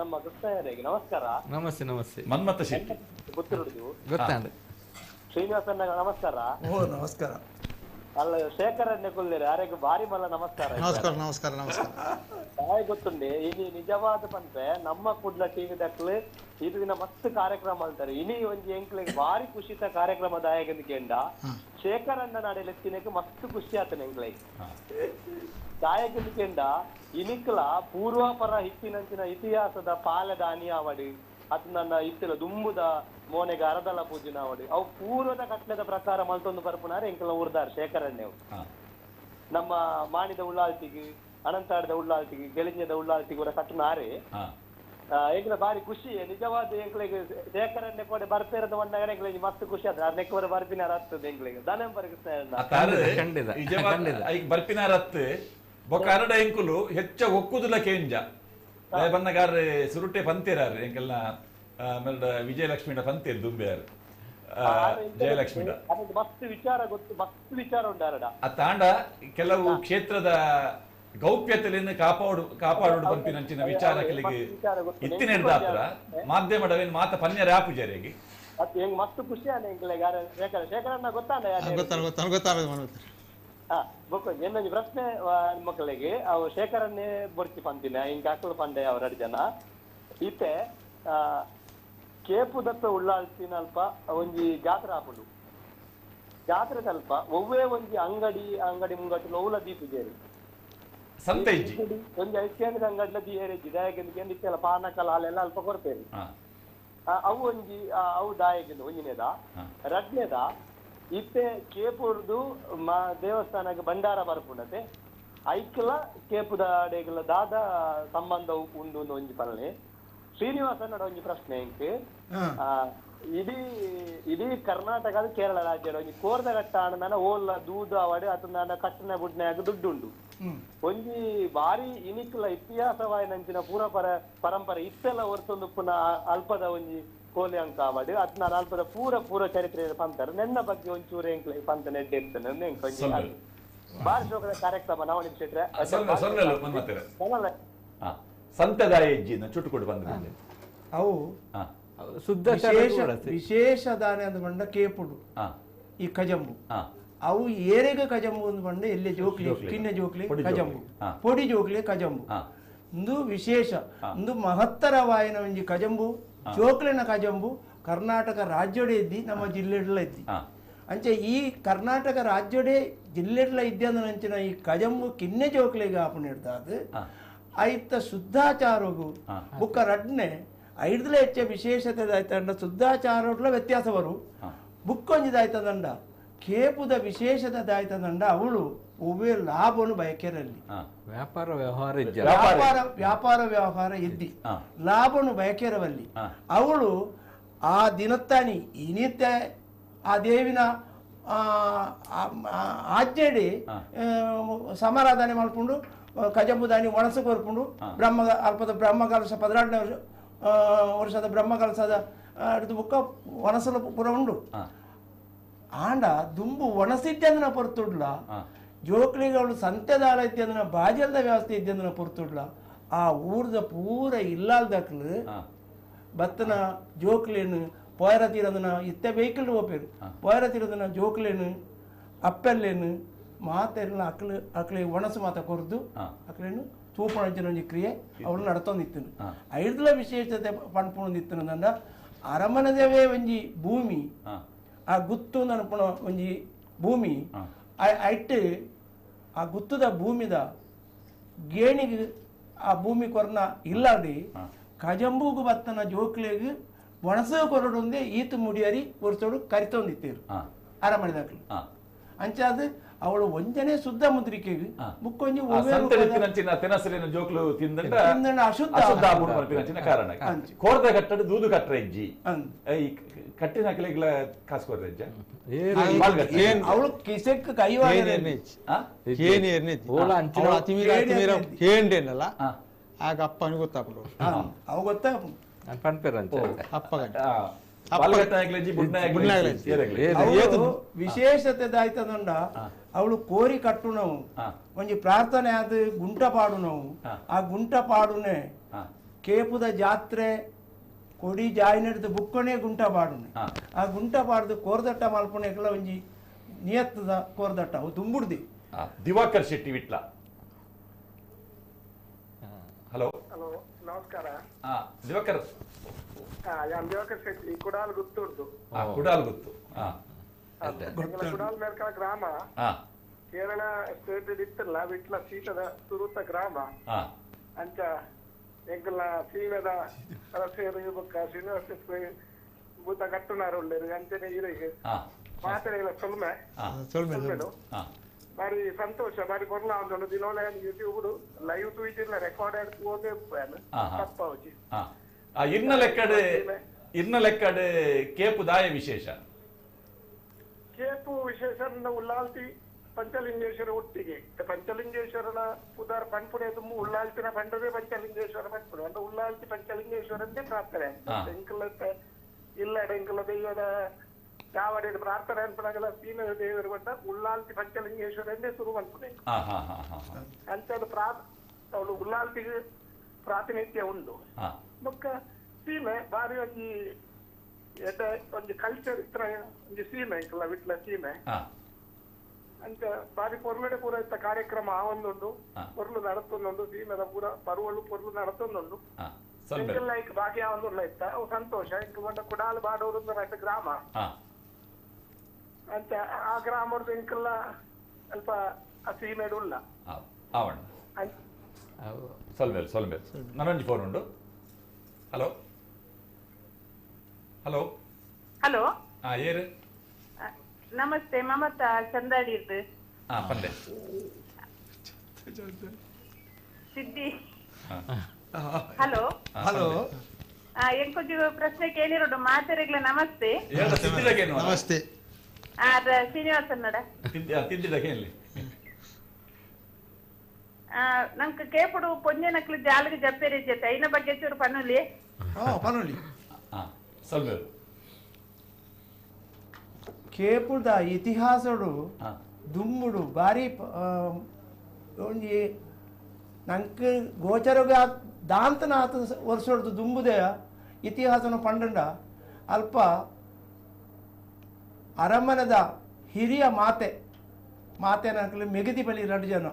ನಮ್ಮ ಕೃಷ್ಣಯ್ಯನಿಗೆ ನಮಸ್ಕಾರ. ನಮಸ್ತೆ. ಮನ್ಮಥ ಶೆಟ್ಟಿ, ಪುತ್ತೂರು. ಗೊತ್ತಾಂಡು. ಶ್ರೀನಿವಾಸನ್ನ ನಮಸ್ಕಾರ. ನಮಸ್ಕಾರ. ಅಲ್ಲ, ಶೇಖರನ್ನೇ ಕೊಲ್ಲಿರಿ ಆರೆಗೆ ಬಾರಿ ಮಲ್ಲ ನಮಸ್ಕಾರ. ಗೊತ್ತುಂಡೆ ಇನಿ ನಿಜವಾದ ಪಂಪೆ ನಮ್ಮ ಕುಡ್ಲ ಟಿವಿ ದಕ್ಲು ಇದು ಮಸ್ತ್ ಕಾರ್ಯಕ್ರಮ ಅಂತಾರೆ. ಇನಿ ಒಂಜಿ ಎಂಕ್ಲಿಗೆ ಬಾರಿ ಖುಷಿತ ಕಾರ್ಯಕ್ರಮ ದಾಯಕಂದ ಕೇಂಡ ಶೇಖರನ್ನ ನಾಡೆಲೆತ್ತಿನಕ್ಕೆ ಮಸ್ತ್ ಖುಷಿ ಆತನ ಎಂಕ್ಲಿಗೆ ದಾಯಕಂದ ಕೇಂಡ ಇನಿಕ್ಲ ಪೂರ್ವಾಪರ ಹಿತ್ತಿನಂಚಿನ ಇತಿಹಾಸದ ಪಾಲದಾನಿ ಆವಡಿ ಅತ್ ನನ್ನ ಇತ್ತಿನ ದುಂಬುದ ಮೋನೆಗೆ ಅರದಲ ಪೂಜೆ ನಾವಡಿ ಅವು ಪೂರ್ವದ ಕಟ್ಲದ ಪ್ರಕಾರ ಮಲ್ತೊಂದು ಬರ್ಪುನಾರೆ ಎಂಕಲ ಊರ್ದಾರ ಶೇಖರಣ್ಣೆವು. ನಮ್ಮ ಮಾಣಿದ ಉಳ್ಳಾಲ್ತಿಗೆ, ಅನಂತಾಡದ ಉಳ್ಳಾಲ್ತಿಗೆ, ಗೆಳಿಂಜದ ಉಳ್ಳಾಲ್ತಿಗೆ ಕೂಡ ಕಟ್ಟುನಾರೆ ಎಂಕ್ಲ ಬಾರಿ ಖುಷಿ. ನಿಜವಾದ ಎಂಕ್ಲಿಗೆ ಶೇಖರಣ್ಣೆ ಕೂಡ ಬರ್ಪೇರದ ಒಂದಾಗ ಎಂಕ್ಲಿಗೆ ಮಸ್ತ್ ಖುಷಿ ಆದ್ರೆ ಆ ನೆಕ್ವರ ಬರ್ಪಿನಾರ ಆಗ್ತದೆ ಎಂಕ್ಲಿಗೆ ದಾನಂಬರ ಕೃಷ್ಣ ಬರ್ಪಿನಾರ ಬೊಕ್ಕ ಅರಡ ಎಂಕುಲು ಹೆಚ್ಚ ಒಕ್ಕುದುಲ ಕೇಂಜ ಬನ್ನಗಾರ ಸುರುಟೆ ಪಂತೇರಾರು ಎಂಕೆಲ್ಲ ಆಮೇಲೆ ವಿಜಯಲಕ್ಷ್ಮಿನ ಪಂತೇರು ದುಂಬೆಯಾರು ಜಯಲಕ್ಷ್ಮಿನ ಮಸ್ತ್ ವಿಚಾರ ಗೊತ್ತು, ಮಸ್ತ್ ವಿಚಾರ ಉಂಟಾರಡ ಆ ತಾಂಡ ಕೆಲವು ಕ್ಷೇತ್ರದ ಗೌಪ್ಯತೆಯನ್ನು ಕಾಪಾಡೋಡು ಪಂಪಿನಂಚಿನ ವಿಚಾರಗಳಿಗೆ ಇತ್ತಿನ ಹಿಡ್ದಾತ್ರ ಮಾಧ್ಯಮಡವೇನು ಮಾತ ಪನ್ಯ ರಾಪು ಜರೆಗೆ ಅದು ಹೆಂಗ್ ಮಸ್ತ್ ಖುಷಿ ಆನೆ ಎಂಕ್ಲೆಗ್ ಶೇಖರಣ್ಣ ಗೊತ್ತಾಂಡ ಏನೊಂದು ಪ್ರಶ್ನೆ ಮಕ್ಕಳಿಗೆ ಅವು ಶೇಖರನ್ನೇ ಬರ್ತಿ ಪಂತಿನ ಹಿಂಗ ಅಕ್ಕಳು ಪಂಡೆ ಅವ್ರ 2 ಜನ ಈತೆ ಕೇಪು ದತ್ತ ಉಳ್ಳಾಳ್ತಿನ ಅಲ್ಪ ಒಂಜಿ ಜಾತ್ರೆ ಆಪುಂಡು. ಜಾತ್ರೆ ಸ್ವಲ್ಪ ಒವ್ವೇ ಒಂಜಿ ಅಂಗಡಿ ಮುಂಗಟ್ಟು ಲೋಲ ದೀಪಿಗೇರಿ ಸಂತೆ ಒಂಜಿ 5 ಕೇಂದ್ರ ಅಂಗಡ್ಲ ದಿಯೇರಿಜ್ಜಿ ದಾಯಕೆಂದು ಇತ್ತೆಲ್ಲ ಪಾನಕಲ ಹಾಲೆಲ್ಲ ಅಲ್ಪ ಕೊಡ್ತೇನೆ. ಅವು ಒಂಜಿ ಅವು ದಾಯಕೆಂದು ಒಂಜಿನೇದ 2ನೇದ ಇತ್ತೆ ಕೇಪುರ್ದು ದೇವಸ್ಥಾನಕ್ಕೆ ಭಂಡಾರ ಬರ್ಪುಂಡತೆ ಐಕ್ಲ ಕೇಪುದ ಅಡೆಗಳ ದಾದ ಸಂಬಂಧ ಉಂಡು ಒಂಜಿ ಪಲ್ಲೆ ಶ್ರೀನಿವಾಸನ ಒಂಜಿ ಪ್ರಶ್ನೆ ಎಂಕ್ ಇಡೀ ಕರ್ನಾಟಕದ ಕೇರಳ ರಾಜ್ಯದ ಒಂಜಿ ಕೋರ್ದಘಟ್ಟ ಅಣ್ಣ ಓಲ್ಲ ದೂದ ಅವಡೆ ಅತನ ಕಟ್ಟನ ಬುಡ್ನ್ಯಾಗ ದುಡ್ಡುಂಡು ಒಂಜಿ ಬಾರಿ ಇನಿಕ್ಲ ಇತಿಹಾಸವಾಯಿನಂಚಿನ ಪೂರ ಪರಂಪರೆ ಇತ್ತೆಲ್ಲ ಹೊರ್ತೊಂದು ಪುನಃ ಅಲ್ಪದ ಒಂಜಿ ಕೋಲಿ ಅಂಕ ಅವಡು ಅದ್ನ ಅಲ್ಪದ ಪೂರ ಚರಿತ್ರೆ ಪಂತಾರೆ ನನ್ನ ಬಗ್ಗೆ ಒಂಚೂರು ಎಂಕ್ಲೆ ಪಂತ ನೆಡ್ಡೆ ಇರ್ತೇನೆ ಎಂಕ್ ಒಂಜಿ ಬಾರಿ ಶೋಕದ ಕಾರ್ಯಕ್ರಮ ನವಣಿ ಕ್ಷೇತ್ರ ಸಂತದಾಯ ಹೆಜ್ಜಿನ ಚುಟ್ಟುಕೊಡು ಬಂದ್ರೆ ಅವು ವಿಶೇಷ ದಾನೆ ಅಂದ್ ಬಂಡ ಕೇಪುಡು ಈ ಕಜಂಬು ಅವು ಏರೆಗ ಕಜಂಬು ಅಂದ್ ಬಂಡ ಎಲ್ಲಿ ಜೋಕ್ಲಿ ಕಿನ್ನೆ ಜೋಕ್ಲಿ ಕಜಂಬು ಪೊಡಿ ಜೋಕ್ಲಿ ಕಜಂಬು ಒಂದು ವಿಶೇಷ ಒಂದು ಮಹತ್ತರವಾಯಿನ ಒಂಜಿ ಕಜಂಬು ಜೋಕ್ಲಿನ ಕಜಂಬು ಕರ್ನಾಟಕ ರಾಜ್ಯಡೆ ಇದ್ದಿ ನಮ್ಮ ಜಿಲ್ಲೆಡ್ಲ ಇದ್ದಿ ಅಂಚೆ ಈ ಕರ್ನಾಟಕ ರಾಜ್ಯಡೆ ಜಿಲ್ಲೆಡ್ಲ ಇದ್ದಿ ಅಂಚಿನ ಈ ಕಜಂಬು ಕಿನ್ನೆ ಜೋಕ್ಲಿಗೆ ಆಪಣ ಹಿಡ್ದಾದ ಐತ ಶುದ್ಧಾಚಾರಗು ಬುಕ್ಕ 2ನೇ 5 ಹೆಚ್ಚೆ ವಿಶೇಷತೆ ಆಯ್ತಂಡ ಶುದ್ಧಾಚಾರ ವ್ಯತ್ಯಾಸ ಬರು ಬುಕ್ಕೊಂಜಿದಾಯ್ತದಂಡ ಕೇಪುದ ವಿಶೇಷತೆದಾಯ್ತದಂಡ ಅವಳು ಒವ್ವೇ ಲಾಭನು ಬಯಕೆರಲ್ಲಿ ವ್ಯಾಪಾರ ವ್ಯವಹಾರ ಇದ್ದಿ ಲಾಭನು ಬಯಕೆರವಲ್ಲಿ ಅವಳು ಆ ದಿನತ್ತಾನಿ ಇನಿತ್ತೆ ಆ ದೇವಿನ ಆಜ್ಞೆಡಿ ಸಮಾರಾಧನೆ ಮಾಡ್ಕೊಂಡು ಕಜಂಬುದಾನಿ ಒಣಸು ಕೊರ್ಪುಂಡು ಅಲ್ಪದ ಬ್ರಹ್ಮಕಲಶ 16ನೇ ವರ್ಷದ ಬ್ರಹ್ಮಕಲಶದ ಹಿಡಿದು ಬುಕ್ಕ ಒಣಸಲು ಪುರ ಉಂಡು ಆಂಡ ದುಂಬು ಒಣಸಿದ್ದಂದನ ಪೊರ್ತುಡ್ಲ ಜೋಕ್ಲಿಗಳು ಸಂತೆದಾಳ ಇದ್ದಂದನ ಬಾಜಲ್ದ ವ್ಯವಸ್ಥೆ ಇದ್ದಂದನ ಪೊರ್ತುಡ್ಲ ಆ ಊರ್ದ ಪೂರ ಇಲ್ಲಾಲ್ದಕ್ಲು ಬತ್ತನ ಜೋಕ್ಲೇನು ಪೋಯರ ತೀರದನ ಇತ್ತೆ ವೆಹಿಕಲ್ ಓಪೇರು ಪೋಯರ ತೀರದನ ಜೋಕ್ಲೇನು ಅಪ್ಪೆಲ್ಲೇನು ಮಾತೆಲ್ಲ ಅಕ್ಳಿಗೆ ಒಣಸು ಮಾತ ಕೊರ್ದು ಅಕ್ಳೇನು ತೂಪಣಂಚಿನ ಕ್ರಿಯೆ ಅವಳು ನಡ್ತೊಂದಿತ್ತು 5 ವಿಶೇಷತೆ ಪಣ್ಪುಣದಿತ್ತಂದ ಅರಮನೆದೇವೇ ಒಂಜಿ ಭೂಮಿ ಆ ಗುತ್ತು ನನ್ಪುಣ ಒಂಜಿ ಭೂಮಿ ಐಟ್ ಆ ಗುತ್ತದ ಭೂಮಿದ ಗೇಣಿಗೆ ಆ ಭೂಮಿ ಕೊರನ ಇಲ್ಲಾಡಿ ಕಜಂಬೂಗು ಬತ್ತನ ಜೋಕ್ಲಿಗೆ ಒಣಸ ಕೊರಡುಂದೆ ಈತು ಮುಡಿಯರಿ ಒರ್ಸೋಡು ಕರಿತೊಂದಿತ್ತೇರು ಅರಮನೆದಾಗ್ಲಿ ಅಂಚಾದ ಅವಳು ಒಂಜನೆ ಶುದ್ಧ ಮುದ್ರಿಕೆಗೆ ಮುಕ್ಕೊಂಜಿ ಜೋಕ್ಲು ಅಶುದ್ಧ ಕಾರಣ ಕೋರ್ದ ಕಟ್ಟಡ ದೂದು ಕಟ್ಟ ಇಜ್ಜಿ ಕಟ್ಟಿನ ಹಾಕಲಿಗಳ ಕಾಸು ಕೊಡ್ರಜ್ಜ ಅವಳು ಕಿಸೆಕ್ ಕೈವಾಡೇನಲ್ಲ ಆಗ ಅಪ್ಪನ ಗೊತ್ತಾಗ್ಬಿಡು ಅವು ಗೊತ್ತಾ ವಿಶೇಷತೆ ಆಯ್ತದಂಡ ಅವಳು ಕೋರಿ ಕಟ್ಟು ನಾವು ಒಂಜಿ ಪ್ರಾರ್ಥನೆ ಆದ ಗುಂಟ ಪಾಡು ನಾವು ಆ ಗುಂಟ ಪಾಡುನೆ ಕೇಪುದ ಜಾತ್ರೆ ಕೊಡಿ ಜಾಯ್ ನಡೆದ ಬುಕ್ಕಣೆ ಗುಂಟ ಪಾಡುನೆ ಆ ಗುಂಟ ಪಾಡ್ದು ಕೋರ್ದಟ್ಟ ಮಲ್ಪನೆಲ್ಲ ಒಂಜಿ ನಿಯತ್ತದ ಕೋರ್ದಟ್ಟ ಅವು ತುಂಬುಡ್ದಿ ದಿವಾಕರ್ ಶೆಟ್ಟಿ ವಿಟ್ಲ. ಹಲೋ ನಮಸ್ಕಾರ. ದಿವಾಕರ್ ದಿವಾಕರ್ ಶೆಟ್ಟಿ ಕುಡಾಲ್ ಗುತ್ತೂರ್ದು. ಕುಡಾಲ್ ಗುತ್ತು ಕುಡಾಲ್ ಮೇಲ್ಕಳ ಗ್ರಾಮ ಕೇರಳ ಸ್ಟೇಟ್ ಇತ್ತಲ್ಲ ವಿಟ್ಲ ಸೀಟದ ಸುರುತ ಗ್ರಾಮ ಅಂಚ ಎಂಕಲ್ನ ಸೀಮೆದ ಅರಸೇರು ಶ್ರೀನಿವಾಸ ಭೂತ ಕಟ್ಟುನಾರು ಉಳ್ಳೇರು ಅಂಚನೆ ಇರಿಗೆ ಮಾತಾಡಿಲ್ಲ ಸೊಲ್ಮೆಡು ಬಾರಿ ಸಂತೋಷ ಬಾರಿ ಕೊರ್ಲ ಒಂದು ದಿನೋಲೆ ಯೂಟ್ಯೂಬ್ ಲೈವ್ ತೂಯಿತಿಲ್ಲ ರೆಕಾರ್ಡ್ ಓದೇ ತಪ್ಪ ಹೋಗಿ ಇರ್ನ ಲೆಕ್ಕಡೆ ಕೇಪು ದಾಯ ವಿಶೇಷ ಕೇಪು ವಿಶೇಷ ಉಲ್ಲಾಲ್ತಿ ಪಂಚಲಿಂಗೇಶ್ವರ ಒಟ್ಟಿಗೆ ಪಂಚಲಿಂಗೇಶ್ವರನ ಉದಾರ ಪಂಪುಡೆ ತುಂಬ ಉಳ್ಳಾಲ್ತಿನ ಪಂಡದೇ ಪಂಚಲಿಂಗೇಶ್ವರ ಪಂಪುಡೆ ಅಂದ್ರೆ ಉಳ್ಳಾಲ್ತಿ ಪಂಚಲಿಂಗೇಶ್ವರಂದೇ ಪ್ರಾರ್ಥನೆ ಎಂಕಲ ಇಲ್ಲಡೆ ಎಂಕಲ ದೈವದ ಯಾವಡೆ ಪ್ರಾರ್ಥನೆ ಅನ್ಪಣಗಳ ಸೀನ ದೇವರು ಬಂದ ಉಳ್ಳಾಲ್ತಿ ಪಂಚಲಿಂಗೇಶ್ವರಂದೇ ಶುರು ಅನ್ಪಣೆ ಅಂತದ್ದು ಅವಳು ಉಳ್ಳಾಲ್ತಿಗೆ ಪ್ರಾತಿನಿಧ್ಯ ಉಂಟು ಬೊಕ್ಕ ಸೀಮೆ ಬಾರಿ ಒಂಜಿ ಕಲ್ಚರ್ ಇತ್ರ ಒಂಜಿ ಸೀಮೆ ಎಂಕಲ ವಿಟ್ಲ ಸೀಮೆ ಅಂತ ಬಾರಿ ಪೊರ್ಲಡೆ ಪೂರ ಇತ್ತ ಕಾರ್ಯಕ್ರಮ ಆವೊಂದುಂಡು ಪೊರ್ಲು ನಡತೊಂದುಂಡು ಸೀಮೆದ ಪೂರ ಪರುವಳು ಪೊರ್ಲು ನಡತೊಂದುಂಡು ಎಂಕಲ್ಲ ಈಗ ಭಾಗ್ಯ ಆವೊಂದುಲ್ಲ ಇತ್ತ ಅವು ಸಂತೋಷ ಇಂಕ ಬಂದ ಕುಡಾಲು ಬಾಡೋರು ರಟ್ಟ ಗ್ರಾಮ ಅಂತ ಆ ಗ್ರಾಮದ ಎಂಕಲ್ಲ ಸ್ವಲ್ಪ ಆ ಸೀಮೆಡು ಉಲ್ಲ ಸೊಲ್ಮೇಲ್ ನನೊಂಜಿ ಫೋನ್ ಉಂಡು. ಹಲೋ ಹಲೋ ಹಲೋ ಏರು ನಮಸ್ತೆ ಮಮತಾ ಚಂದಾಡಿರ್ದು ಪಂದೆ ಸಿದ್ದಿ ಹಲೋ ಹಲೋ ಎಂಕೊಂಚು ಪ್ರಶ್ನೆ ಕೇಳಿರೋಡು ಮಾತಾಡಿಗ್ಲ ನಮಸ್ತೆ ನಮಸ್ತೆ ಶ್ರೀನಿವಾಸನ್ ನಡ ತಿದ್ದಿಡಕೇನ್ಲಿ ನಂಗೆ ಕೇಪುಡು ಪೊಂಜನಕ್ಲು ಜಾಲಿಗೆ ಜಪ್ಪೇರಿ ಜೊತೆ ಐನ ಬಗ್ಗೆ ಚೂರು ಪನ್ನುಲಿ ಪನ್ನುಲಿ ಸೊಲ್ಮೇಲ್ ಕೇಪುದ ಇತಿಹಾಸಡು ದುಮ್ಮುಡು ಬಾರಿ ಒಂಜಿ ನಂಗೆ ಗೋಚರಗ ದಾಂತನ ವರ್ಷದ್ದು ದುಂಬುದೇ ಇತಿಹಾಸನ ಪಂಡ ಅಲ್ಪ ಅರಮನೆದ ಹಿರಿಯ ಮಾತೆನಕ್ಲು ಮೆಗದಿ ಬಲಿ ರಡು ಜನ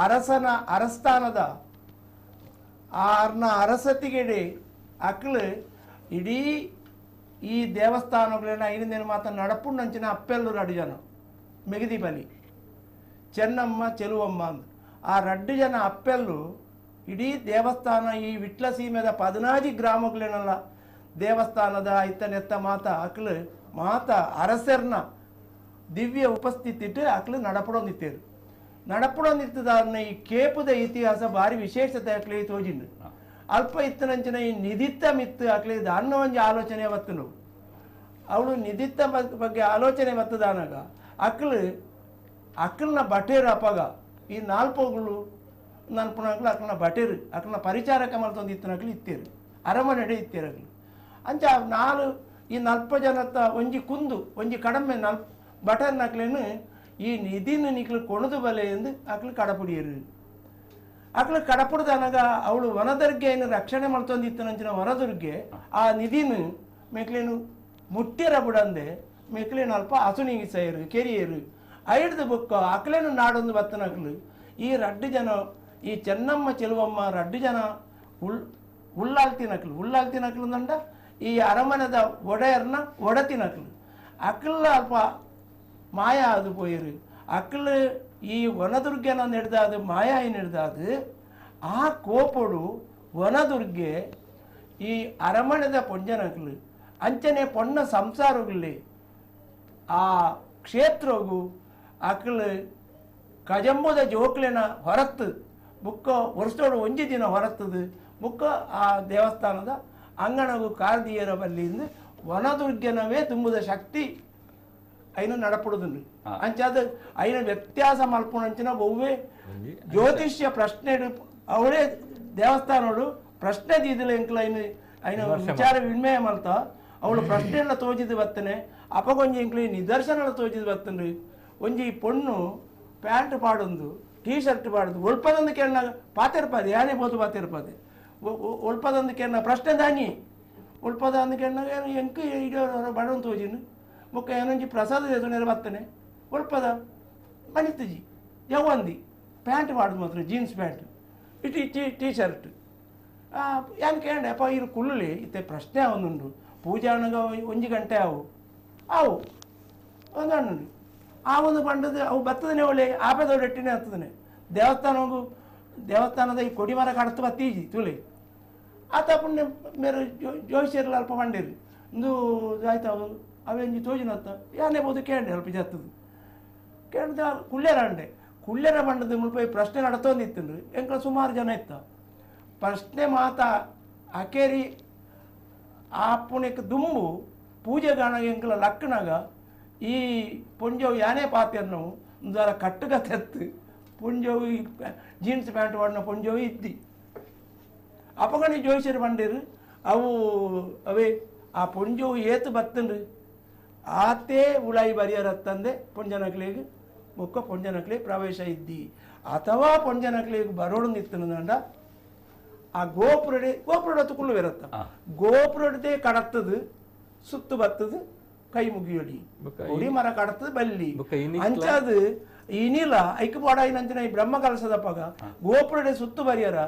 ಅರಸನ ಅರಸ್ಥಾನದ ಆರ್ನ ಅರಸತಿಗೆಡೆ ಅಕ್ಲು ಇಡೀ ಈ ದೇವಸ್ಥಾನಗಳನ್ನ ಐನದೇನು ಮಾತ ನಡಪುಂಡಂಚಿನ ಅಪ್ಪೆಲ್ಲು ರಡು ಜನ ಮೆಗದಿ ಬಲಿ ಚೆನ್ನಮ್ಮ ಚೆಲುವಮ್ಮ ಅಂದ್ ಆ ರಡ್ಡು ಜನ ಅಪ್ಪೆಲ್ಲು ಇಡೀ ದೇವಸ್ಥಾನ ಈ ವಿಟ್ಲ ಸೀಮೆದ 14 ಗ್ರಾಮಗಳೇನಲ್ಲ ದೇವಸ್ಥಾನದ ಇತ್ತನೆತ್ತ ಮಾತ ಅಕ್ಲು ಮಾತ ಅರಸರ್ನ ದಿವ್ಯ ಉಪಸ್ಥಿತಿ ಇಟ್ಟು ಅಕ್ಲು ನಡಪಡೊಂದಿತ್ತೇರು ನಡಪಡೊಂದಿತ್ತದನ್ನ ಈ ಕೇಪುದ ಇತಿಹಾಸ ಭಾರಿ ವಿಶೇಷತೆ ಅಕ್ಲಿ ತೋಜಿಂಡು ಅಲ್ಪ ಇತ್ತನಂಚಿನ ಈ ನಿಧಿತ್ತ ಮಿತ್ತು ಅಕ್ಲಿ ಅನ್ನ ಒಂಜಿ ಆಲೋಚನೆ ಬತ್ತನು ಅವಳು ನಿಧಿತ್ತ ಬಗ್ಗೆ ಆಲೋಚನೆ ಬತ್ತದಾನಾಗ ಅಕ್ಕಲ್ನ ಬಟೇರು ಅಪ್ಪಗ ಈ ನಾಲ್ಪಗಳು ನನ್ಪುನಕ್ಲು ಅಕ್ಕಲ್ನ ಬಟೇರು ಅಕ್ಕಲ್ನ ಪರಿಚಾರಕ ಮಲ್ತೊಂದು ಇತ್ತನಕ್ಲು ಇತ್ತೇರು ಅರಮನೆಡೆ ಇತ್ತೇರಕ್ಲು ಅಂಚ ಈ 40 ಜನತ್ತ ಒಂಜಿ ಕುಂದು ಒಂಜಿ ಕಡಮೆ ಬಟರ್ನಕ್ಲೇನು ಈ ನಿಧಿನ ನಿಕ್ಲು ಕೊಣದು ಬಲೆ ಎಂದು ಅಕ್ಲು ಕಡಪುಡಿಯರು ಅಕ್ಲು ಕಡಪುಡ್ದನಾಗ ಅವಳು ವನದುರ್ಗೆಯನ್ನು ರಕ್ಷಣೆ ಮಲ್ತೊಂದಿತ್ತನಂಚಿನ ವನದುರ್ಗೆ ಆ ನಿಧಿನು ಮೇಕ್ಲೇನು ಮುಟ್ಟಿರ ಬುಡಂದೆ ಮೇಕ್ಲೇನು ಅಲ್ಪ ಹಸುನಿಗೆ ಸೈರು ಕೆರಿಯರು ಐಡ್ದು ಬುಕ್ಕ ಅಕ್ಲೇನು ನಾಡೊಂದು ಬತ್ತನಕ್ಲು ಈ ರಡ್ಡು ಜನ ಈ ಚೆನ್ನಮ್ಮ ಚೆಲುವಮ್ಮ ರಡ್ಡು ಜನ ಉಳ್ಳಾಲ್ತಿನಕ್ಲು ದಂಡ ಈ ಅರಮನೆದ ಒಡೆಯರ್ನ ಒಡತಿನಕ್ಲು ಅಕ್ಲ ಅಲ್ಪ ಮಾಯ ಅದು ಪೋಯಿರು ಅಕ್ಲು ಈ ವನದುರ್ಗೆನ ನಡೆದಾದು ಮಾಯಾಯಿ ನಡೆದಾದು ಆ ಕೋಪಡು ವನದುರ್ಗೆ ಈ ಅರಮನೆದ ಪೊಂಜನಕ್ಲು ಅಂಚನೆ ಪೊಣ್ಣ ಸಂಸಾರಗಳಲ್ಲಿ ಆ ಕ್ಷೇತ್ರಗೂ ಅಕ್ಲು ಕಜಂಬುದ ಜೋಕ್ಲೆನ ಹೊರತು ಬುಕ್ಕ ವರ್ಷೋಡು ಒಂಜಿ ದಿನ ಹೊರತದು ಬುಕ್ಕ ಆ ದೇವಸ್ಥಾನದ ಅಂಗಣಗೂ ಕಾರ್ದಿಯರ ಬಲ್ಲಿಂದ ವನದುರ್ಗೆನವೇ ತುಂಬುದ ಶಕ್ತಿ ಐನ ನಡಪಡುದುಂಡು ಅಂಚಾದ ಐನ ವ್ಯತ್ಯಾಸ ಮಲ್ಪುಣಂಚಿನ ಒವ್ವೇ ಜ್ಯೋತಿಷ್ಯ ಪ್ರಶ್ನೆ ಅವಳೇ ದೇವಸ್ಥಾನೋಡು ಪ್ರಶ್ನೆ ದೀದಿಲ್ಲ ಎಂಕ್ಲ ಐನ ವಿಚಾರ ವಿನಿಮಯ ಮಲ್ತ ಅವಳು ಪ್ರಶ್ನೆಲ್ಲ ತೋಜಿದು ಬತ್ತನೆ ಅಪಗೊಂಜಿ ಎಂಕ್ಲಿ ನಿದರ್ಶನ ತೋಜಿದು ಬತ್ತಂಡು ಒಂಜಿ ಪೊಣ್ಣು ಪ್ಯಾಂಟ್ ಪಾಡೊಂದು ಟೀ ಶರ್ಟ್ ಪಾಡೋದು ಒಳ್ಪದೊಂದು ಕೇಳಿನಾಗ ಪಾತಿರ್ಪದೆ ಯಾನೇ ಬೋದು ಪಾತಿರ್ಪದೆ ಒಳ್ಪದೊಂದು ಕೇಳಿನ ಪ್ರಶ್ನೆ ದಾನಿ ಒಳ್ಪದ ಅಂದು ಕೇಳಿನಾಗ ಏನು ಎಂಕ ಇಡೋ ಬಡವನ್ ತೋಜಿನು ಮುಖ ಏನೊಂಜಿ ಪ್ರಸಾದ ದೇವನೇರು ಬತ್ತನೆ ಒಳ್ಪದ ಮನಿತಜಿ ಯವಂದಿ ಪ್ಯಾಂಟ್ ಪಾಡೋದು ಮಾತ್ರ ಜೀನ್ಸ್ ಪ್ಯಾಂಟ್ ಟೀ ಶರ್ಟ್ ಏನು ಕೇಳಿ ಅಪ್ಪ ಇರು ಕುಳ್ಳಿ ಇತ್ತೆ ಪ್ರಶ್ನೆ ಅವನುಂಡು ಪೂಜಾಣಗ 1 ಗಂಟೆ ಅವು ಒಂದುಂಡು ಆ ಒಂದು ಪಂಡದು ಅವು ಬರ್ತದನೆ ಒಳ್ಳೆ ಆಪದೊಡೆಟ್ಟಿನೇ ಆಗ್ತದನೆ ದೇವಸ್ಥಾನದ ಈ ಕೊಡಿಮರ ಕಡತು ಬತ್ತೀಜಿ ತುಳಿ ಆತ ಪುಣ್ಯ ಮೇರೆ ಜೋಯಿಸಿರಲ್ಲ ಅಲ್ಪ ಪಂಡೇರು ಇಂದು ಆಯ್ತು ಅವೇಂಜಿ ತೋಜಿನತ್ತ ಯಾನೇ ಬೋದು ಕೇಳಿ ಅಲ್ಪ ಜತ್ತದು ಕೇಳಿದ ಕುಳ್ಳೆರ ಪಂಡದ ಮುಳ್ಪೈ ಪ್ರಶ್ನೆ ನಡತೊಂದಿತ್ತು ಎಂಕ ಸುಮಾರು ಜನ ಇತ್ತ ಪ್ರಶ್ನೆ ಮಾತ ಅಕೇರಿ ಆ ಪುಣ್ಯಕ್ಕೆ ದುಂಬು ಪೂಜೆಗಾಣ ಎಂಕಲ ಲಕ್ಕನಾಗ ಈ ಪುಂಜವು ಯಾನೇ ಪಾತ್ಯರ್ನವು ದಾರ ಕಟ್ಟಗ ತೆತ್ತು ಪುಂಜೋವಿ ಜೀನ್ಸ್ ಪ್ಯಾಂಟ್ ವಾಡಿನ ಪುಂಜೋವಿ ಇದ್ದಿ ಅಪಗಣಿ ಜೋಯಿಸರು ಬಂದಿರು ಅವು ಅವೇ ಆ ಪುಂಜೋವು ಏತು ಬತ್ತಂಡ್ರು ಆತೇ ಉಳಾಯಿ ಬರಿಯರತ್ತಂದೆ ಪುಂಜನಕ್ಲಿಗೆ ಮುಕ್ಕ ಪುಂಜನಕ್ಲಿ ಪ್ರವೇಶ ಇದ್ದಿ ಅಥವಾ ಪುಂಜನಕ್ಲಿಗೆ ಬರೋಡು ನಿತ್ತನಂಡ ಆ ಗೋಪುರಡೆ ತುಕುಳ್ಳು ಇರತ್ತ ಗೋಪುರಡೆ ಕಡತ್ತದು ಸುತ್ತು ಬತ್ತದು ಕೈ ಮುಗಿಯೊಡಿ ಉಡಿ ಮರ ಕಡತ್ತದು ಬಲ್ಲಿ ಅಂಚದು ಇನಿಲ ಐಕ್ಯ ಬಾಡಾಯಿನಂಚಿನ ಈ ಬ್ರಹ್ಮ ಕಲಸದಪ್ಪಗ ಗೋಪುರಡೆ ಸುತ್ತು ಬರಿಯರ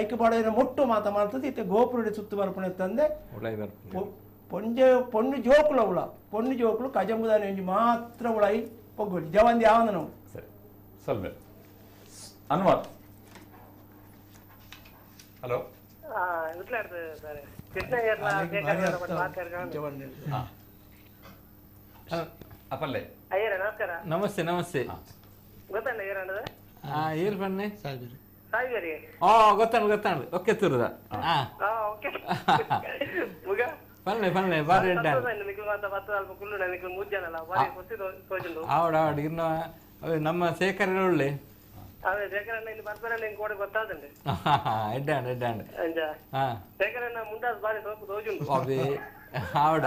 ಐಕ್ಯ ಬಾಡಾಯಿನ ಮೊಟ್ಟು ಮಾತ ಮಾಡ್ತದೆ ಇತ್ತೆ ಗೋಪುರಡೆ ಸುತ್ತು ಬರ್ಪಣೆ ತಂದೆ పొన్ను జోకులు ఉళ పొన్ను జోకులు కజంబుదా నుంచి మాత్రం ఉళాయి పొగ్గుడి జవంది యావంది ನಾವು ಸರಿ ಸಲ್ಮೇಲ್ ಅನ್ವರ್ ಹಲೋ ಅಪಲ್ಲೆ ಅಯ್ಯರ ನಮಸ್ಕಾರ. ನಮಸ್ತೆ ನಮಸ್ತೆ. ಗೊತ್ತಲ್ಲ ಏರಣ್ಣದ ಏರ್ ಬನ್ನಿ ಸಾಯಿರಿ ಗೊತ್ತಾನು ಓಕೆ ತುರುದ ಮುಗ పల్లె బాగా ఆవిడ ఇన్న అవి నమ్మ సేకరణ ఒళ్ళే అదే సేకరణ ಇಲ್ಲಿ ಬರ್ತಾರಲ್ಲ ಇಂಗೆ ಕೂಡ ಗೊತ್ತಾದಂడి ಎಡ್ಡಾಂಡ್ ಸೇಕರಣ ಮುಂದಾದ ಬಾರಿ ಸ್ವಲ್ಪ ದೋಜುಂಡು ಅವೆ ಆವಿಡ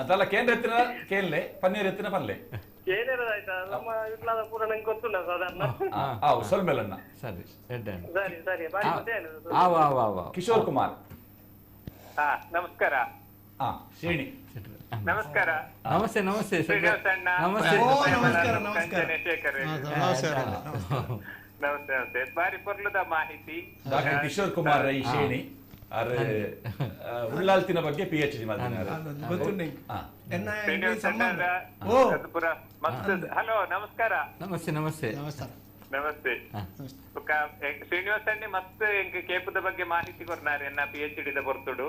ಅದಲ್ಲ ಕೇಂದ್ರ ಎತ್ತಿನ ಕೇಳಲೆ ಪನ್ನೀರ್ ಎತ್ತಿನ ಪಲ್ಲೆ ಏನಿರೋದಾಯ್ತಾ ನಮ್ಮ ಇಟ್ಲಾದ ಕೂಡ ನಂಗೆ ಗೊತ್ತಿಲ್ಲ ಸಾಧಾರಣ ಸೊಲ್ಮೇಲನ್ನ ಸರಿ ಎಡ್ಡಾಂಡ್ ಸರಿ ಬಾರಿ ಕಿಶೋರ್ ಕುಮಾರ್ ನಮಸ್ಕಾರ. ಶ್ರೇಣಿ ನಮಸ್ಕಾರ. ನಮಸ್ತೆ ಶ್ರೀನಿವಾಸ ಅಣ್ಣ, ನಮಸ್ತೆ ಶೇಖರ್ ನಮಸ್ತೆ. ಬಾರಿ ಪೊರ್ಲುದ ಮಾಹಿತಿ ಡಾಕ್ಟರ್ ಕಿಶೋರ್ ಕುಮಾರ್ ರೈ ಶ್ರೇಣಿ ಉಳ್ಳಾಲ್ತಿನ ಬಗ್ಗೆ PhD ಮಾಡಿದ್ದಾರೆ. ಹಲೋ ನಮಸ್ಕಾರ. ನಮಸ್ತೆ ನಮಸ್ತೆ. ಶ್ರೀನಿವಾಸ ಅಣ್ಣ ಮತ್ತೆ ಎಂಕ್ ಕೇಪುದ ಬಗ್ಗೆ ಮಾಹಿತಿ ಕೊರ್ನಾರೆ ಎನ್ನ PhD ದ ಬರ್ತುಡು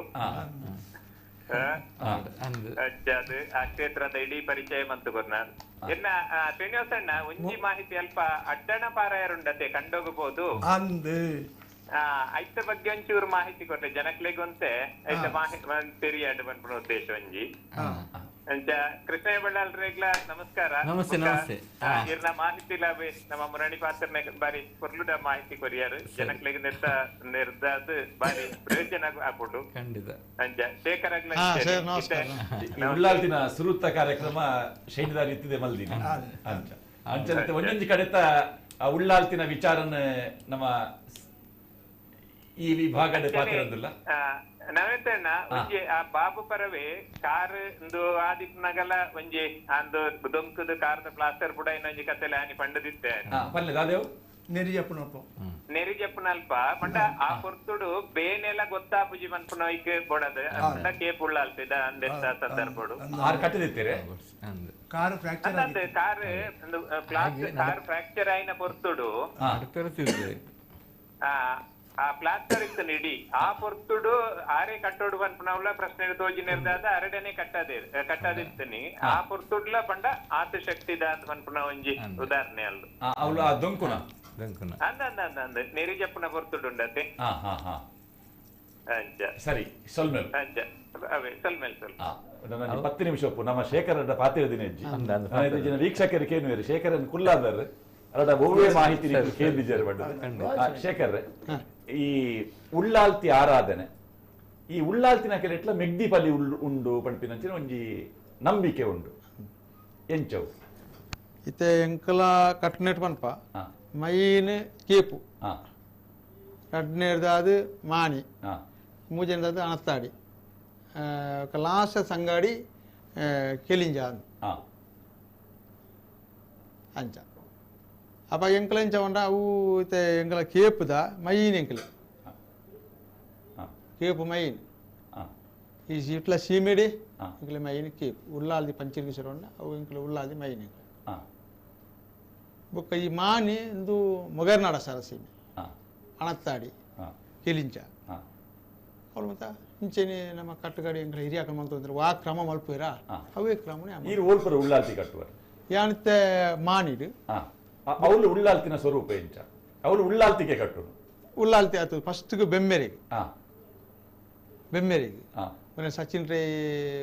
ಅದು ಆ ಕ್ಷೇತ್ರದ ಇಡೀ ಪರಿಚಯ ಮಂತು ಕೊರ್ನಾರ್ ಎನ್ನ ಶ್ರೀನಿವಾಸ ಅಣ್ಣ ಒಂಜಿ ಮಾಹಿತಿ ಅಲ್ಪ ಅಡ್ಡಣ ಪಾರಾಯರುಂಡತೆ ಕಂಡೋಗಬಹುದು ಐತ ಬಗ್ಗೆ ಒಂಚೂರು ಮಾಹಿತಿ ಕೊಟ್ಟೆ ಜನಕ್ಲೆಗೊಂತೆ ಐತ ಮಾಹಿತಿ ತೆರಿಯಾಡು ಬಂದ್ಬಿಡೋ ಉದ್ದೇಶ ಒಂಜಿ ಅಂಚ ಕೃಷ್ಣ ಬಳ್ಳಾಲ್ ರೇಗ್ಲ ನಮಸ್ಕಾರ. ನಮಸ್ತೆ ಇರ್ನ ಮಾಹಿತಿ ಲಾಭೆ ನಮ್ಮ ಮುರಣಿ ಪಾತ್ರನೆ ಬಾರಿ ಪೊರ್ಲುಡ ಮಾಹಿತಿ ಕೊರಿಯಾರು ಜನಕ್ಲೆಗ್ ನಿರ್ದಾದ ಬಾರಿ ಪ್ರಯೋಜನ ಆಗ್ಬಿಡು ಖಂಡಿತ ಅಂಚ ಶೇಖರಾಗ್ಲ ಉಳ್ಳಾಲ್ತಿನ ಸುರುತ್ತ ಕಾರ್ಯಕ್ರಮ ಶೈನಿದಾರಿ ಇತ್ತಿದೆ ಮಲ್ದಿನ ಅಂಚ ಅಂಚ ಒಂದೊಂದು ಕಡೆತ ಉಳ್ಳಾಲ್ತಿನ ವಿಚಾರನ ನಮ್ಮ ಈ ವಿಭಾಗದ ಪಾತ್ರದಿಲ್ಲ ನವೇತಣ್ಣ ಒಂಜಿ ಆ ಬಾಬು ಪರವೇ ಕಾರ್ ಒಂದು ಆದಿತ್ನಗಲ ಒಂಜಿ ಅಂದು ದೊಂಕದ ಕಾರ್ದ ಪ್ಲಾಸ್ಟರ್ ಬುಡ ಇನ್ನೊಂಜಿ ಕತೆಲೆ ಆನಿ ಪಂಡದಿತ್ತೆ ನೆರಿ ಜಪ್ಪನಲ್ಪ ಪಂಡ ಆ ಪೊರ್ತುಡು ಬೇನೆಲ್ಲ ಗೊತ್ತಾಪುಜಿ ಮನ್ಪುನೋಯ್ಕ್ ಬೊಡದ ಅಂದ ಕೇಪ್ ಉಳ್ಳಾಲ್ತಿದ ಅಂದೆತ್ತ ಸಂದರ್ಭಡು ಕಾರ್ ಫ್ರಾಕ್ಚರ್ ಆಯ್ನ ಪೊರ್ತುಡು ಆ ಪ್ಲಾಸ್ಟರ್ ಇತ್ತು ನಿಡಿ ಆ ಪೊರ್ತುಡು ಆರೆ ಕಟ್ಟೋಡು ಪನ್ಪನವಲ ಪ್ರಶ್ನೆ ತೋಜಿ ನಿರ್ದಾದ ಅರಡನೆ ಕಟ್ಟದಿತ್ತನಿ ಆ ಪೊರ್ತುಡ್ಲ ಪಂಡ ಆತ ಶಕ್ತಿದ ಅಂತ ಪನ್ಪನ ಒಂಜಿ ಉದಾಹರಣೆ ಅಲ್ಲು ಅಂದ ನೆರಿ ಜಪ್ಪನ ಪೊರ್ತುಡು ಉಂಡತೆ ಅಂಚ ಸರಿ ಸೊಲ್ಮೇಲ್ ಅಂಚ ಅವೇ ಸೊಲ್ಮೇಲ್ ನನ್ನ 10 ನಿಮಿಷ ನಮ್ಮ ಶೇಖರನ ಪಾತ್ರ ದಿನಜ್ಜಿ ಜನ ವೀಕ್ಷಕರಿಗೆ ಏನು ಶೇಖರನ್ ಕುಲ್ಲಾದರ್ ಅರಡ ಒವ್ವೇ ಮಾಹಿತಿ ಕೇಳಿದ್ದಾರೆ ಬಡ್ಡ ಶೇಖರ್ ಈ ಉಳ್ಳಾಲ್ತಿ ಆರಾಧನೆ ಈ ಉಳ್ಳಾಲ್ತಿನ ಕೆಲ ಮೆಗ್ದಿ ಪಲ್ಲಿ ಉಂಡು ಪಂಪಿನಂಚಿನ ಒಂಜಿ ನಂಬಿಕೆ ಉಂಡು ಎಂಚವು ಇತ್ತೆ ಎಂಕಲ ಕಟ್ನೆಟ್ ಪನ್ಪ ಮೈನ್ ಕೇಪು ರಡ್ನೇರ್ದಾದು ಮಾಣಿ ಮೂಜನೇದಾದು ಅಣತ್ತಾಡಿ ಲಾಸ ಸಂಗಾಡಿ ಕೆಲಿಂಜ ಅಂಚ ಅಪ್ಪ ಎಂಕಲ ಎಂಚ ಉಂಡ ಅವು ಇತ್ತೆ ಎಂಕಲ ಕೇಪುದ ಮೈನ್ ಎಂಕಲೆ ಕೇಪು ಮೈನ್ ಈ ಇಟ್ಲ ಸೀಮೆಡಿ ಎಂಕಲೆ ಮೈನ್ ಕೇಪು ಉಳ್ಳಾಲ್ದಿ ಪಂಚರ್ಗೇಶ್ವರ ಉಂಡ ಅವು ಎಂಕಲೆ ಉಳ್ಳಾಲ್ದಿ ಮೈನ್ ಎಂಕಲೆ ಬೊಕ್ಕ ಈ ಮಾನಿ ಇಂದು ಮೊಗರ್ನಾಡ ಸರಸೀಮೆ ಅಣತ್ತಾಡಿ ಕೆಲಿಂಚ ಅವ್ರು ಮತ್ತ ಇಂಚೆನೆ ನಮ್ಮ ಕಟ್ಟುಗಾಡಿ ಎಂಕಲೆ ಹಿರಿಯ ಕ್ರಮ ಅಂತ ವಾ ಕ್ರಮ ಮಲ್ಪುರ ಅವೇ ಕ್ರಮನೇ ಉಳ್ಳಾಲ್ತಿ ಕಟ್ಟುವ ಯಾನಿತ್ತೆ ಮಾನಿಡು ಅವಳು ಉಳ್ಳಾಲ್ತಿನ ಸ್ವರೂಪ ಎಂಚ ಅವಳು ಉಳ್ಳಾಲ್ತಿಗೆ ಕಟ್ಟು ಉಳ್ಳಾಲ್ತಿ ಆಯ್ತು ಫಸ್ಟ್ಗೆ ಬೆಮ್ಮೆರಿಗೆ ಸಚಿನ್ ರೇ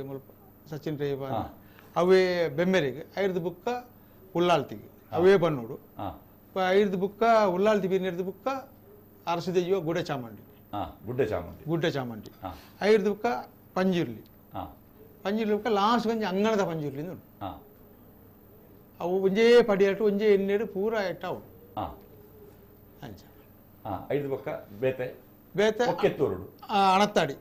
ಮುಲ್ಪ ಸಚಿನ್ ರೇ ಅವೇ ಬೆಮ್ಮೆರಿಗೆ ಐದು ಬುಕ್ಕ ಉಳ್ಳಾಲ್ತಿಗೆ ಅವೇ ಬನ್ನೋಡು ಆ ಐದು ಬುಕ್ಕ ಉಲ್ಲಾಲ್ತಿ ಬೀರ್ನಿಡ್ದು ಬುಕ್ಕ ಅರಸದೆಯ್ಯೋ ಗುಡ್ಡ ಚಾಮಂಡಿ ಗುಡ್ಡ ಚಾಮಂಡಿ ಐದು ಬುಕ್ಕ ಪಂಜುರ್ಲಿ ಪಂಜುರ್ಲಿ ಬುಕ್ಕ ಲಾಸ್ಟ್ ಕೊಂಚ ಅಂಗಣದ ಪಂಜುರ್ಲಿ ನೋಡು ಅವು ಒಂಜೇ ಪಡಿಯಾಟು ಒಂಜೇ ಎಣ್ಣೆಡು ಪೂರ ಎಟ್ಟಾವು ಅಂಚ ಐದು ಬುಕ್ಕ ಬೇತೆ ಬೇತೆ ಒಕ್ಕೆತ್ತೂರುಡು ಅಣತ್ತಾಡಿ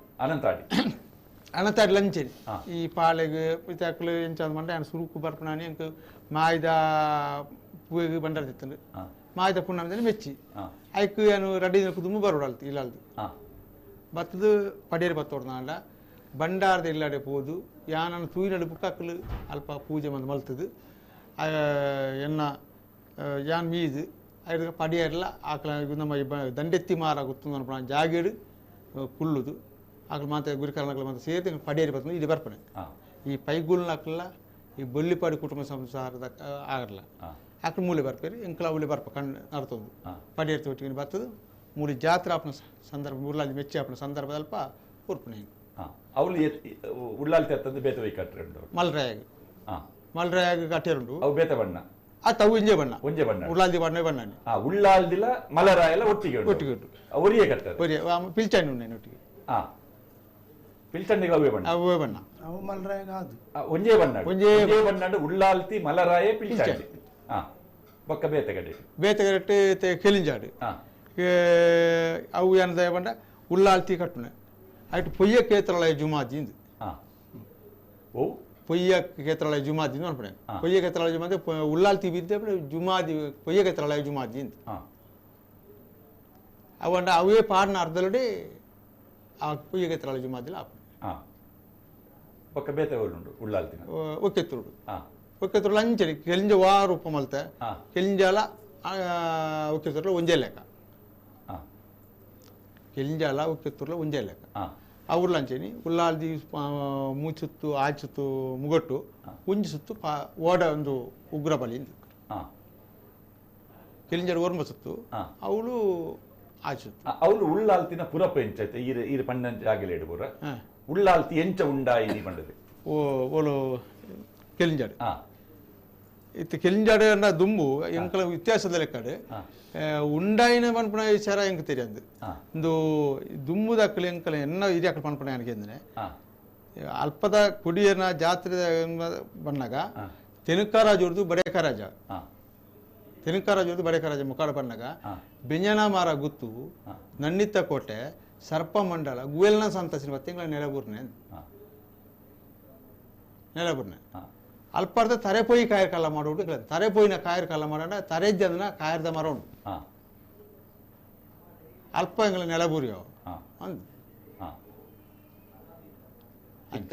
ಅಣತ್ತಾಡಿ ಲಂಚೆನಿ ಈ ಪಾಳೆಗೆ ಪಿತಾಕಲು ಎಂಚಾದ ಮಂಡ ఆయన ಸುರುಕು ಬರ್ಪಣಾನಿ ಅಂಕ ಮಾಯ್ದ ಪೂಗೆ ಬಂಡರ್ತಿತ್ತಂಡು ಮಾಯ್ದ ಪುಣ್ಣಾಮದಲ್ಲಿ ಮೆಚ್ಚಿ ಐಕು ಏನು ರೆಡಿ ದುಮ್ಮು ಬರೋಡಲ್ತು ಇಲ್ಲಲ್ದು ಬತ್ತದು ಪಡೇರು ಬತ್ತೋಡ್ನಾಂಡ ಬಂಡಾರದ ಇಲ್ಲಾಡೆ ಪೋದು ಯಾನನ್ನು ತೂಯಿನಡು ಬುಕ್ಕಕ್ಕಲು ಅಲ್ಪ ಪೂಜೆ ಮಂದು ಮಲ್ತದು ಎನ್ನ ಯಾನ್ ಮೀದು ಐದು ಪಡಿಯರ್ಲ ಆಕಲ ನಮ್ಮ ದಂಡೆತ್ತಿ ಮಾರ ಗೊತ್ತು ಅನ್ಪಣ ಜಾಗೇಡು ಕುಲ್ಲುದು ಆಕಲು ಮಾತ್ರ ಗುರಿಕಾರನಗಳು ಮಾತ್ರ ಸೇರಿ ಪಡಿಯರಿ ಬರ್ತದೆ ಇದು ಬರ್ಪಣೆ ಈ ಪೈಗುಲ್ನಾಕಲ್ಲ ಈ ಬೊಲ್ಲಿಪಾಡಿ ಕುಟುಂಬ ಸಂಸಾರದ ಆಗಲ್ಲ ಆಕಳು ಮೂಲೆ ಬರ್ಪೇರಿ ಎಂಕಲ ಅವಳಿ ಬರ್ಪ ಕಣ್ಣು ನಡ್ತೊಂದು ಪಡಿಯರ್ ತೊಟ್ಟಿಗೆ ಬರ್ತದೆ ಮೂಲಿ ಜಾತ್ರೆ ಆಪನ ಸಂದರ್ಭ ಉರ್ಲಾಲಿ ಮೆಚ್ಚಿ ಆಪನ ಸಂದರ್ಭದಲ್ಪ ಉರ್ಪಣೆ ಅವಳು ಉಳ್ಳಾಲ್ತಿ ಹತ್ತಂದು ಬೇತೆ ವೈ ಕಟ್ರೆ ಮಲ್ರಾಯಾಗ ಕಟ್ಟಿರುಂಡು ಅವು ಬೇತೆ ಬಣ್ಣ ಅವು ಇಂಜೆ ಬಣ್ಣ ಉಳ್ಳಾಲ್ದಿ ಬಣ್ಣ ಬಣ್ಣನೆ ಉಳ್ಳಾಲ್ದಿಲ ಮಲರಾಯಲ ಒಟ್ಟಿಗೆ ಒರಿಯೇ ಕಟ್ಟಾರೆ ಪಿಲ್ಚಾಣಿ ಉಂಡೆ ಒಟ್ಟಿಗೆ ಪಿಲ್ಚಂಡಿಗೆ ಅವೇ ಬಣ್ಣ ಅವು ಮಲ್ರಾಯ ಕಾದು ಒಂಜೇ ಬಣ್ಣ ಉಳ್ಳಾಲ್ತಿ ಮಲರಾಯ ಪಿಲ್ಚಾಂಡಿ ಬೊಕ್ಕ ಬೇತೆಗಟ್ಟೆ ಕೆಲಿಂಜಾಡು ಅವು ಏನದ ಬಂಡ ಉಳ್ಳಾಲ್ತಿ ಕಟ್ಟುನೆ ಅಯ್ತು ಪೊಯ್ಯ ಕೇತ್ರಳಯ ಜುಮಾದಿಂದು ಪೊಯ್ಯ ಕೇತ್ರಳಯ ಜುಮಾದಿಂದು ಅನ್ಪಡೆ ಪೊಯ್ಯ ಕೇತ್ರಳಯ ಜುಮಾದಿ ಉಳ್ಳಾಲ್ತಿ ಬಿದ್ದೆ ಜುಮಾದಿ ಪೊಯ್ಯ ಕೇತ್ರಳಯ ಜುಮಾದಿಂದು ಅವಂಡ ಅವೇ ಪಾಡಿನ ಅರ್ಧಲಡೆ ಆ ಪೊಯ್ಯ ಕೇತ್ರಳಯ ಜುಮಾದಿಲ್ಲ ಬೊಕ್ಕ ಬೇತೆ ಉಳ್ಳಾಲ್ತಿನ ಒಕ್ಕೆತ್ತುರುಡು ಒಕ್ಕೆತ್ತುರು ಲಂಚಡಿ ಕೆಲಿಂಜ ವಾರು ಉಪ್ಪ ಮಲ್ತೆ ಕೆಲಿಂಜಾಲ ಒಕ್ಕೆತ್ತುರ್ಲ ಒಂಜೇ ಲೆಕ್ಕ ಕೆಲಿಂಜಾಲ ಒಕ್ಕೆತ್ತುರ್ಲ ಒಂಜೇ ಲೆಕ್ಕ ಅವ್ರ ಲಂಚನಿ ಉಲ್ಲಾಲ್ದಿ ಮೂಚುತ್ತು ಆಚುತ್ತು ಮುಗಟ್ಟು ಉಂಜಿ ಸುತ್ತು ಓಡ ಒಂದು ಉಗ್ರ ಬಲಿಂದು ಕೆಲಿಂಜಾಡ ಓರ್ಮ ಸುತ್ತು ಅವಳು ಆಚುತ್ತು ಅವಳು ಉಳ್ಳಾಲ್ತಿನ ಪುರಪ ಎಂಚೈತೆ ಈರು ಪಂಡ ಜಾಗಲೆ ಇಡ್ಬೋರ ಉಳ್ಳಾಲ್ತಿ ಎಂಚ ಉಂಡಾಯಿ ನೀ ಪಂಡದೆ ಓಲು ಕೆಲಿಂಜಾಡು ಇತ್ತು ಕೆಲಿಂಜಾಡು ಅನ್ನ ದುಂಬು ಎಂಕಲ ವ್ಯತ್ಯಾಸದ ಲೆಕ್ಕಡೆ ಉಂಡಾಯಿನ ಪನ್ಪಣ ವಿಚಾರ ಎಂಕ ತೆರಿಯದು ಒಂದು ದುಂಬು ದಕ್ಕಲು ಎಂಕಲ ಎನ್ನ ಇದು ಅಕ್ಕಲು ಪನ್ಪಣ ನನಗೆ ಅಂದ್ರೆ ಅಲ್ಪದ ಕುಡಿಯನ ಜಾತ್ರೆ ಬಣ್ಣಾಗ ತೆನುಕಾರಾಜ್ ಬಡೇಕರಾಜ ಬಡೇಕರಾಜ ಮುಖಾಡ ಬಣ್ಣಾಗ ಬೆಂಜನ ಮಾರ ಗುತ್ತು ನನ್ನಿತ್ತ ಕೋಟೆ ಸರ್ಪ ಮಂಡಲ ಗುವೆಲ್ನ ಸಂತಸಿನ ತಿಂಗಳ ನೆಲಬೂರ್ನೆ ಅಲ್ಪಾರ್ಧ ತರೆಪೋಯಿ ಕಾಯರ್ ಕಾಲ ಮಾಡೋಡು ತರೆಪೋಯಿನ ಕಾಯರ್ ಕಾಲ ಮಾಡೋಣ ತರೆಜ್ಜದನ್ನ ಕಾಯರ್ದ ಮರೋಣ ಅಲ್ಪ ಎಂಗಳ ನೆಲಬೂರಿಯೋ